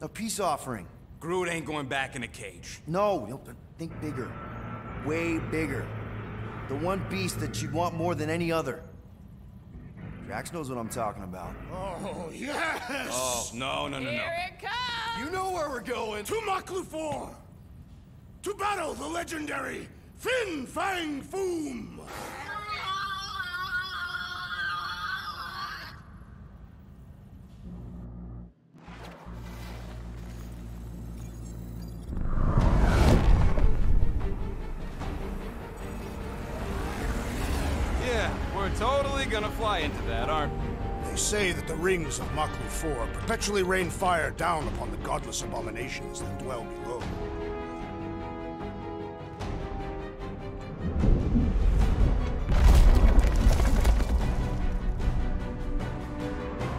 A peace offering. Groot ain't going back in a cage. No, think bigger. Way bigger. The one beast that you'd want more than any other. Drax knows what I'm talking about. Oh, yes! Oh, no. Here it comes! You know where we're going! To Maklufor! To battle the legendary Fin Fang Foom! Yeah, we're totally gonna fly into that, aren't we? They say that the rings of Maklufor perpetually rain fire down upon the godless abominations that dwell below.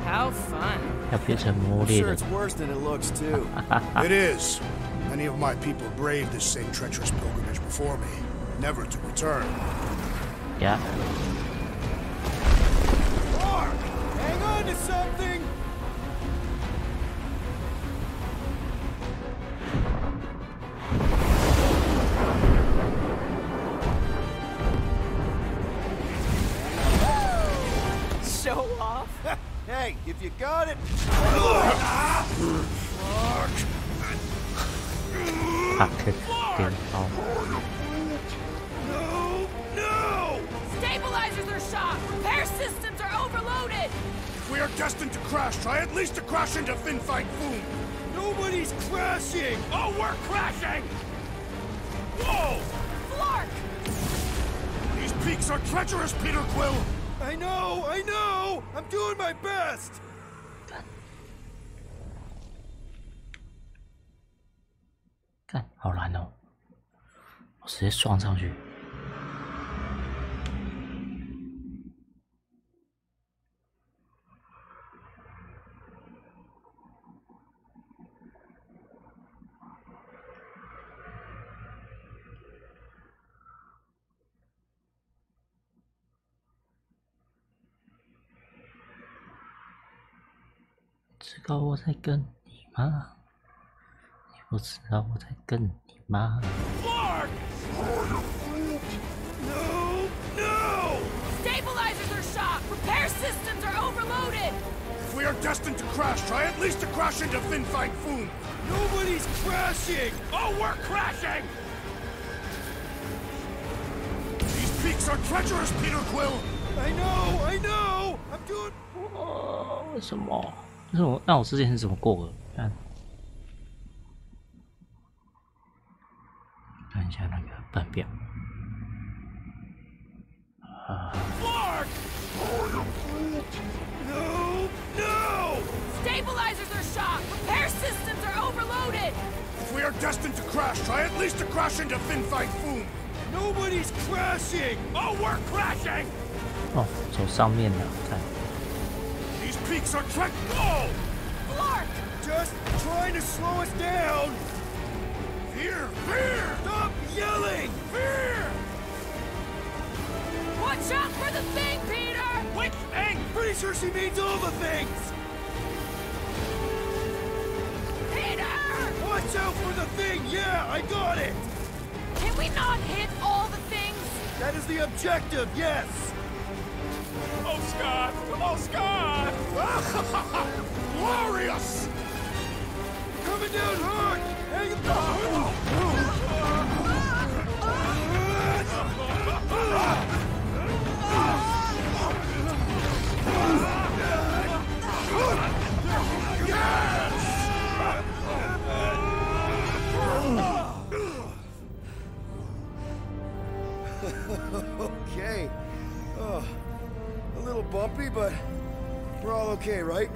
How fun. 要变成魔 I'm 猎 sure 人 it's worse than it looks, too. It is. Many of my people braved this same treacherous pilgrimage before me, never to return. 呀。 Hang on to something! Show off. Hey, if you got it! หักคือดึงเอา No! Stabilizers are shot! Repair systems are overloaded! If we are destined to crash, try at least to crash into Fin Fang Foom! Nobody's crashing! Oh, we're crashing! Whoa! Flark! These peaks are treacherous, Peter Quill! I know! I'm doing my best! 干，好难哦！我直接撞上去。知道我在跟你吗？你不知道我在跟你吗？ No! Stabilizers are shot! Repair systems are overloaded! If we are destined to crash, try at least to crash into Fin Fang Foom! Nobody's crashing! Oh, we're crashing! These peaks are treacherous, Peter Quill! I know! I'm doing... 为什么？那我之前是怎么过的？看一下那个班表。Clark! No! Stabilizers are shot! Repair systems are overloaded! If we are destined to crash, try at least to crash into Fin Fang Foom. Nobody's crashing! Oh, we're crashing! 哦，走上面了，看。 These peaks are track. Whoa! Clark! Just trying to slow us down! Fear! Fear! Stop yelling! Fear! Watch out for the thing, Peter! Which thing? Pretty sure she means all the things! Peter! Watch out for the thing! Yeah, I got it! Can we not hit all the things? That is the objective, yes! Oh, Scott! Oh, Scott! Glorious! Coming down hard! Hang Okay. Oh, a little bumpy, but we're all okay, right?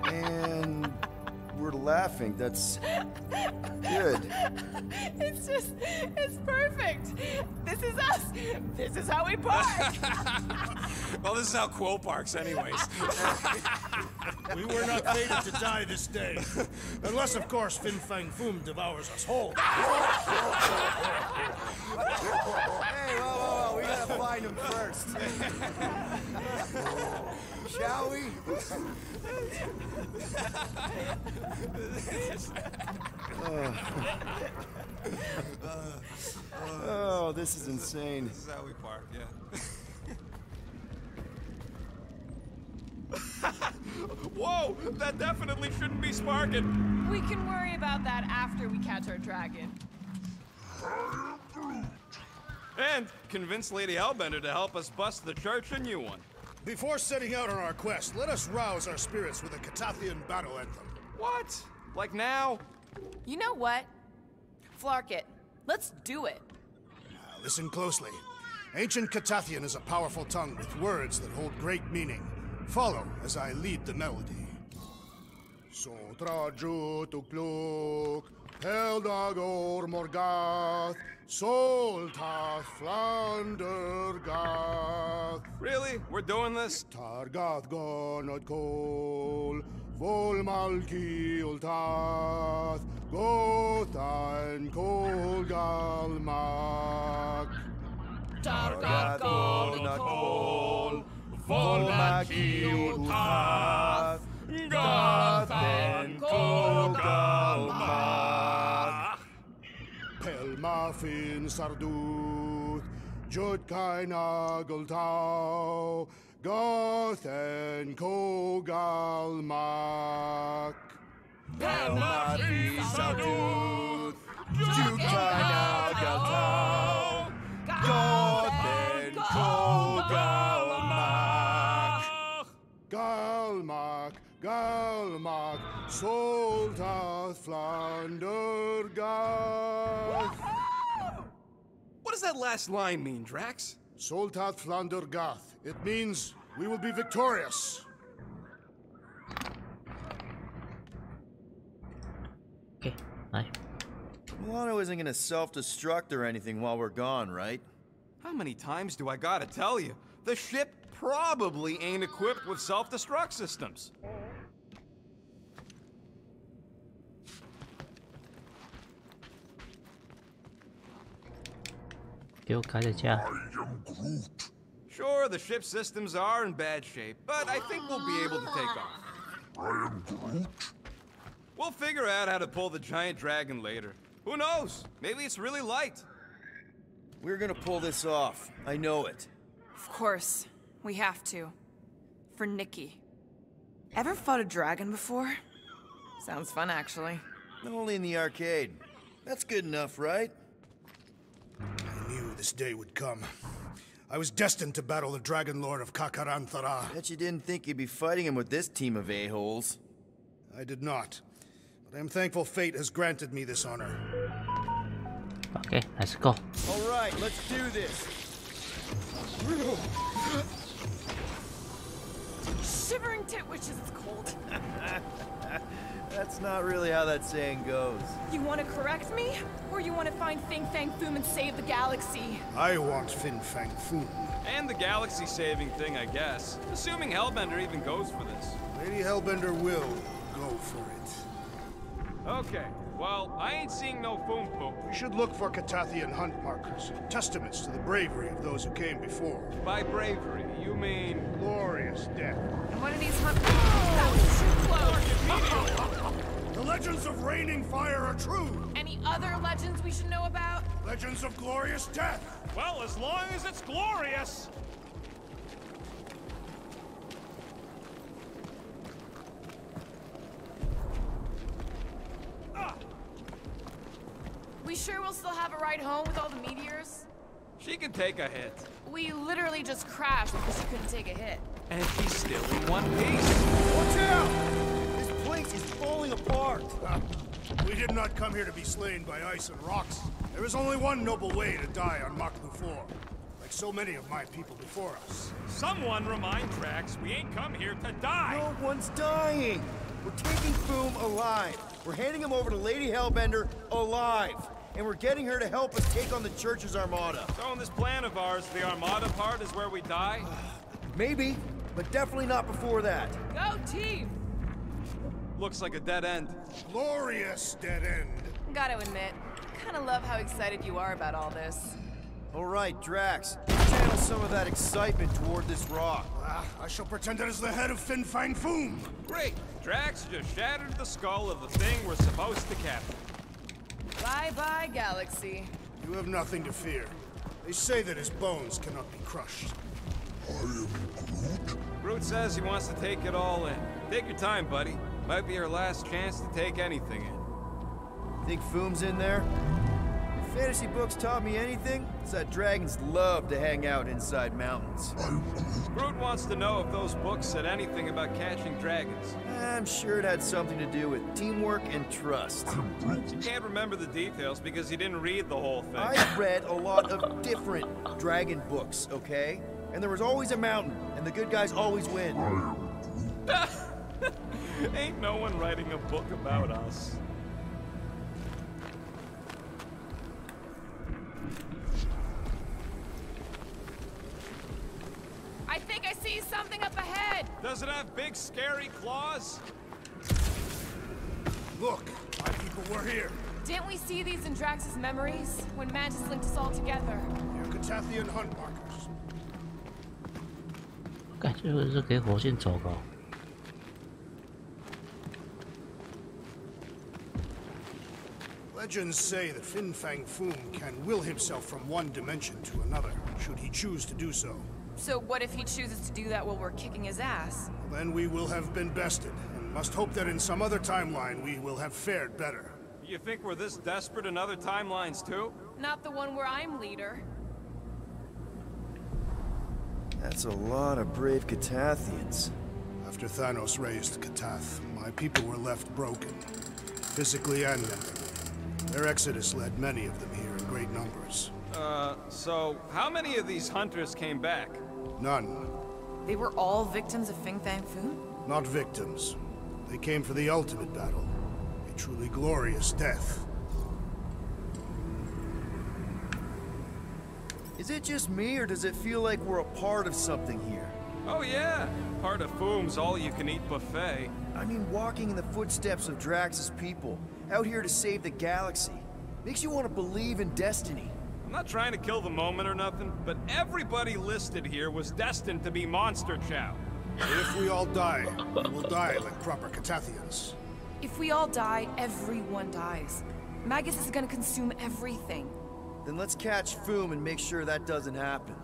And we're laughing. That's good. It's perfect. This is us. This is how we park. Well, this is how Quo parks anyways. We were not fated to die this day. Unless, of course, Fin Fang Foom devours us whole. Hey, whoa, we gotta find him first. Shall we? Oh, this is insane. This is how we park, yeah. Whoa! That definitely shouldn't be sparking! We can worry about that after we catch our dragon. And convince Lady Hellbender to help us bust the church a new one. Before setting out on our quest, let us rouse our spirits with a Catathian battle anthem. What? Like now? You know what? Flark it. Let's do it. Now, listen closely. Ancient Catathian is a powerful tongue with words that hold great meaning. Follow as I lead the melody. Sotraju tukluk, Heldagor Morgath, Soltath Flandergath. Really? We're doing this? Targath Gonod Kol, Volmalki Ultath, Gothan Kol Galmak. Targath Gonod Kol, Volmalki Ultath, Gothan Kol Galmak. Pelmafin Sarduth, Judkai Nageltau, Gothen Kogalmak. Pelmafin Sarduth, Judkai Nageltau, Gothen Kogalmak. Galmak, Galmak, Soltath Flandergath. What does that last line mean, Drax? Soltath Flandergath. It means we will be victorious. Okay, bye. Milano isn't gonna self-destruct or anything while we're gone, right? How many times do I gotta tell you? The ship probably ain't equipped with self-destruct systems. Sure, the ship's systems are in bad shape, but I think we'll be able to take off. I am Groot. We'll figure out how to pull the giant dragon later. Who knows? Maybe it's really light. We're gonna pull this off. I know it. Of course. We have to. For Nikki. Ever fought a dragon before? Sounds fun, actually. Only in the arcade. That's good enough, right? I knew this day would come. I was destined to battle the Dragon Lord of Kakaranthara. Bet you didn't think you'd be fighting him with this team of a-holes. I did not. But I am thankful fate has granted me this honor. Okay, let's go. All right, let's do this. Shivering tit wishes it's cold. That's not really how that saying goes. You want to correct me? Or you want to find Fin Fang Foom and save the galaxy? I want Fin Fang Foom. And the galaxy-saving thing, I guess. Assuming Hellbender even goes for this. Lady Hellbender will go for it. Okay, well, I ain't seeing no foom poop. We should look for Catathian hunt markers, testaments to the bravery of those who came before. By bravery, you mean... Glorious death. And what are these hunt? That was too close. The legends of raining fire are true. Any other legends we should know about? Legends of glorious death. Well, as long as it's glorious. We sure we'll still have a ride home with all the meteors? She can take a hit. We literally just crashed because she couldn't take a hit. And she's still in one piece. Watch out! This place is falling apart. We did not come here to be slain by ice and rocks. There is only one noble way to die on Maklu 4, like so many of my people before us. Someone remind Drax we ain't come here to die. No one's dying. We're taking Foom alive. We're handing him over to Lady Hellbender alive. And we're getting her to help us take on the Church's armada. So in this plan of ours, the armada part is where we die? Maybe, but definitely not before that. Go team! Looks like a dead end. Glorious dead end. Gotta admit, kinda love how excited you are about all this. All right, Drax, channel some of that excitement toward this rock. I shall pretend it is the head of Fin Fang Foom. Great. Drax just shattered the skull of the thing we're supposed to capture. Bye-bye, Galaxy. You have nothing to fear. They say that his bones cannot be crushed. I am Groot. Groot says he wants to take it all in. Take your time, buddy. Might be our last chance to take anything in. Think Foom's in there? If fantasy books taught me anything, it's that dragons love to hang out inside mountains. Groot wants to know if those books said anything about catching dragons. I'm sure it had something to do with teamwork and trust. You can't remember the details because you didn't read the whole thing. I read a lot of different dragon books, okay? And there was always a mountain, and the good guys always win. Ain't no one writing a book about us. I think I see something up ahead! Does it have big, scary claws? Look, my people were here. Didn't we see these in Drax's memories, when Mantis linked us all together? They're Catathian hunt markers. 感觉是给火箭走高。 Legends say that Fin Fang Foom can will himself from one dimension to another, should he choose to do so. So what if he chooses to do that while we're kicking his ass? Then we will have been bested, and must hope that in some other timeline we will have fared better. You think we're this desperate in other timelines too? Not the one where I'm leader. That's a lot of brave Catathians. After Thanos raised Katath, my people were left broken, physically and mentally. Their exodus led many of them here in great numbers. So how many of these hunters came back? None. They were all victims of Fin Fang Foom? Not victims. They came for the ultimate battle. A truly glorious death. Is it just me, or does it feel like we're a part of something here? Oh yeah, part of Foom's all-you-can-eat buffet. I mean, walking in the footsteps of Drax's people, out here to save the galaxy, makes you want to believe in destiny. I'm not trying to kill the moment or nothing, but everybody listed here was destined to be monster chow. If we all die, we will die like proper Catathians. If we all die, everyone dies. Magus is gonna consume everything. Then let's catch Foom and make sure that doesn't happen.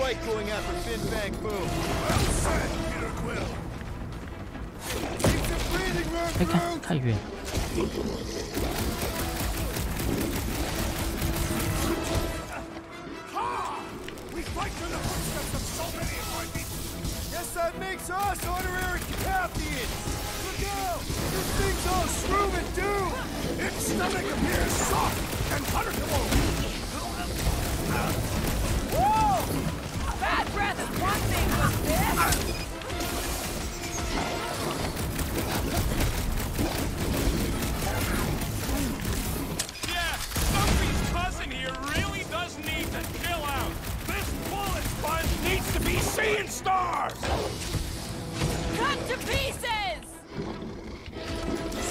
like going after Fin Fang Boom. Well said, Peter Quill. Keep the breathing room, 哎，看太远。 We fight to the footsteps of so many of my people. Guess that makes us honorary Capithians. Look out! This thing's all shroom and doom. Its stomach appears soft and punishable. Whoa! Bad breath is one thing, but this... Yeah, Stumpy's cousin here really does need to chill out. This bullet sponge needs to be seeing stars! Cut to pieces!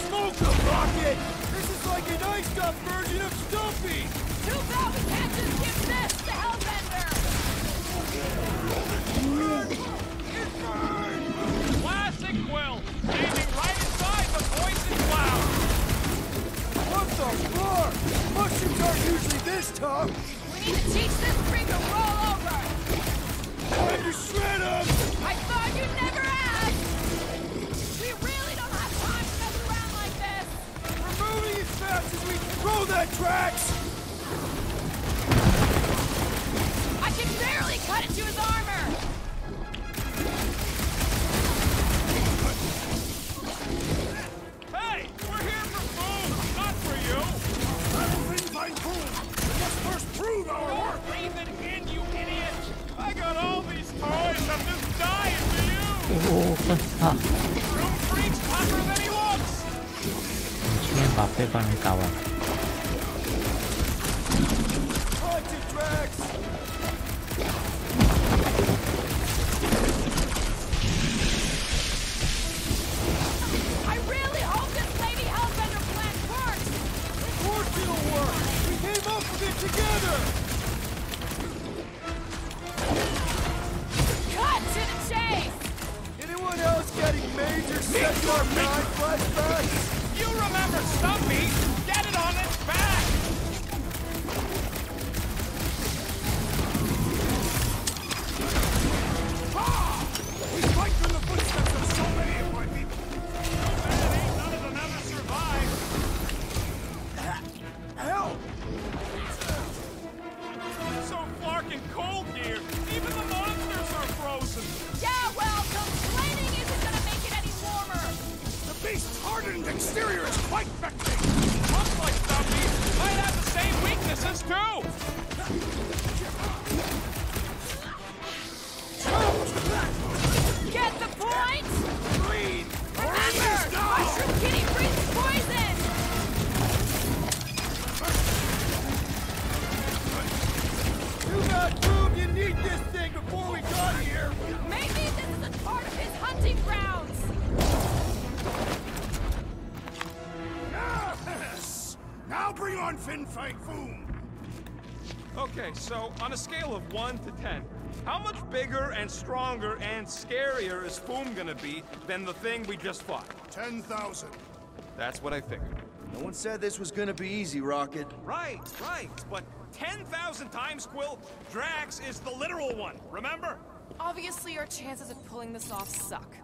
Smoke the rocket! This is like an iced up version of Stumpy! Too bad we can't just give this to Hellbender! Classic Quill, aiming right inside the poison cloud. What the fuck? Mushrooms aren't usually this tough! We need to teach this thing to roll over! Time to shred 'em! I thought you'd never ask! We really don't have time to mess around like this! We're moving as fast as we can roll that tracks! I can barely cut into his armor! Hey, we're here for food, not for you. Find food. We must first prove our Don't work. breathe it in, you idiot. I got all these toys. I'm just dying for you. 哦，笨啊！ Room freak's tougher than he looks. 你先把背帮人搞完。 Punch it, Drax! I really hope this Lady Hellbender plan works! Of course it'll work! We came up with it together! Cut to the chase! Anyone else getting major Sector 9 flashbacks? You remember Stumpy. Get it on its back. We fight to the footsteps of so many of my people. None of them ever survived. Help! So flarkin' cold here. Even the monsters are frozen. Yeah, well, complaining isn't gonna make it any warmer! The beast's hardened exterior is quite vexing. Looks like Stumpy might have the same weaknesses too. Get the point? Breathe. Remember, Mushroom Kitty breathes poison! You got room, you need this thing before we got here! Maybe this is a part of his hunting grounds! Yes! Now bring on Fin Fang Foom. Okay, so on a scale of 1 to 10, how much bigger and stronger and scarier is Foom gonna be than the thing we just fought? 10,000. That's what I figured. No one said this was gonna be easy, Rocket. Right, but 10,000 times, Quill, Drax is the literal one, remember? Obviously, our chances of pulling this off suck.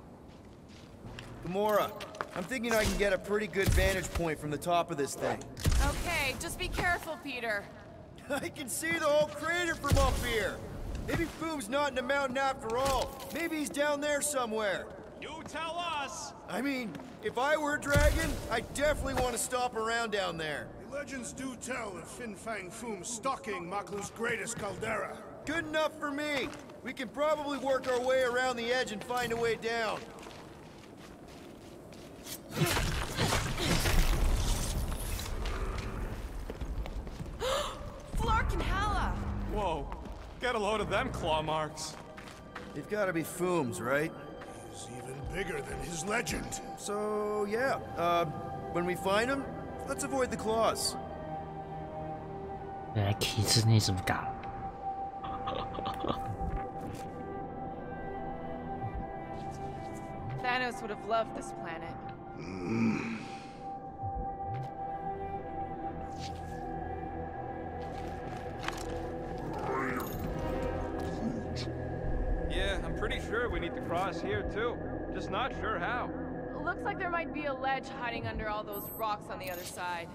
Gamora, I'm thinking I can get a pretty good vantage point from the top of this thing. Okay, just be careful, Peter. I can see the whole crater from up here! Maybe Foom's not in the mountain after all. Maybe he's down there somewhere. You tell us. I mean, if I were a dragon, I'd definitely want to stop around down there. The legends do tell of Fin Fang Foom stalking Maklu's greatest caldera. Good enough for me. We can probably work our way around the edge and find a way down. Flark and Halla! Whoa, get a load of them claw marks. They've got to be Foom's, right? He's even bigger than his legend. So, yeah. When we find him, let's avoid the claws. 原来体制内这么大。 Thanos would have loved this planet. I'm pretty sure we need to cross here too. Just not sure how. Looks like there might be a ledge hiding under all those rocks on the other side.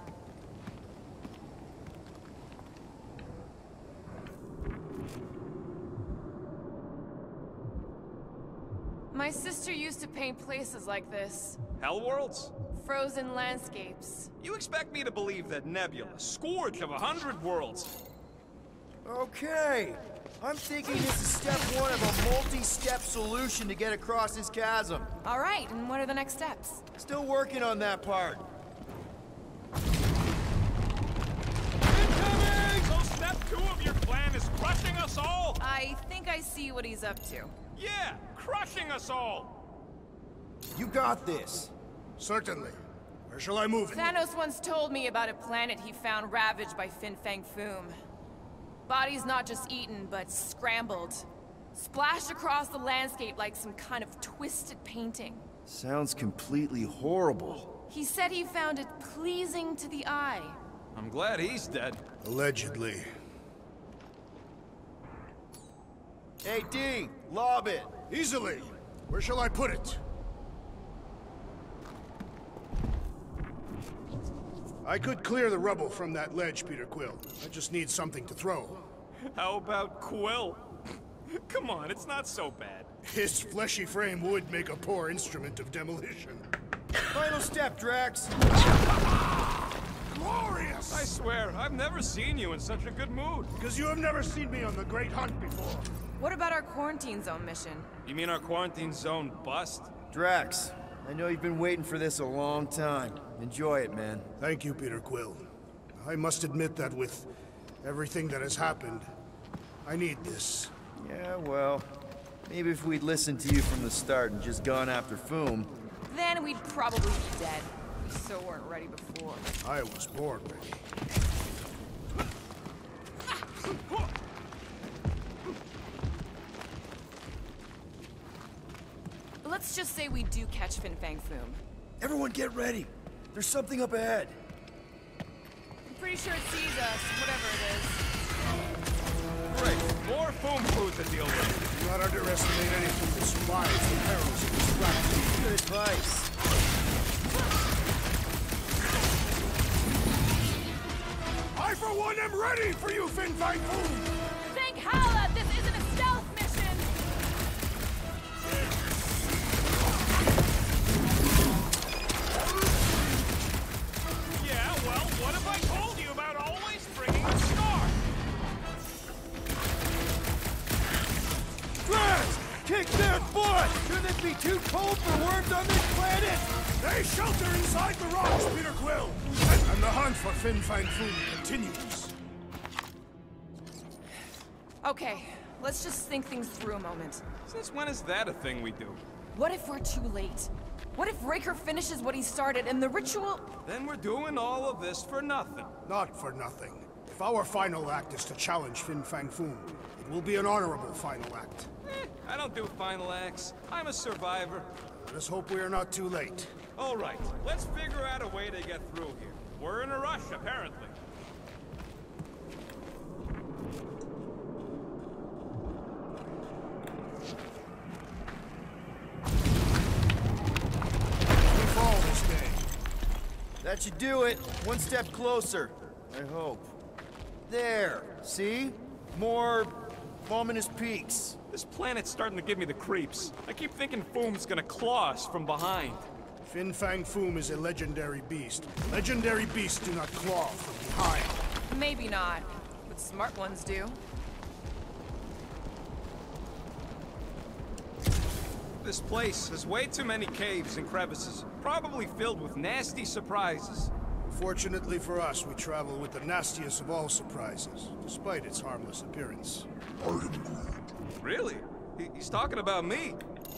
My sister used to paint places like this. Hell worlds? Frozen landscapes. You expect me to believe that Nebula, scourge of 100 worlds... Okay. I'm thinking this is step one of a multi-step solution to get across this chasm. All right, and what are the next steps? Still working on that part. Incoming! So step 2 of your plan is crushing us all? I think I see what he's up to. Yeah, crushing us all! You got this. Certainly. Where shall I move it? Thanos once told me about a planet he found ravaged by Fin Fang Foom. Bodies not just eaten, but scrambled. Splashed across the landscape like some kind of twisted painting. Sounds completely horrible. He said he found it pleasing to the eye. I'm glad he's dead. Allegedly. Hey, D, lob it. Easily. Where shall I put it? I could clear the rubble from that ledge, Peter Quill. I just need something to throw. How about Quill? Come on, it's not so bad. His fleshy frame would make a poor instrument of demolition. Final step, Drax. Glorious! I swear, I've never seen you in such a good mood. Because you have never seen me on the Great Hunt before. What about our quarantine zone mission? You mean our quarantine zone bust? Drax, I know you've been waiting for this a long time. Enjoy it, man. Thank you, Peter Quill. I must admit that with everything that has happened, I need this. Yeah, well, maybe if we'd listened to you from the start and just gone after Foom... Then we'd probably be dead. We so weren't ready before. I was born ready. Let's just say we do catch Fin Fang Foom. Everyone get ready. There's something up ahead. I'm pretty sure it sees us, whatever it is. Great. More foam food to deal with. Do not underestimate anything that survives the perils of this planet. Good advice. I, for one, am ready for you, Fin Fang Foom! Thank hell that this isn't a stealth mission! Yeah, well, what have I told you about always bringing a star? Drax! Kick their butt! Shouldn't it be too cold for worms on this planet? They shelter inside the rocks, Peter Quill! And the hunt for Fin Fang Foom continues. Okay, let's just think things through a moment. Since when is that a thing we do? What if we're too late? What if Raker finishes what he started and the ritual... Then we're doing all of this for nothing. Not for nothing. If our final act is to challenge Fin Fang Foom, it will be an honorable final act. I don't do final acts. I'm a survivor. Let us hope we are not too late. All right, let's figure out a way to get through here. We're in a rush, apparently. We fall this day. That should do it. One step closer. I hope. There. See? More ominous peaks. This planet's starting to give me the creeps. I keep thinking Foom's gonna claw us from behind. Fin Fang Foom is a legendary beast. Legendary beasts do not claw from behind. Maybe not, but smart ones do. This place has way too many caves and crevices, probably filled with nasty surprises. Fortunately for us, we travel with the nastiest of all surprises, despite its harmless appearance. Really? He's talking about me.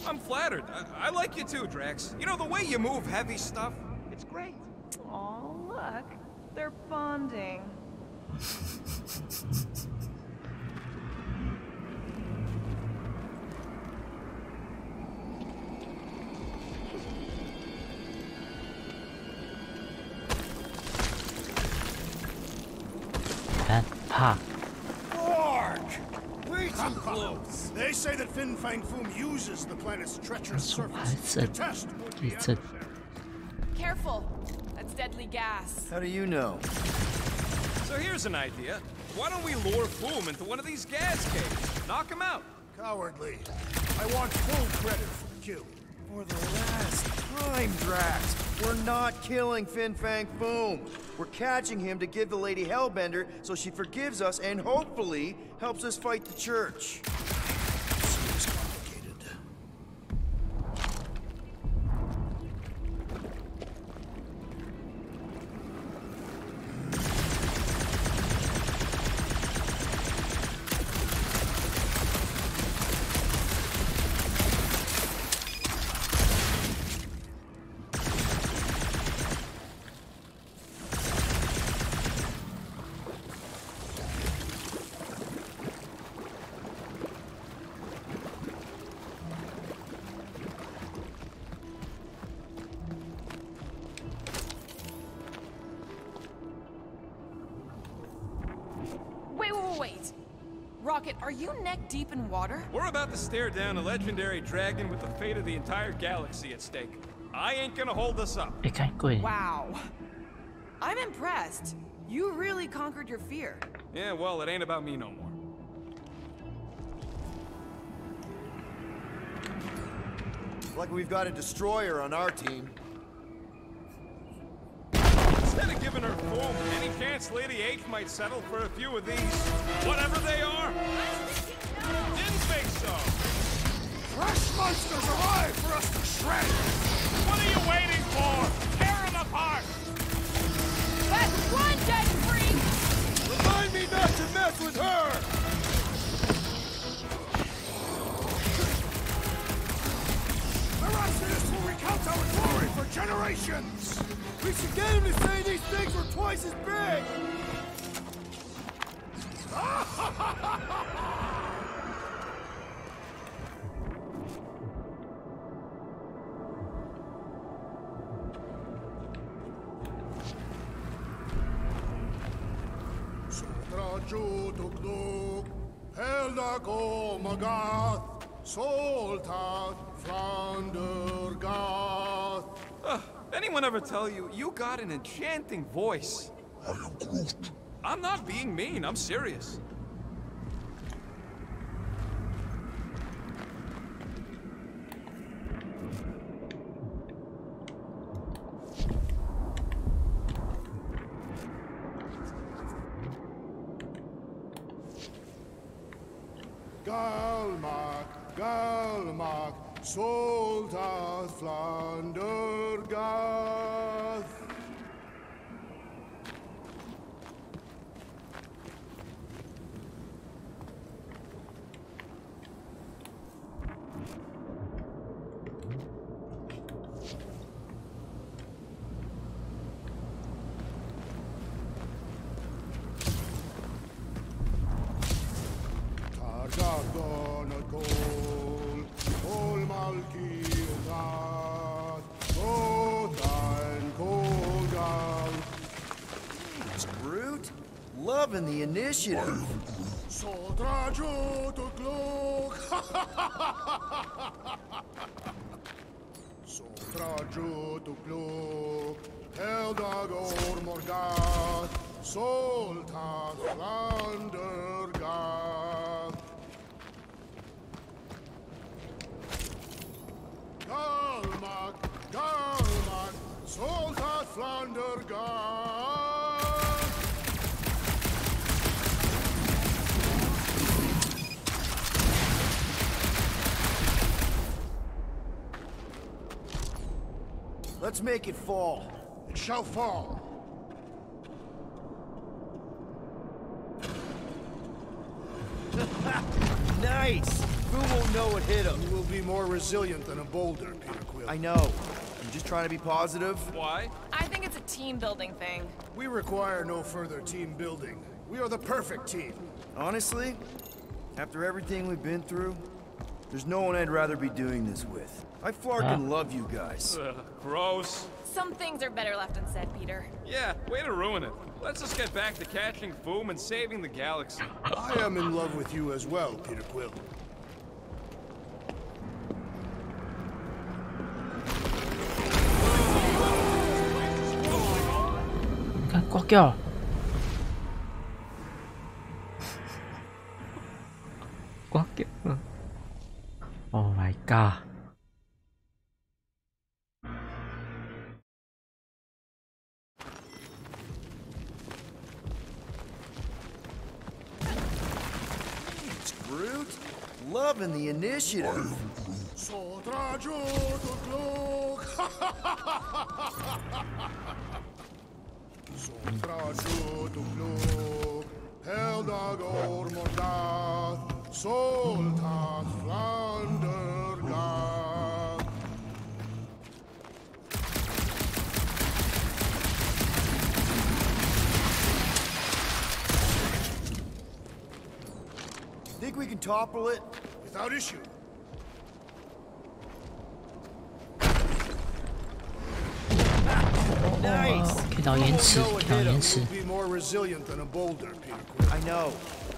I'm flattered. I like you too, Drax. You know, the way you move heavy stuff, it's great. Aw, look. They're bonding.看，怕。 Mark! Way too close. They say that Fin Fang Foom uses the planet's treacherous surface to test the adversaries. Careful! That's deadly gas. How do you know? So here's an idea. Why don't we lure Foom into one of these gas caves? Knock him out. Cowardly. I want full credit for the kill. For the last time, Drax, we're not killing Fin Fang Foom. We're catching him to give the Lady Hellbender so she forgives us and hopefully helps us fight the church. Seems complicated. Wait. Rocket, are you neck deep in water? We're about to stare down a legendary dragon with the fate of the entire galaxy at stake. I ain't gonna hold us up. Wow. I'm impressed. You really conquered your fear. Yeah, well, it ain't about me no more. Like we've got a destroyer on our team. Instead of giving her Foom any chance Lady H might settle for a few of these, whatever they are. Didn't think so. Fresh monsters arrive for us to shred. What are you waiting for? Tear them apart! That's one dead freak! Remind me not to mess with her! The rest of us will recount our glory for generations! We should get him to say these things were twice as big! Sotrajutukluk, Heldago Magath, Soltat, Flandergath. Anyone ever tell you, you got an enchanting voice? I am Groot. I'm not being mean, I'm serious. Galmak, Soldat, Flandergath. It's Groot? Loving the initiative. Sotrajutukluk. Sotrajutukluk. Eldagor Morgath. Soltat Flandergath. Galmak, Soldat Flandergath. Let's make it fall. It shall fall. Nice! Who won't know what hit him? You will be more resilient than a boulder, Peter Quill. I know. I'm just trying to be positive. Why? I think it's a team-building thing. We require no further team building. We are the perfect team. Honestly, after everything we've been through, there's no one I'd rather be doing this with. I flarkin' love you guys. Gross. Some things are better left unsaid, Peter. Yeah, way to ruin it. Let's just get back to catching Foom and saving the galaxy. I am in love with you as well, Peter Quill. 꺾여. 꺾여. Oh my god. Groot, loving the initiative. Think we can topple it? Without issue. Nice. 看到延迟， No 看到延迟 will。be more resilient than a boulder, Peter Quill. I know.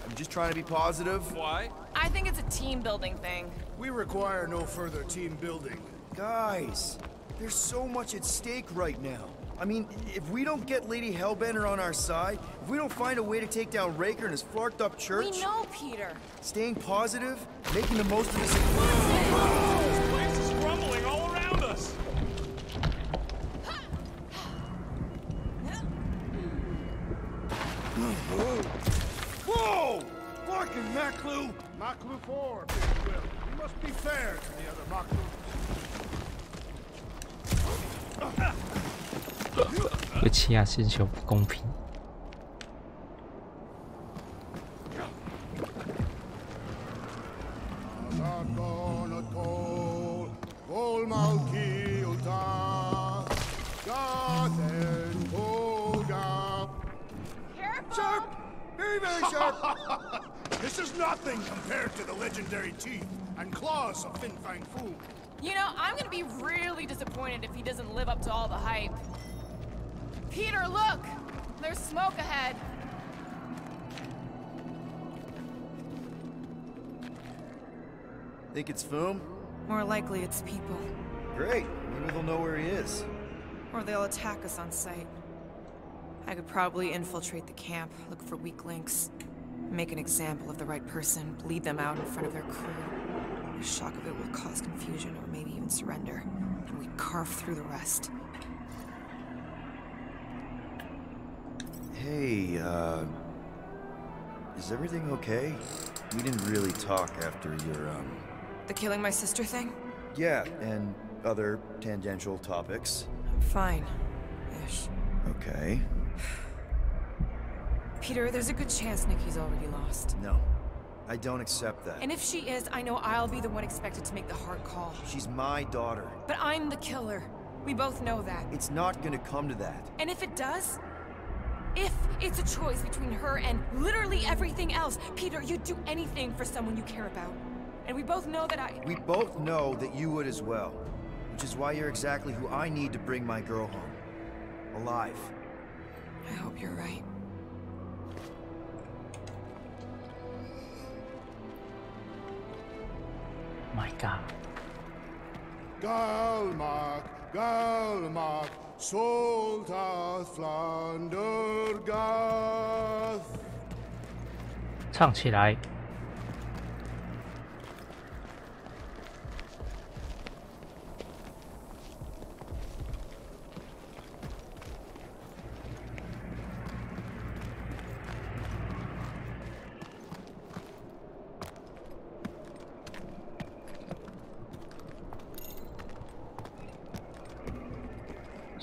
I'm just trying to be positive. Why? I think it's a team building thing. We require no further team building. Guys, there's so much at stake right now. I mean, if we don't get Lady Hellbender on our side, if we don't find a way to take down Raker and his flarked up church, We know, Peter. staying positive, making the most of this. This place is crumbling all around us. Whoa! Fucking Maclu! Maklu 4, Peter Quill. You must be fair to the other Maklu. 对其他星球不公平。 Sharp! Very, very sharp! This is nothing compared to the legendary teeth and claws of Fin Fang Foom. You know, I'm gonna be really disappointed if he doesn't live up to all the hype. Peter, look! There's smoke ahead. Think it's Foom? More likely it's people. Great. Maybe they'll know where he is. Or they'll attack us on sight. I could probably infiltrate the camp, look for weak links, make an example of the right person, bleed them out in front of their crew. The shock of it will cause confusion or maybe even surrender, and we carve through the rest. Hey, is everything okay? We didn't really talk after your, The killing my sister thing? Yeah, and other tangential topics. I'm fine. Ish. Okay. Peter, there's a good chance Nikki's already lost. No, I don't accept that. And if she is, I know I'll be the one expected to make the hard call. She's my daughter. But I'm the killer. We both know that. It's not gonna come to that. And if it does? If it's a choice between her and literally everything else, Peter, you'd do anything for someone you care about. And we both know that We both know that you would as well. Which is why you're exactly who I need to bring my girl home. Alive. I hope you're right. My God. Galmak, Galmak, Soltath, Flander, Gath. 唱起来。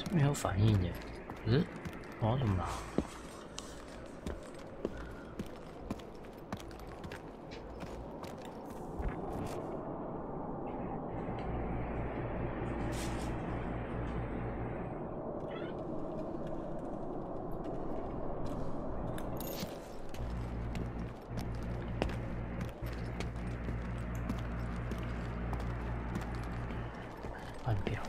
没有反应耶，可是我怎么了？按表。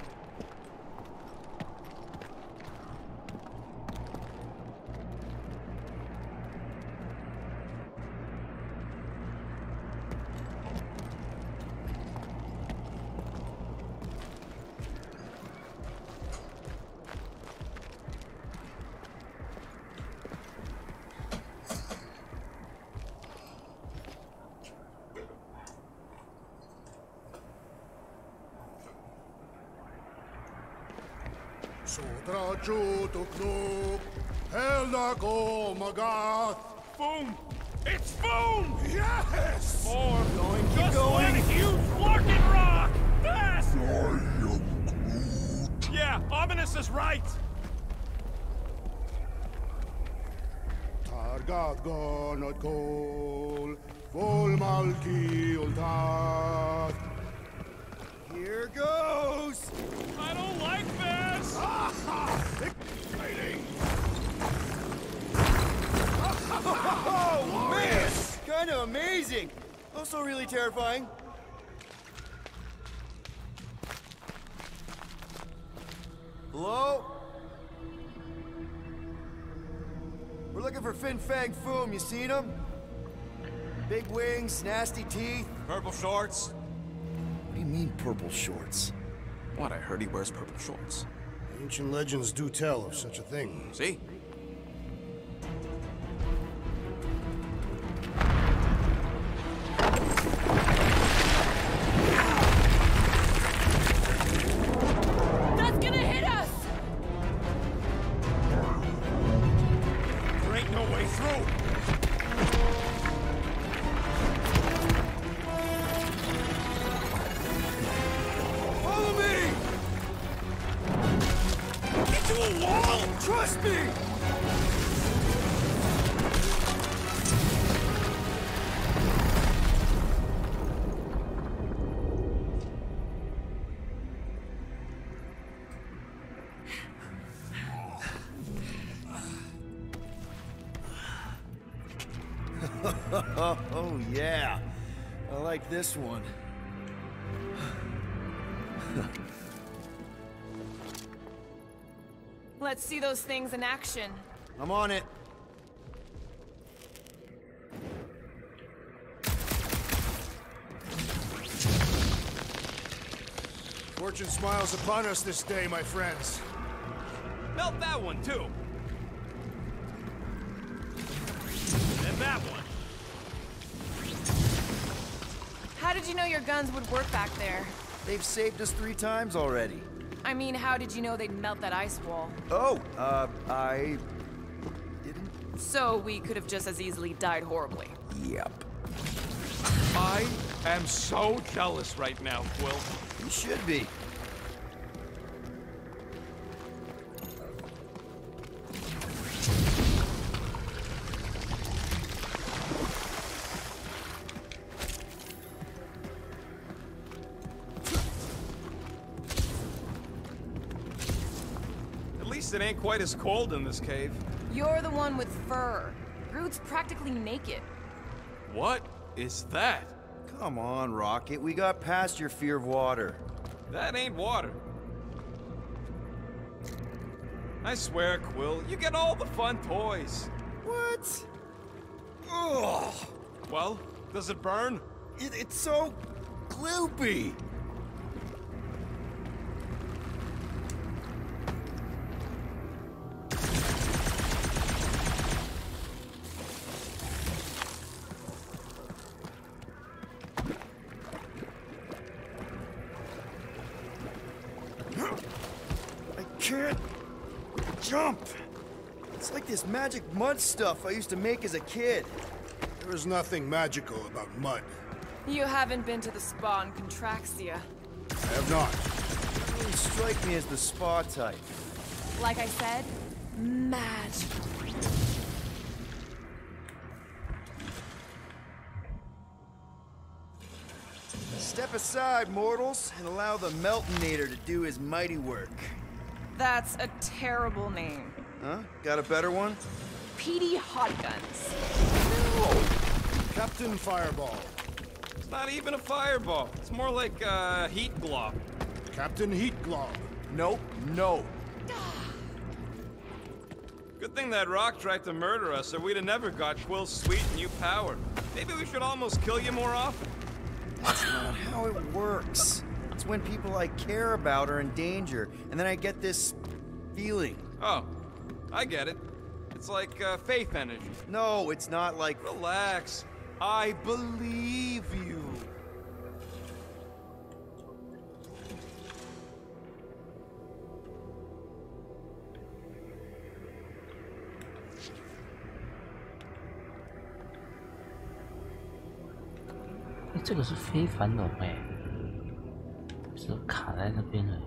Boom! It's boom! Yes! Or Going, keep just going. one huge Larkin rock! Fast! Yeah, Ominous is right! Targagonot kol, vol malki ultat. Here goes! I don't like this! Exciting! Oh, man! Kind of amazing. Also really terrifying. Hello? We're looking for Fin Fang Foom. You seen him? Big wings, nasty teeth. Purple shorts? What do you mean, purple shorts? What, I heard he wears purple shorts. Ancient legends do tell of such a thing. See? That's gonna hit us! There ain't no way through! Follow me! Into a wall! Trust me! Oh, yeah. I like this one. Let's see those things in action. I'm on it. Fortune smiles upon us this day, my friends. Melt that one, too. And that one. How did you know your guns would work back there? They've saved us 3 times already. I mean, how did you know they'd melt that ice wall? Oh, I didn't. So we could have just as easily died horribly. Yep. I am so jealous right now, Quill. You should be. At least it ain't quite as cold in this cave. You're the one with fur. Groot's practically naked. What is that? Come on, Rocket. We got past your fear of water. That ain't water. I swear, Quill, you get all the fun toys. What? Ugh. Well, does it burn? It's so gloopy. I can't jump. It's like this magic mud stuff I used to make as a kid. There is nothing magical about mud. You haven't been to the spa in Contraxia. I have not. You really strike me as the spa type. Like I said, magic. Step aside, mortals, and allow the Meltonator to do his mighty work. That's a terrible name. Huh? Got a better one? Petey Hot Guns. Captain Fireball. It's not even a fireball. It's more like a heat glob. Captain Heat Glob. Nope, no. Good thing that rock tried to murder us, or we'd have never got Quill's sweet new power. Maybe we should almost kill you more often. That's not how it works. It's when people I care about are in danger, and then I get this feeling. Oh, I get it. It's like faith energy. No, it's not like... Relax. I believe you. 这个是非凡龙哎，只卡在那边了。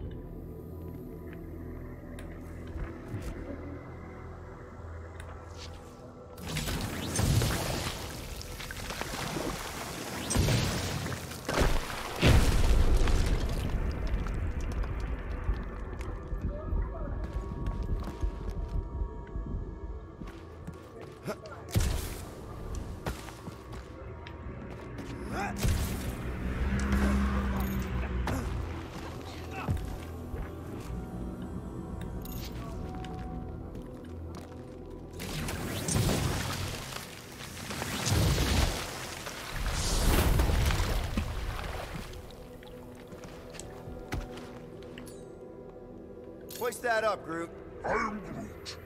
Hoist that up, Groot. I am Groot.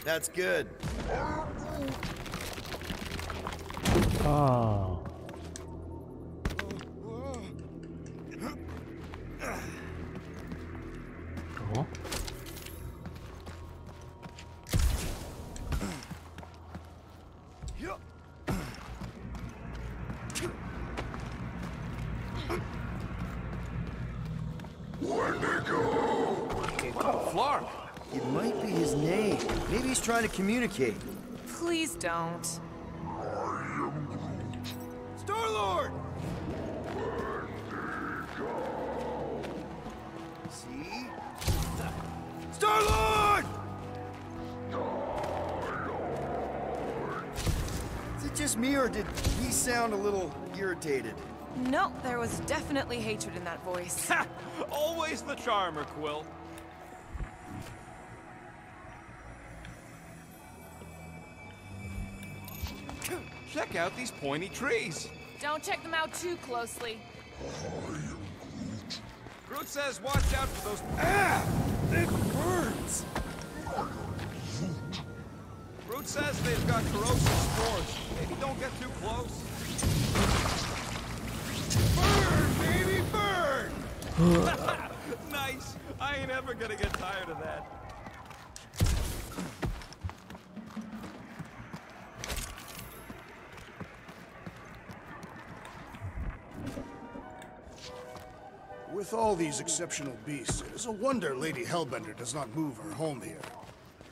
That's good. Oh. Cool. Flark. It might be his name. Maybe he's trying to communicate. Please don't. Star-Lord! See? Star-Lord! Is it just me, or did he sound a little irritated? No, there was definitely hatred in that voice. Ha! Always the charmer, Quill. Check out these pointy trees. Don't check them out too closely. Groot says watch out for those... Ah! It burns! Groot says they've got corrosive spores. Maybe don't get too close. Burn, baby, burn! Nice. I ain't ever gonna get tired of that. With all these exceptional beasts, it is a wonder Lady Hellbender does not move her home here.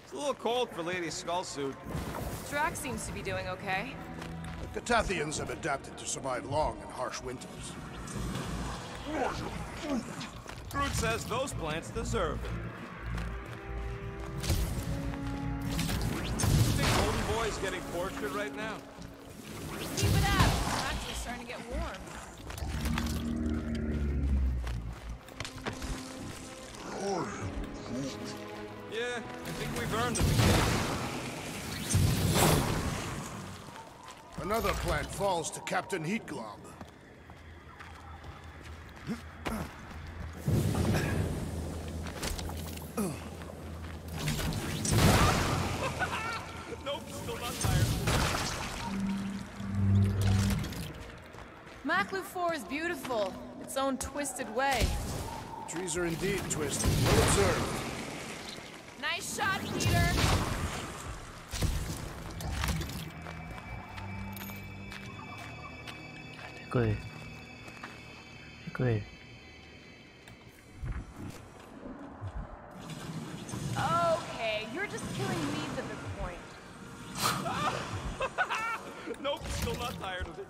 It's a little cold for Lady Skullsuit. Drax seems to be doing okay. The Catathians have adapted to survive long and harsh winters. Groot says those plants deserve it. Think Golden Boy's getting tortured right now? Keep it up. I'm actually starting to get warm. Yeah, I think we've earned it. Another plant falls to Captain Heatglob. Nope, still not tired. Maklu 4 is beautiful, its own twisted way. The trees are indeed twisted. Well observed. Nice shot, Peter! Good. Good. Okay, you're just killing weeds at this point. Nope, still not tired of it.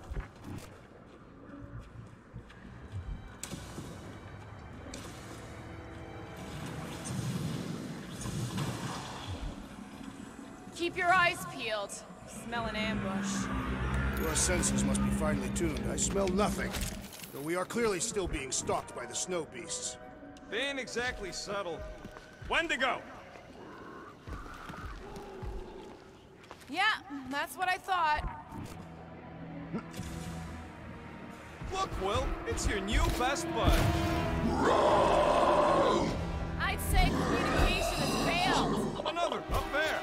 Keep your eyes peeled. Smell an ambush. Your senses must be finely tuned. I smell nothing. Though we are clearly still being stalked by the snow beasts. They ain't exactly subtle. Wendigo! Yeah, that's what I thought. Look, Will, it's your new best bud. I'd say communication has failed. Another, up there.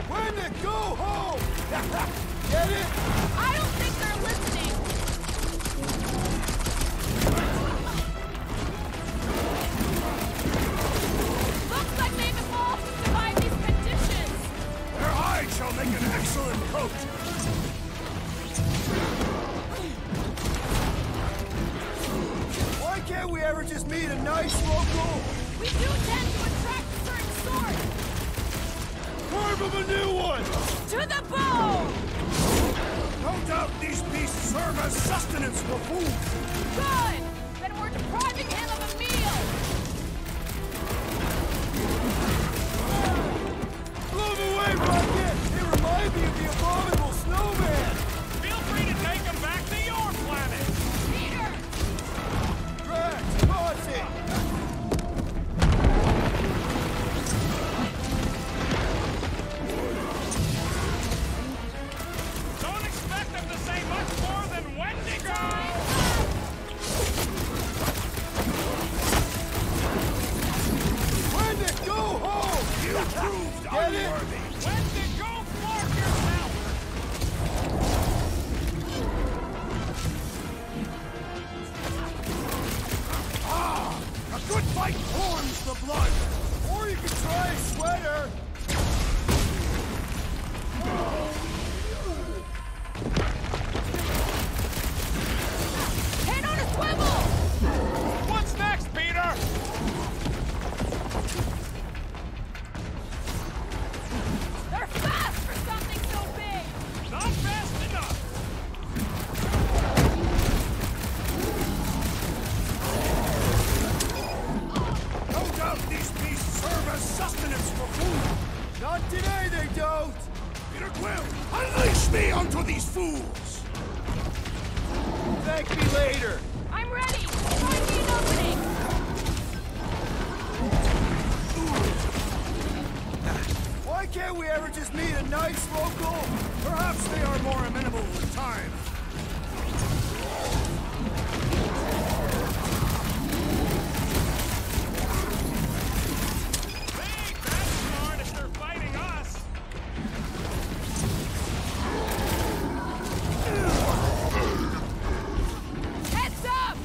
Wendigo, go home! Get it? I don't think they're listening. him a new one! To the bone! No doubt these beasts serve as sustenance for food! Good! Then we're depriving him of a meal! Blow him away, Rocket! They remind me of the abominable snowman! Feel free to take him back to your planet! Peter! Drax, launch it! Don't expect them to say much more than Wendigo! Wendigo, go home! You proved unworthy! Wendigo, mark yourself! Ah! A good fight warms the blood! Or you could try a sweater! Head on a swivel! What's next, Peter? They're fast for something so big! Not fast enough! No doubt these beasts serve as sustenance for food! Not today, they don't! Peter Quill, unleash me onto these fools! Thank me later! I'm ready! Find me an opening! Why can't we ever just meet a nice local? Perhaps they are more amenable with time. They ain't that smart if they're fighting us! Heads up!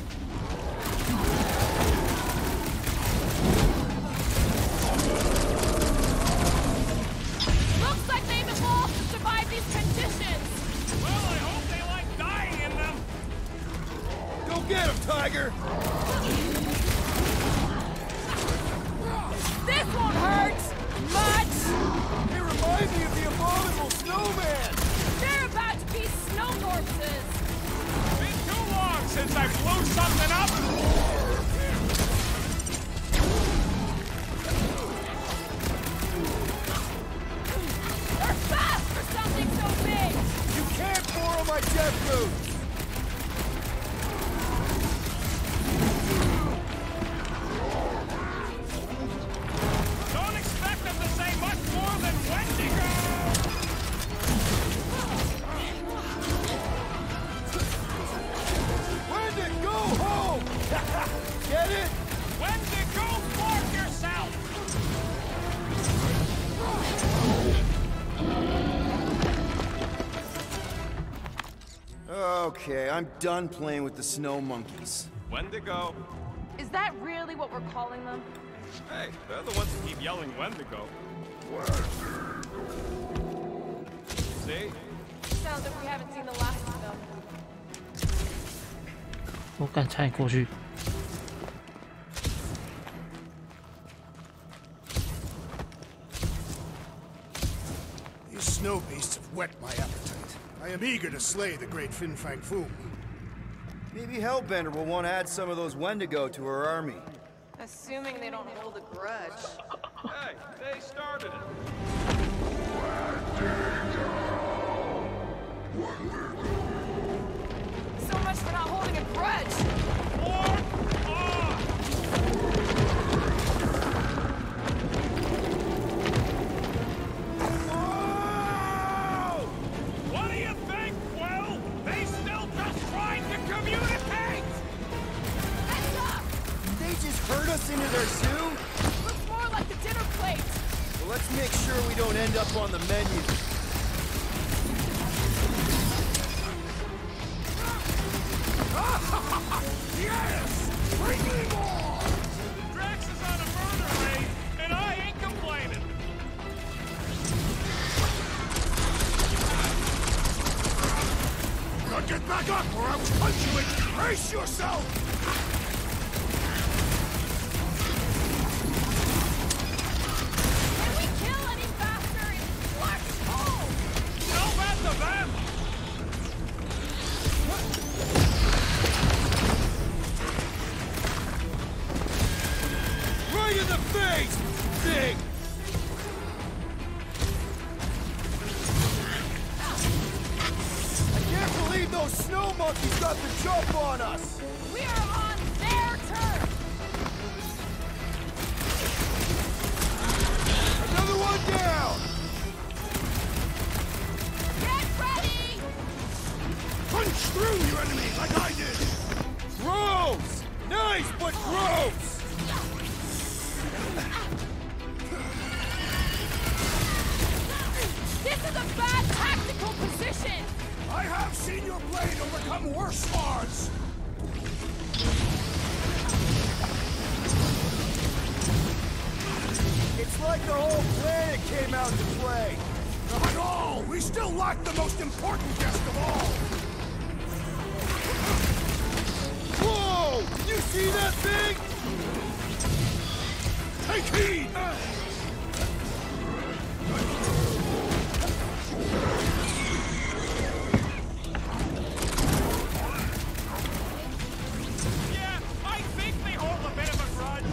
Looks like they've evolved to survive these conditions! Well, I hope they like dying in them! Go get him, Tiger! This won't hurt! Much! They remind me of the abominable snowman! They're about to be snow corpses! Been too long since I blew something up! They're fast for something so big! You can't borrow my jet boots! Don't expect them to say much more than Wendigo! Wendigo, go home! Get it? Wendigo, mark yourself! Okay, I'm done playing with the snow monkeys. Wendigo. Is that really what we're calling them? Hey, they're the ones who keep yelling Wendigo. See? Sounds like we haven't seen the last of them. 我敢差点过去。 These snow beasts have whet my appetite. I am eager to slay the great Fin Fang Foom. Maybe Hellbender will want to add some of those Wendigo to her army. Assuming they don't hold a grudge. Hey, they started it. So much for not holding a grudge! What do you think, Quill? They still just trying to communicate! Heads up! They just herd us into their zoo? Looks more like the dinner plate! Well, let's make sure we don't end up on the menu. Yes! Bring me more! Drax is on a murder raid, and I ain't complaining. Now get back up or I will punch you in! Brace yourself! Can we kill any faster? got the jump on us! We are on their turf! Another one down! Get ready! Punch through your enemy like I did! Gross! Nice, but gross! This is a bad tactical position! I have seen your blade overcome worse scars! It's like the whole planet came out to play! Not at all! We still lack the most important guest of all! Whoa! You see that thing? Take heed! Yeah, I think they hold a bit of a grudge.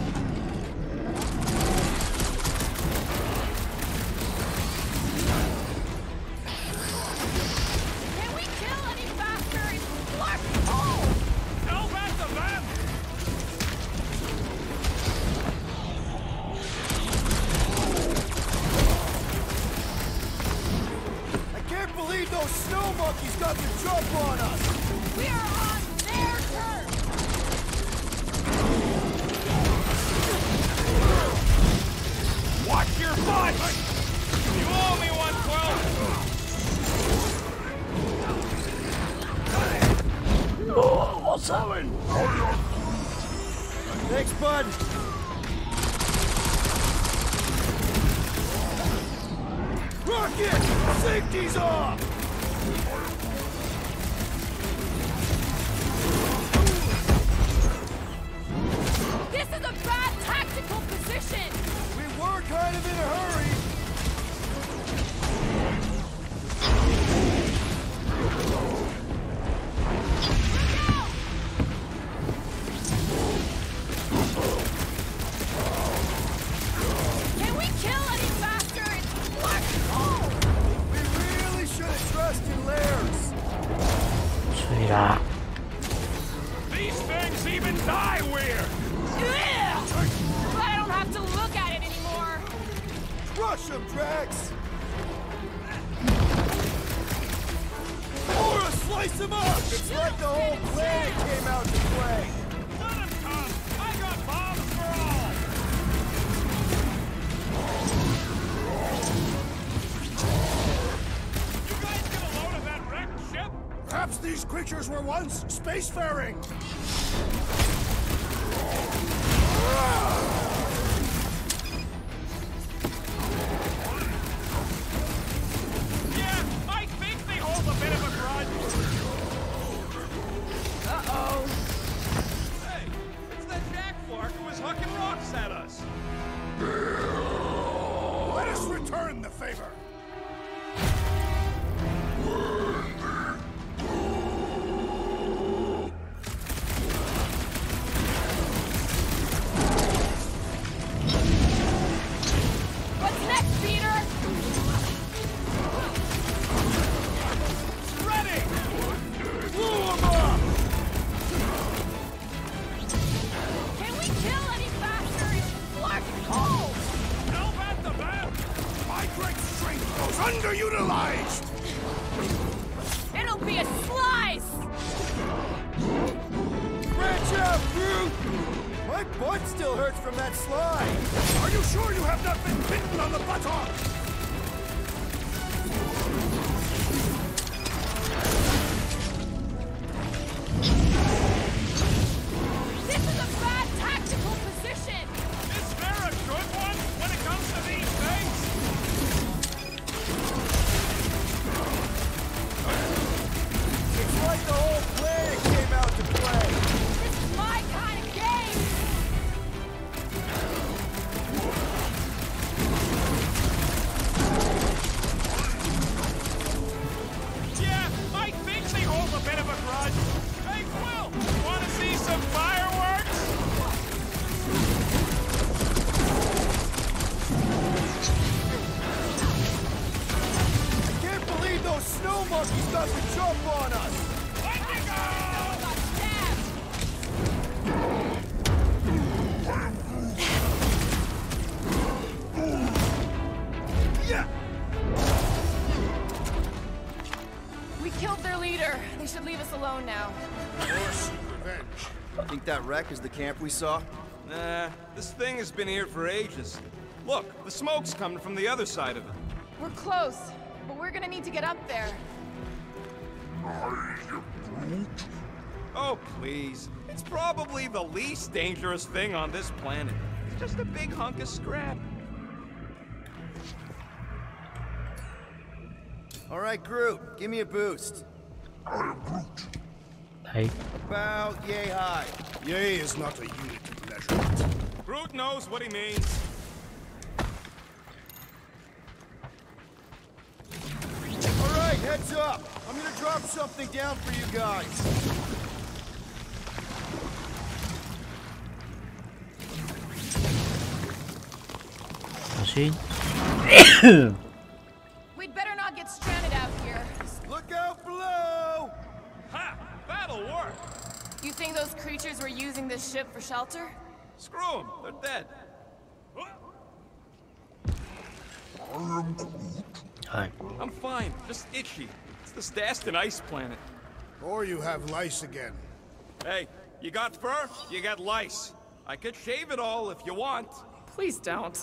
Can we kill any faster? Oh! Tell that to them! I can't believe those snow monkeys got the jump on us! We are on their turf! Watch your butt! You owe me one, Quill! Oh, what's that? Thanks, bud! Rocket! Safety's off! This is a bad tactical position! We were kind of in a hurry! Can we kill any faster? What? Oh! We really should have trusted Lairs! 吹啦！ These things even die weird! Ugh! I don't have to look at it anymore! Crush him, Drax! Or slice him up! It's like the whole planet came out to play! Let him come! I got bombs for all! You guys get a load of that wrecked ship? Perhaps these creatures were once spacefaring! Yeah, I think they hold a bit of a grudge. Uh-oh. Hey, it's that Jack Flark who was hucking rocks at us. Let us return the favor! What's next, Peter? Ready! Blow him up! Can we kill any faster? Flark! Oh! Tell that to them! My great strength goes underutilized! It'll be a slice! Branch out, Groot! My butt still hurts from that slide! Are you sure you have not been bitten on the buttock? This is a bad tactical position! Is there a good one when it comes to these things? It's like the whole planet came out to play! This is my kind of game! Yeah, I think they hold a bit of a grudge. Hey, Quill, wanna see some fireworks? I can't believe those snow monkeys got the jump on us! Let me go! There, they should leave us alone now. Or seek revenge. Think that wreck is the camp we saw? Nah, this thing has been here for ages. Look, the smoke's coming from the other side of it. We're close, but we're gonna need to get up there. Oh, please. It's probably the least dangerous thing on this planet. It's just a big hunk of scrap. All right, Groot, give me a boost. Hey, About yay high. Yay is not a unit of measurement. Groot knows what he means. All right, heads up. I'm gonna drop something down for you guys.小心！ We'd better not get stranded out here. Look out below! Ha! That'll work! You think those creatures were using this ship for shelter? Screw them. They're dead. はい。 I'm fine. Just itchy. It's the Staston ice planet. Or you have lice again. Hey, you got fur, you got lice. I could shave it all if you want. Please don't.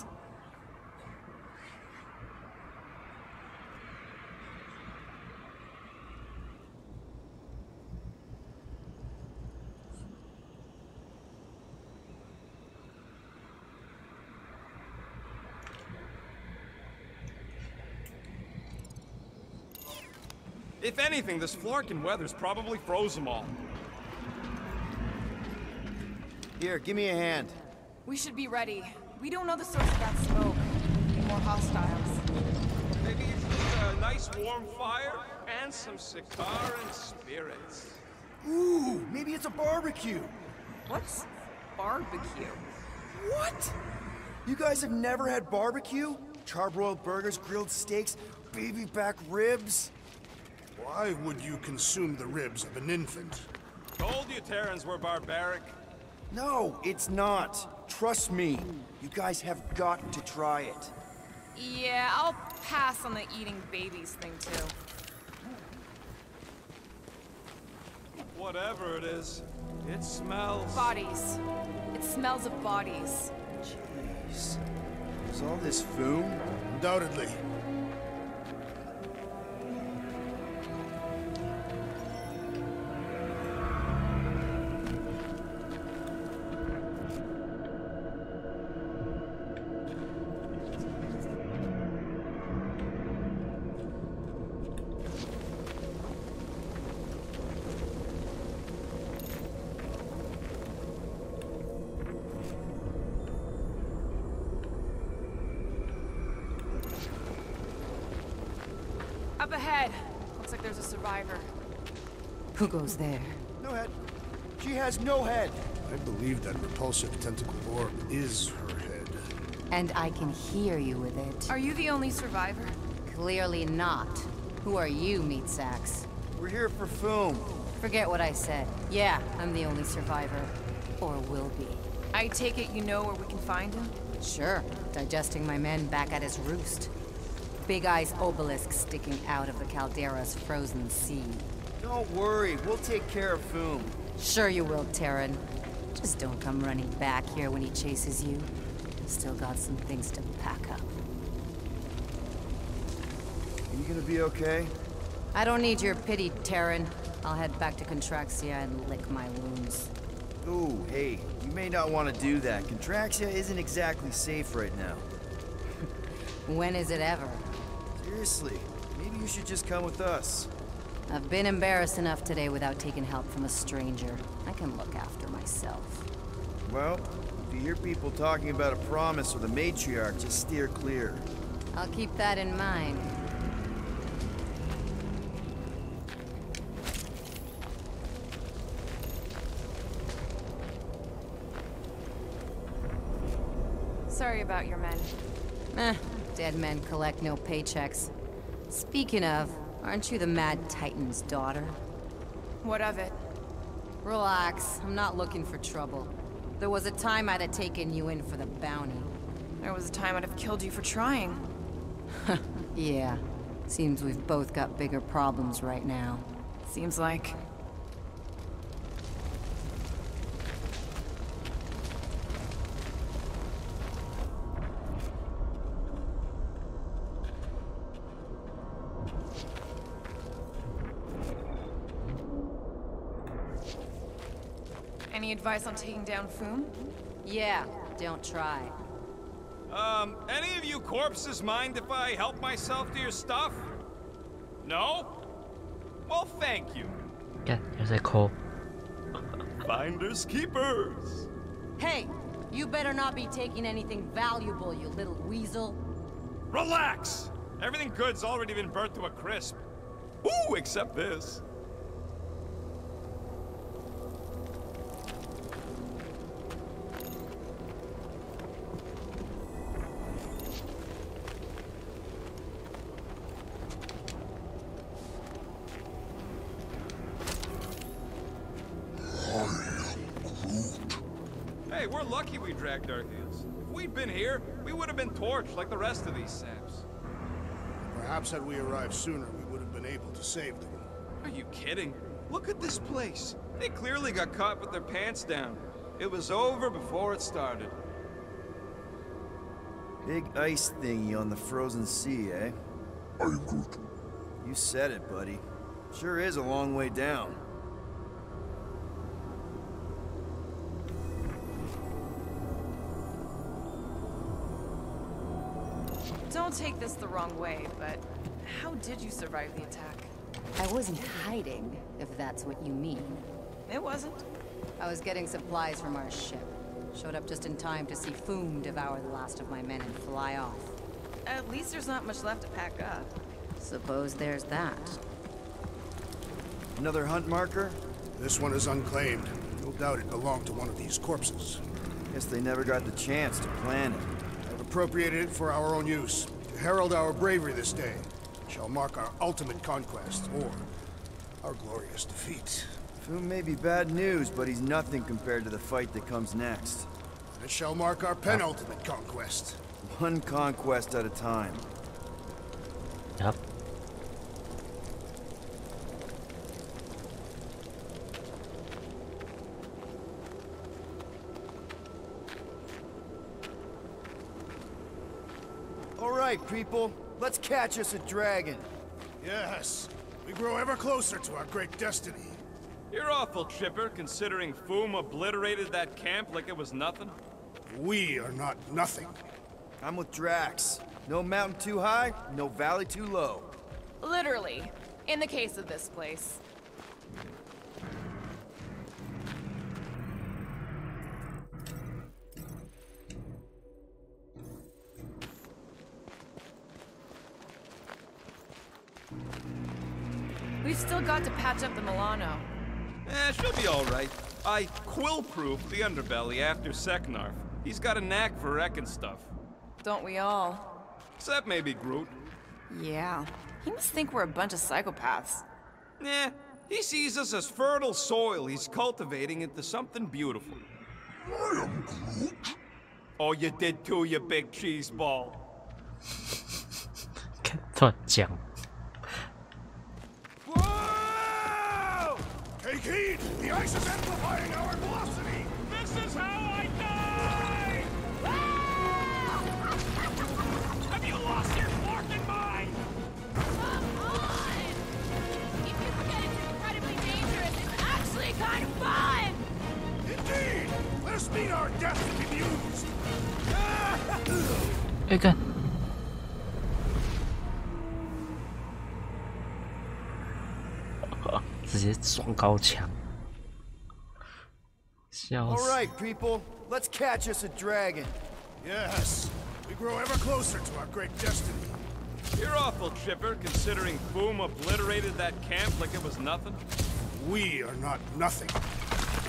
If anything, this Flarkin weather's probably froze them all. Here, give me a hand. We should be ready. We don't know the source of that smoke. Need more hostiles. Maybe it's just a nice warm fire and some Sikaran spirits. Ooh, maybe it's a barbecue. What's barbecue? What? You guys have never had barbecue? Charbroiled burgers, grilled steaks, baby back ribs? Why would you consume the ribs of an infant? Told you Terrans were barbaric. No, it's not. Trust me. You guys have got to try it. Yeah, I'll pass on the eating babies thing too. Whatever it is, it smells. Bodies. It smells of bodies. Jeez. Is all this foom? Undoubtedly. Up ahead. Looks like there's a survivor. Who goes there? No head. She has no head. I believe that repulsive tentacle orb is her head. And I can hear you with it. Are you the only survivor? Clearly not. Who are you, meat sacks? We're here for foom. Forget what I said. Yeah, I'm the only survivor. Or will be. I take it you know where we can find him? Sure. Digesting my men back at his roost. Big Eye's obelisk sticking out of the Caldera's frozen sea. Don't worry, we'll take care of foom. Sure you will, Terran. Just don't come running back here when he chases you. Still got some things to pack up. Are you gonna be okay? I don't need your pity, Terran. I'll head back to Contraxia and lick my wounds. Ooh, hey, you may not want to do that. Contraxia isn't exactly safe right now. When is it ever? Seriously, maybe you should just come with us. I've been embarrassed enough today without taking help from a stranger. I can look after myself. Well, if you hear people talking about a promise or the matriarch, just steer clear. I'll keep that in mind. Sorry about your men. Dead men collect no paychecks. Speaking of, aren't you the Mad Titan's daughter? What of it? Relax, I'm not looking for trouble. There was a time I'd have taken you in for the bounty. There was a time I'd have killed you for trying. Yeah, seems we've both got bigger problems right now. Seems like. Any advice on taking down Foom? Yeah, don't try. Any of you corpses mind if I help myself to your stuff? No? Well, thank you. 看又在抠。 Finders keepers. Hey, you better not be taking anything valuable, you little weasel. Relax! Everything good's already been burnt to a crisp. Ooh, except this. Hey, we're lucky we dragged our heels. If we'd been here, we would have been torched like the rest of these saps. Perhaps had we arrived sooner, we would have been able to save them. Are you kidding? Look at this place. They clearly got caught with their pants down. It was over before it started. Big ice thingy on the frozen sea, eh? I'm Groot. You said it, buddy. Sure is a long way down. Don't take this the wrong way, but how did you survive the attack? I wasn't hiding, if that's what you mean. It wasn't. I was getting supplies from our ship. Showed up just in time to see Foom devour the last of my men and fly off. At least there's not much left to pack up. Suppose there's that. Another hunt marker? This one is unclaimed. No doubt it belonged to one of these corpses. Guess they never got the chance to plan it. I've appropriated it for our own use, to herald our bravery this day. It shall mark our ultimate conquest, or our glorious defeat. Foom may be bad news, but he's nothing compared to the fight that comes next. It shall mark our penultimate conquest. One conquest at a time. Yep. All right, people. Let's catch us a dragon. Yes. We grow ever closer to our great destiny. You're awful chipper, considering Foom obliterated that camp like it was nothing. We are not nothing. I'm with Drax. No mountain too high, no valley too low. Literally, in the case of this place. We've still got to patch up the Milano. She'll be all right. I quill-proofed the underbelly after Seknarf. He's got a knack for wrecking stuff. Don't we all? Except maybe Groot. Yeah. He must think we're a bunch of psychopaths. Nah, he sees us as fertile soil he's cultivating into something beautiful. I am Groot. Oh, you did too, you big cheese ball. 乱讲。 Whoa! Take heed! The ice is amplifying our velocity! This is how I die! Have you lost your fucking mind? Come on! If you forget it's incredibly dangerous, it's actually kind of fun! Indeed! Let us meet our death and be mused! 哎看，直接撞高墙，笑 All 死！ right, people. Let's catch us a dragon. Yes! We grow ever closer to our great destiny. You're awful chipper, considering Foom obliterated that camp like it was nothing. We are not nothing.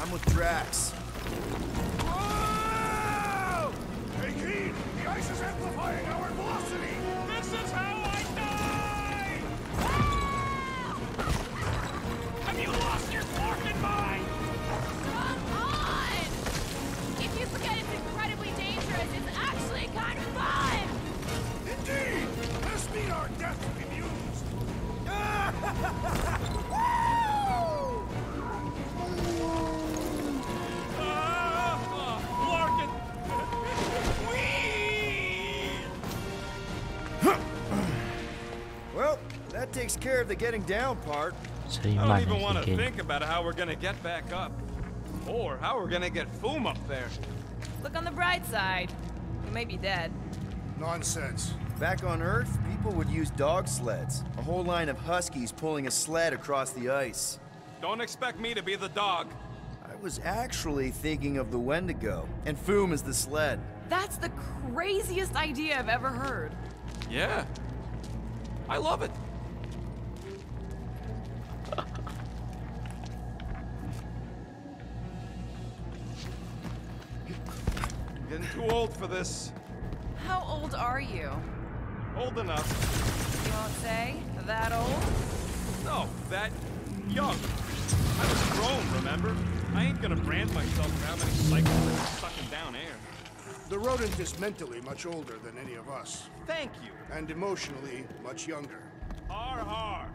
I'm with Drax. Whoa! Take heed! The ice is amplifying our velocity! This is how I die! Have you lost your fucking mind? Come on! If you forget it's incredibly dangerous, it's actually kind of fun! Indeed! Let us meet our death and be mused! Woo! That takes care of the getting down part. I don't even want to think about how we're gonna get back up. Or how we're gonna get Foom up there. Look on the bright side. We may be dead. Nonsense. Back on Earth, people would use dog sleds. A whole line of huskies pulling a sled across the ice. Don't expect me to be the dog. I was actually thinking of the Wendigo, and Foom is the sled. That's the craziest idea I've ever heard. Yeah. I love it. I'm getting too old for this. How old are you? Old enough. You won't say? That old? No, that young. I was grown, remember? I ain't gonna brand myself for how many cycles I've been sucking down air. The rodent is mentally much older than any of us. Thank you. And emotionally much younger. Har har.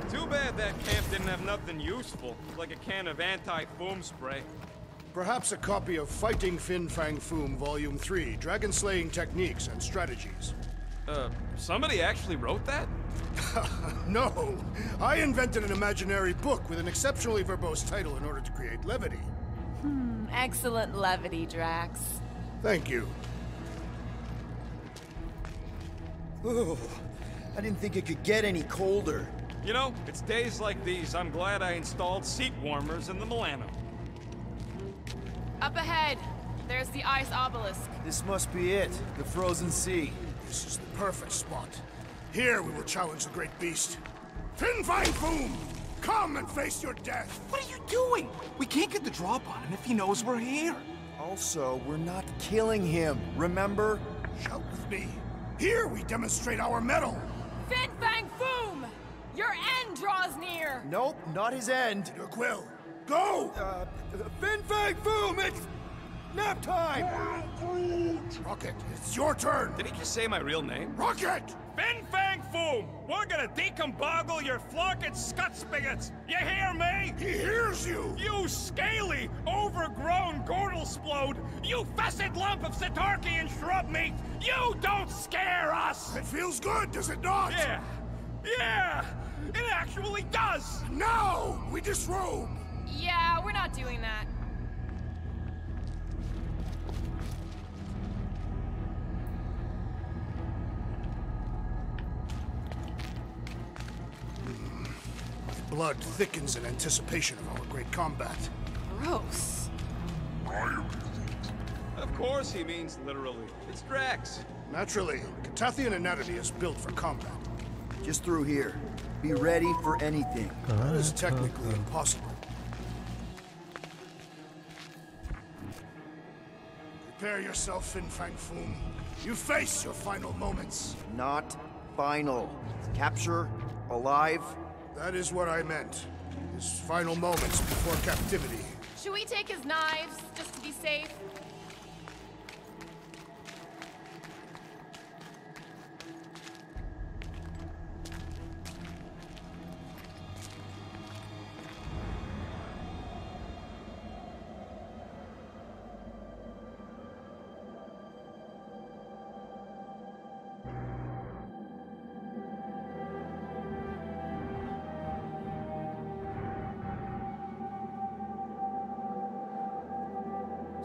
Too bad that camp didn't have nothing useful, like a can of anti-foam spray. Perhaps a copy of Fighting Fin Fang Foom Volume 3, Dragon Slaying Techniques and Strategies. Somebody actually wrote that? No! I invented an imaginary book with an exceptionally verbose title in order to create levity. Excellent levity, Drax. Thank you. Oh, I didn't think it could get any colder. You know, it's days like these I'm glad I installed seat warmers in the Milano. Up ahead, there's the ice obelisk. This must be it, the frozen sea. This is the perfect spot. Here we will challenge the great beast. Fin Fang Foom! Come and face your death! What are you doing? We can't get the drop on him if he knows we're here. Also, we're not killing him, remember? Shout with me. Here we demonstrate our mettle. Fin Fang Foom! Your end draws near! Nope, not his end. Your quill. Go! Fin Fang Foom, it's nap time! Rocket, it's your turn! Did he just say my real name? Rocket! Fin Fang Foom! We're gonna decomboggle your flunking scut spigots! You hear me? He hears you! You scaly, overgrown gordlesplode! You fessed lump of Satarkian shrub meat! You don't scare us! It feels good, does it not? Yeah! Yeah! It actually does! Now we disrobe! Yeah, we're not doing that. Blood thickens in anticipation of our great combat. Gross. Of course he means literally. It's Drax. Naturally, Catathian anatomy is built for combat. Just through here. Be ready for anything. That is technically impossible. Prepare yourself, Fin Fang Foom. You face your final moments. Not final. Capture, alive. That is what I meant. His final moments before captivity. Should we take his knives, just to be safe?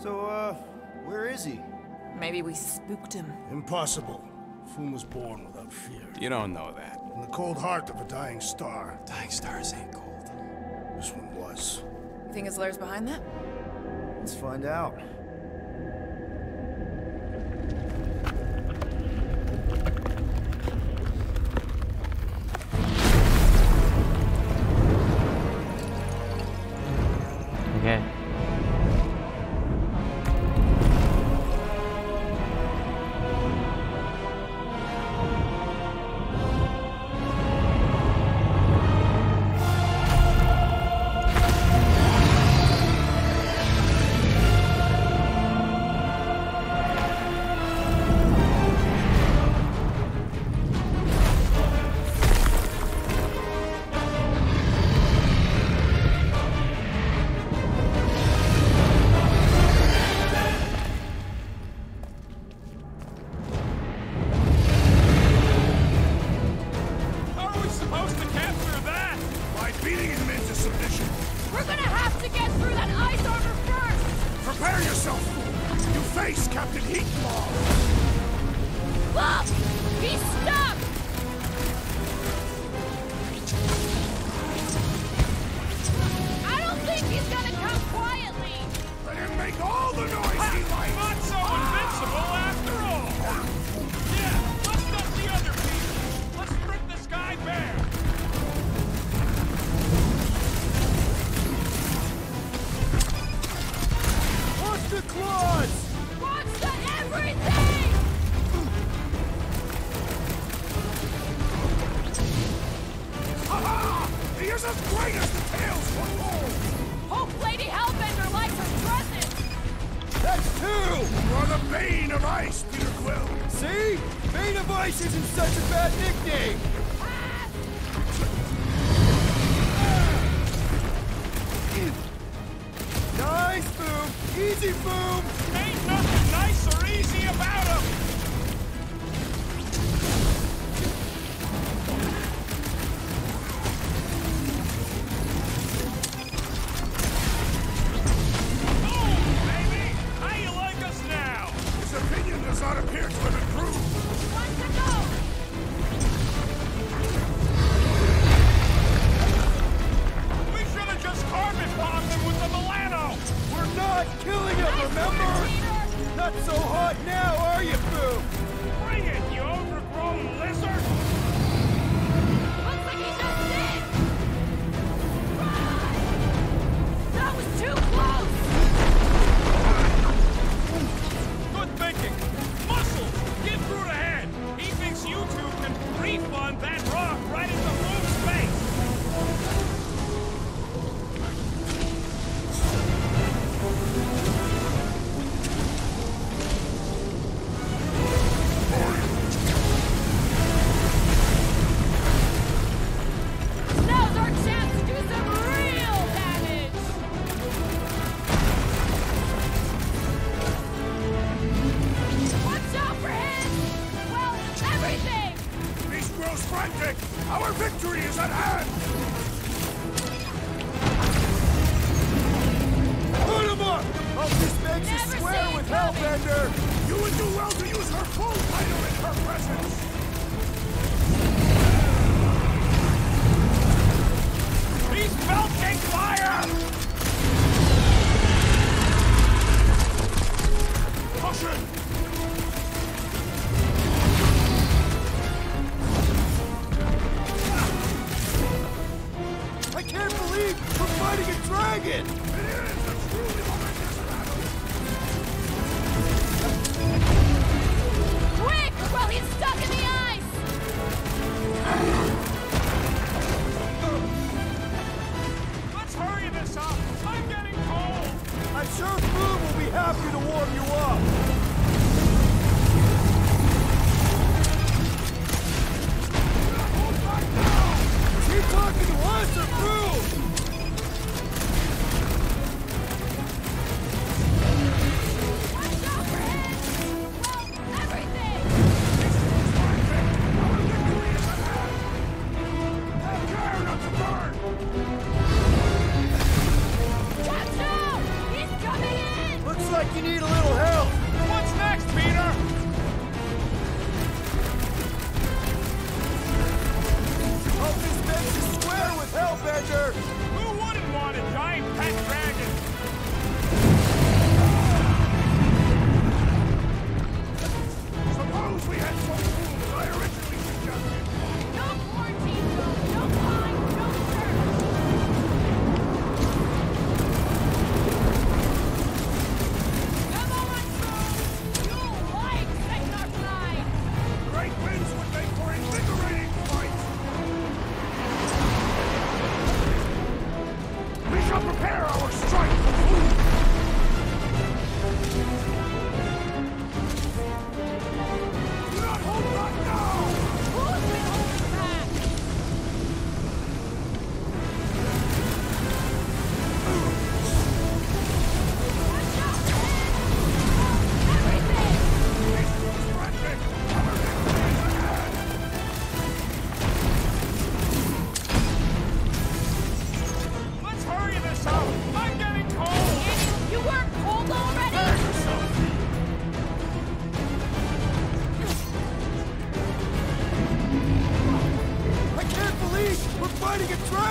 So, where is he? Maybe we spooked him. Impossible. Foom was born without fear. You don't know that. In the cold heart of a dying star. Dying stars ain't cold. This one was. You think his lair's behind that? Let's find out. Okay. Look! He's stuck! I don't think he's gonna come quietly! Let him make all the noise he likes! Not so invincible after all! Yeah, let's dump the other people! Let's strip this guy bare! Watch the claws! Watch the everything! Ha-ha! He is as great as the tales foretold! Hope Lady Hellbender likes her dresses! That's two! You are the Bane of Ice, Peter Quill! See? Bane of Ice isn't such a bad nickname! Nice, Boom! Easy, Boom! Ain't nothing nice or easy about him! His opinion does not appear to have improved. One to go! We should have just carpet bombed him with the Milano. We're not killing him, remember? Not so hot now, are you, Boom? Bring it, you overgrown lizard! Looks like he just did! Run! That was too close! Good thinking. Muscles, get through the head. He thinks you two can refund that rock right into Boom's face. Now's our chance to do some real damage! Watch out for him! Well, everything! Beast grows frantic. Our victory is at hand. Put him up! Hope this makes you Never swear seen with coming. Hellbender! You would do well to use her full title in her presence. He's belching fire! Caution! I can't believe we're fighting a dragon! It is a truly momentous battle. Quick! While he's stuck in the ice! Let's hurry this up.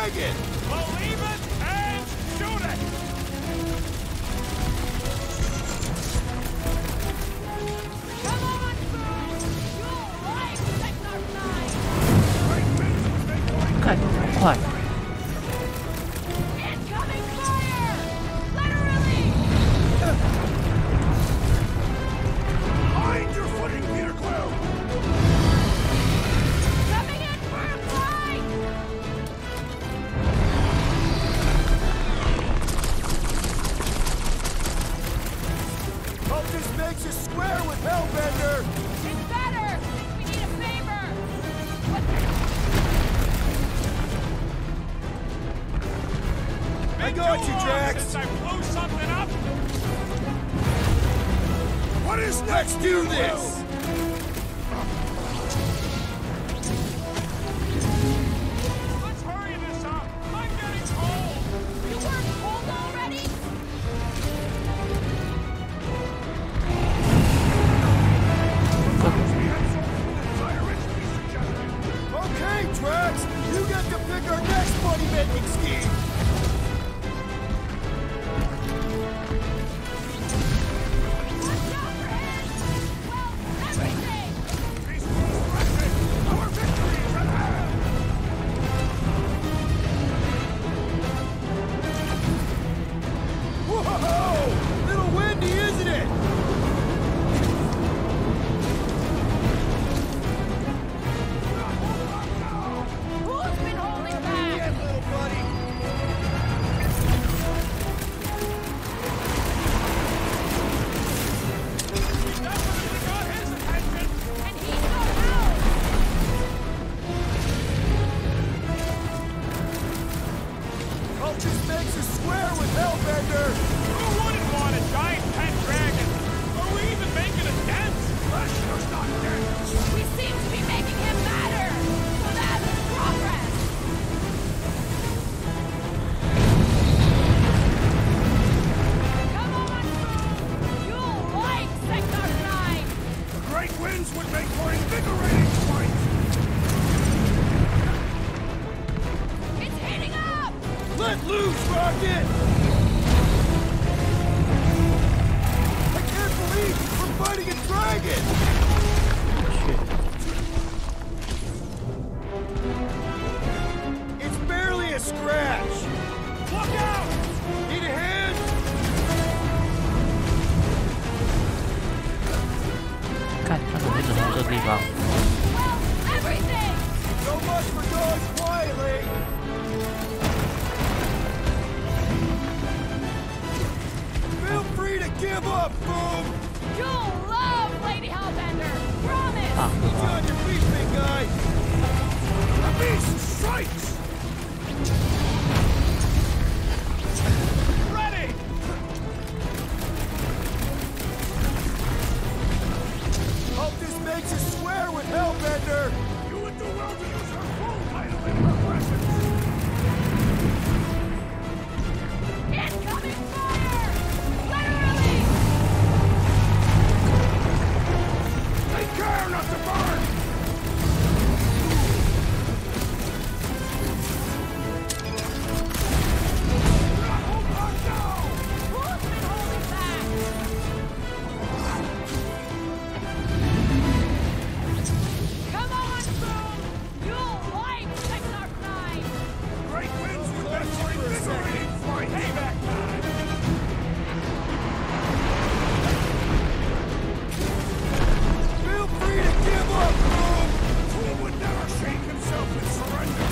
dragon! Believe it and shoot it! Come on, Boom! You'll like Sector 9! 看，快！ Incoming fire! Literally! Mind your footing, Peter Quill! Coming in for a fight! Hope this makes you square with Hellbender! It's better! We need a favor! I got you, Drax! Since I blew something up! What is Let's next, do Peter this! Quill? Let's hurry this up! I'm getting cold! You weren't cold already? Okay, Drax! You get to pick our next money-making scheme! Watch out for him! Well, everything! Our victory is at hand! Whoa! Little windy, isn't it? Who's been holding back? Yeah, little buddy. He definitely got his attention! And he's no help! Hope this makes you square with Hellbender! Who wouldn't want a giant pet dragon? Are we even making a dent? Lester's not dead! We seem to be making him better! So that's progress! Come on, Boom! You'll like Sector 9! The great winds would make for invigorating fight! It's heating up! Let loose, Rocket! I can't believe we're fighting a dragon! It's barely a scratch! Look out! Need a hand? 看他怎么会走到这个地方？ Well, everything! So much for going quietly! Feel free to give up, Boom! You'll love Lady Hellbender! Promise! 大河 Get on your feet, big guy! The beast strikes! Ready! Hope this makes you swear with Hellbender! You would do well to use her full title in her presence! Incoming fire! Literally! Take care not to burn! Who's been holding back? Come on, Boom! You'll like Sector 9! Great winds would make for invigorating fight! Payback time! Feel free to give up, Boom! The fool would never shake himself in surrender!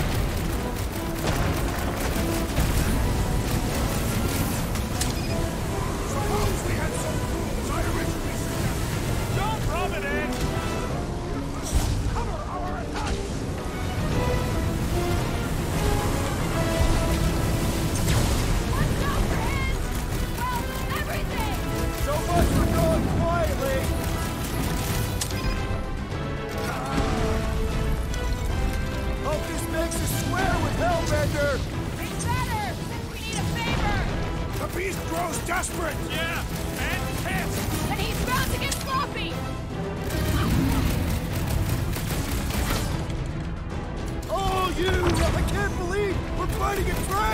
Suppose we had some fools I originally suggested! Don't rub it in! Cover our attack! Watch out for him! Well, everything! So much for going quietly! Hope this makes you swear with Hellbender! It's better, since we need a favor! The beast grows desperate! Yeah, and pissed! And he's bound to get sloppy! Oh, you! I can't believe we're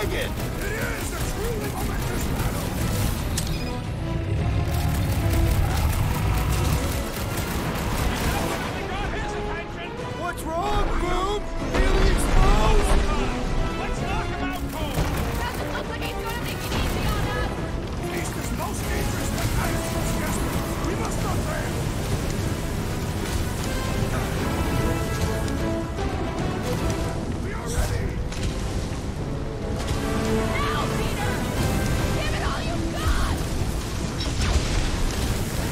dragon! It is a truly momentous battle! What's wrong, Boom? Really exposed? Let's knock him out cold! Doesn't look like he's gonna make it easy on us! East is most dangerous than ice, Chester. We must not fail! We are ready! Now, Peter! Give it all you've got!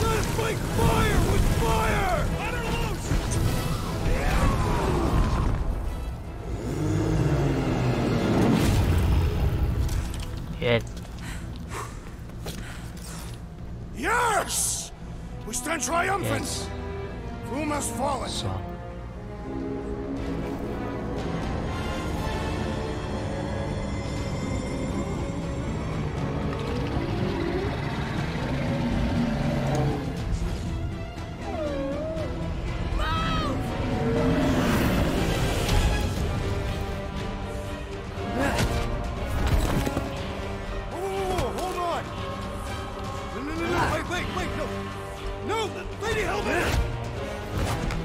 Let us fight fire with fire! Let her loose! Yes. Yes! We stand triumphant! Yes. Whom has fallen? So. Hold on! No, wait, no! No, Lady Hellbent!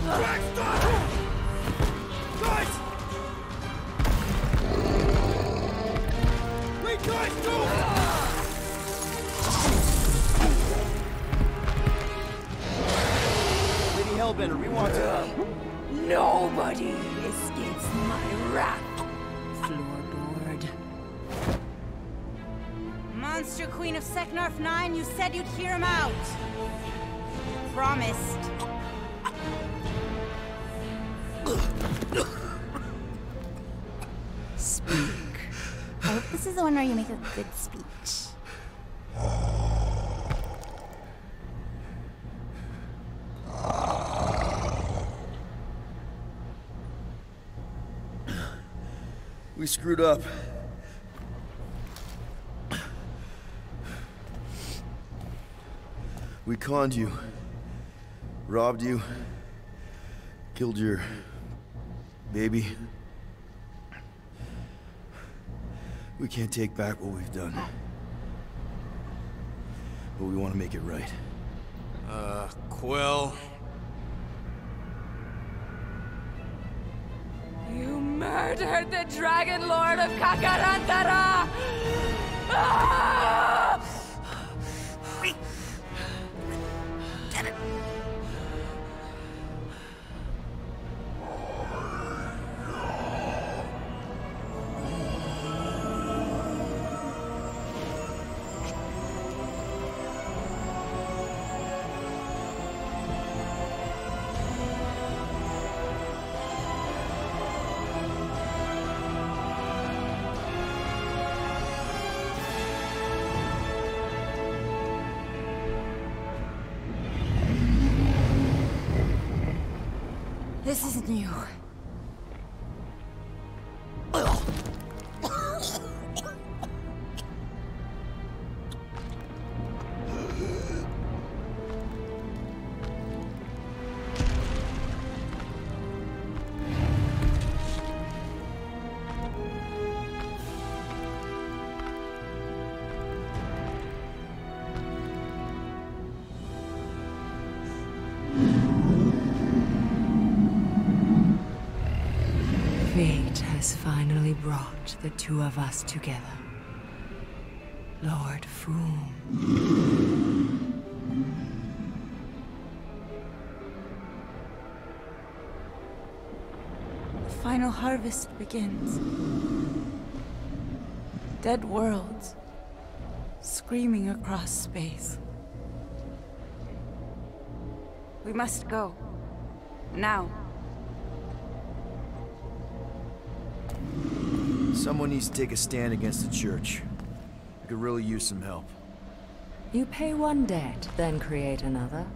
Drax, stop! Guys! Wait, guys, don't! Lady Hellbender, we want to... Nobody escapes my wrath, floorboard. Monster Queen of Seknarf 9, you said you'd hear him out. Promised. Speak. I hope this is the one where you make a good speech. We screwed up. We conned you, robbed you, killed your baby. We can't take back what we've done. But we want to make it right. Quill. You murdered the Dragon Lord of Kakarantara! Ah! This isn't you. Fate has finally brought the two of us together. Lord Foom. The final harvest begins. Dead worlds, screaming across space. We must go. Now. Someone needs to take a stand against the church. We could really use some help. You pay one debt, then create another.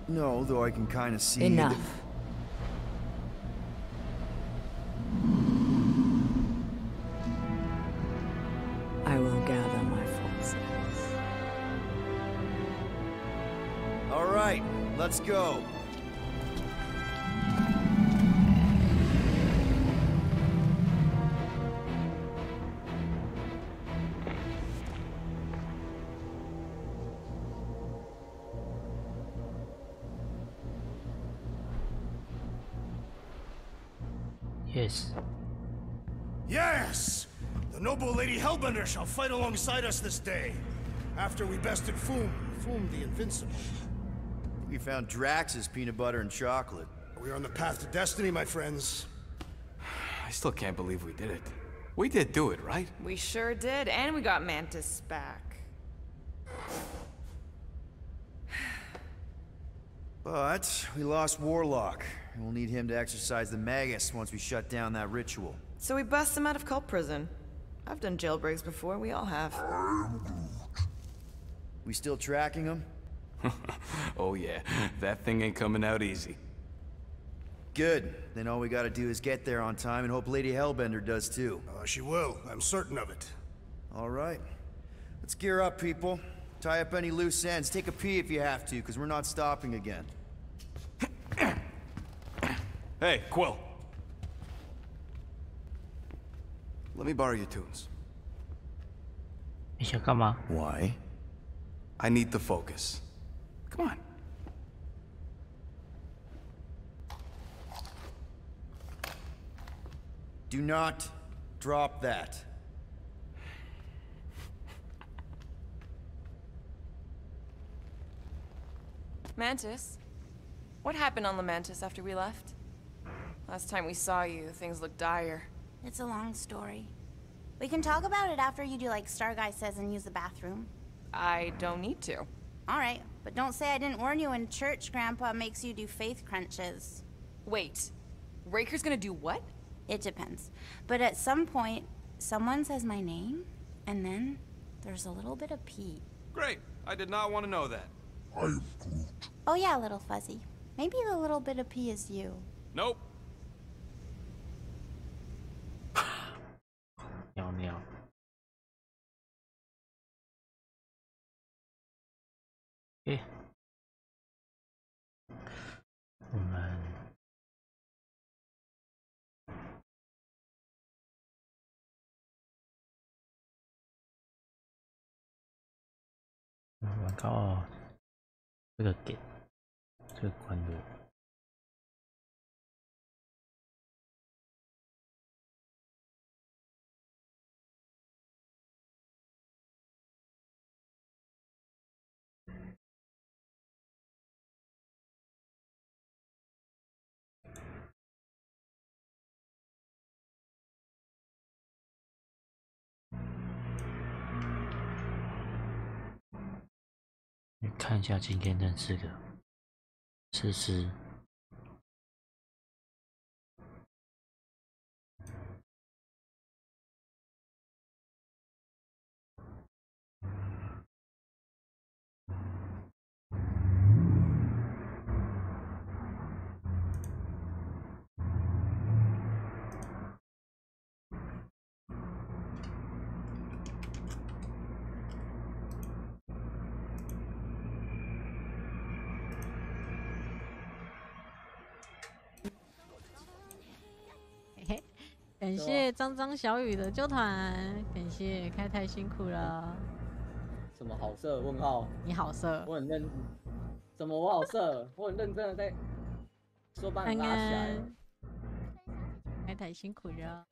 No, though I can kind of see... Enough. I will gather my forces. All right, let's go. Yes. Yes! The noble Lady Hellbender shall fight alongside us this day. After we bested Foom the Invincible. We found Drax's peanut butter and chocolate. We are on the path to destiny, my friends. I still can't believe we did it. We did do it, right? We sure did, and we got Mantis back. But we lost Warlock, and we'll need him to exercise the Magus once we shut down that ritual. So we bust him out of cult prison. I've done jailbreaks before, we all have. We still tracking him? Oh yeah, that thing ain't coming out easy. Good. Then all we gotta do is get there on time and hope Lady Hellbender does too. She will. I'm certain of it. All right. Let's gear up, people. Tie up any loose ends. Take a pee if you have to, because we're not stopping again. Hey, Quill. Let me borrow your tunes. 你想干嘛？ Why? I need to focus. Come on. Do not drop that. Mantis? What happened on the Mantis after we left? Last time we saw you, things looked dire. It's a long story. We can talk about it after you do like Star Guy says and use the bathroom. I don't need to. Alright, but don't say I didn't warn you in church Grandpa makes you do faith crunches. Wait, Raker's gonna do what? It depends. But at some point, someone says my name, and then there's a little bit of pee. Great. I did not want to know that. I am Groot. Oh yeah, little fuzzy. Maybe the little bit of pee is you. Nope. 尿尿。诶，我们玩到这个点，这个关路。看一下今天认识的诗诗。感谢张张小雨的纠团，感谢开太辛苦了。什么好色？问号？你好色？我很认，怎么我好色？我很认真的在说把你拉起来。开太辛苦了。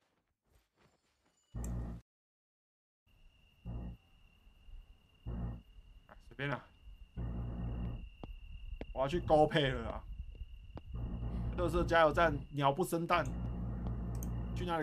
随便啦，我要去高配了啊！垃圾加油站鸟不生蛋，去哪里？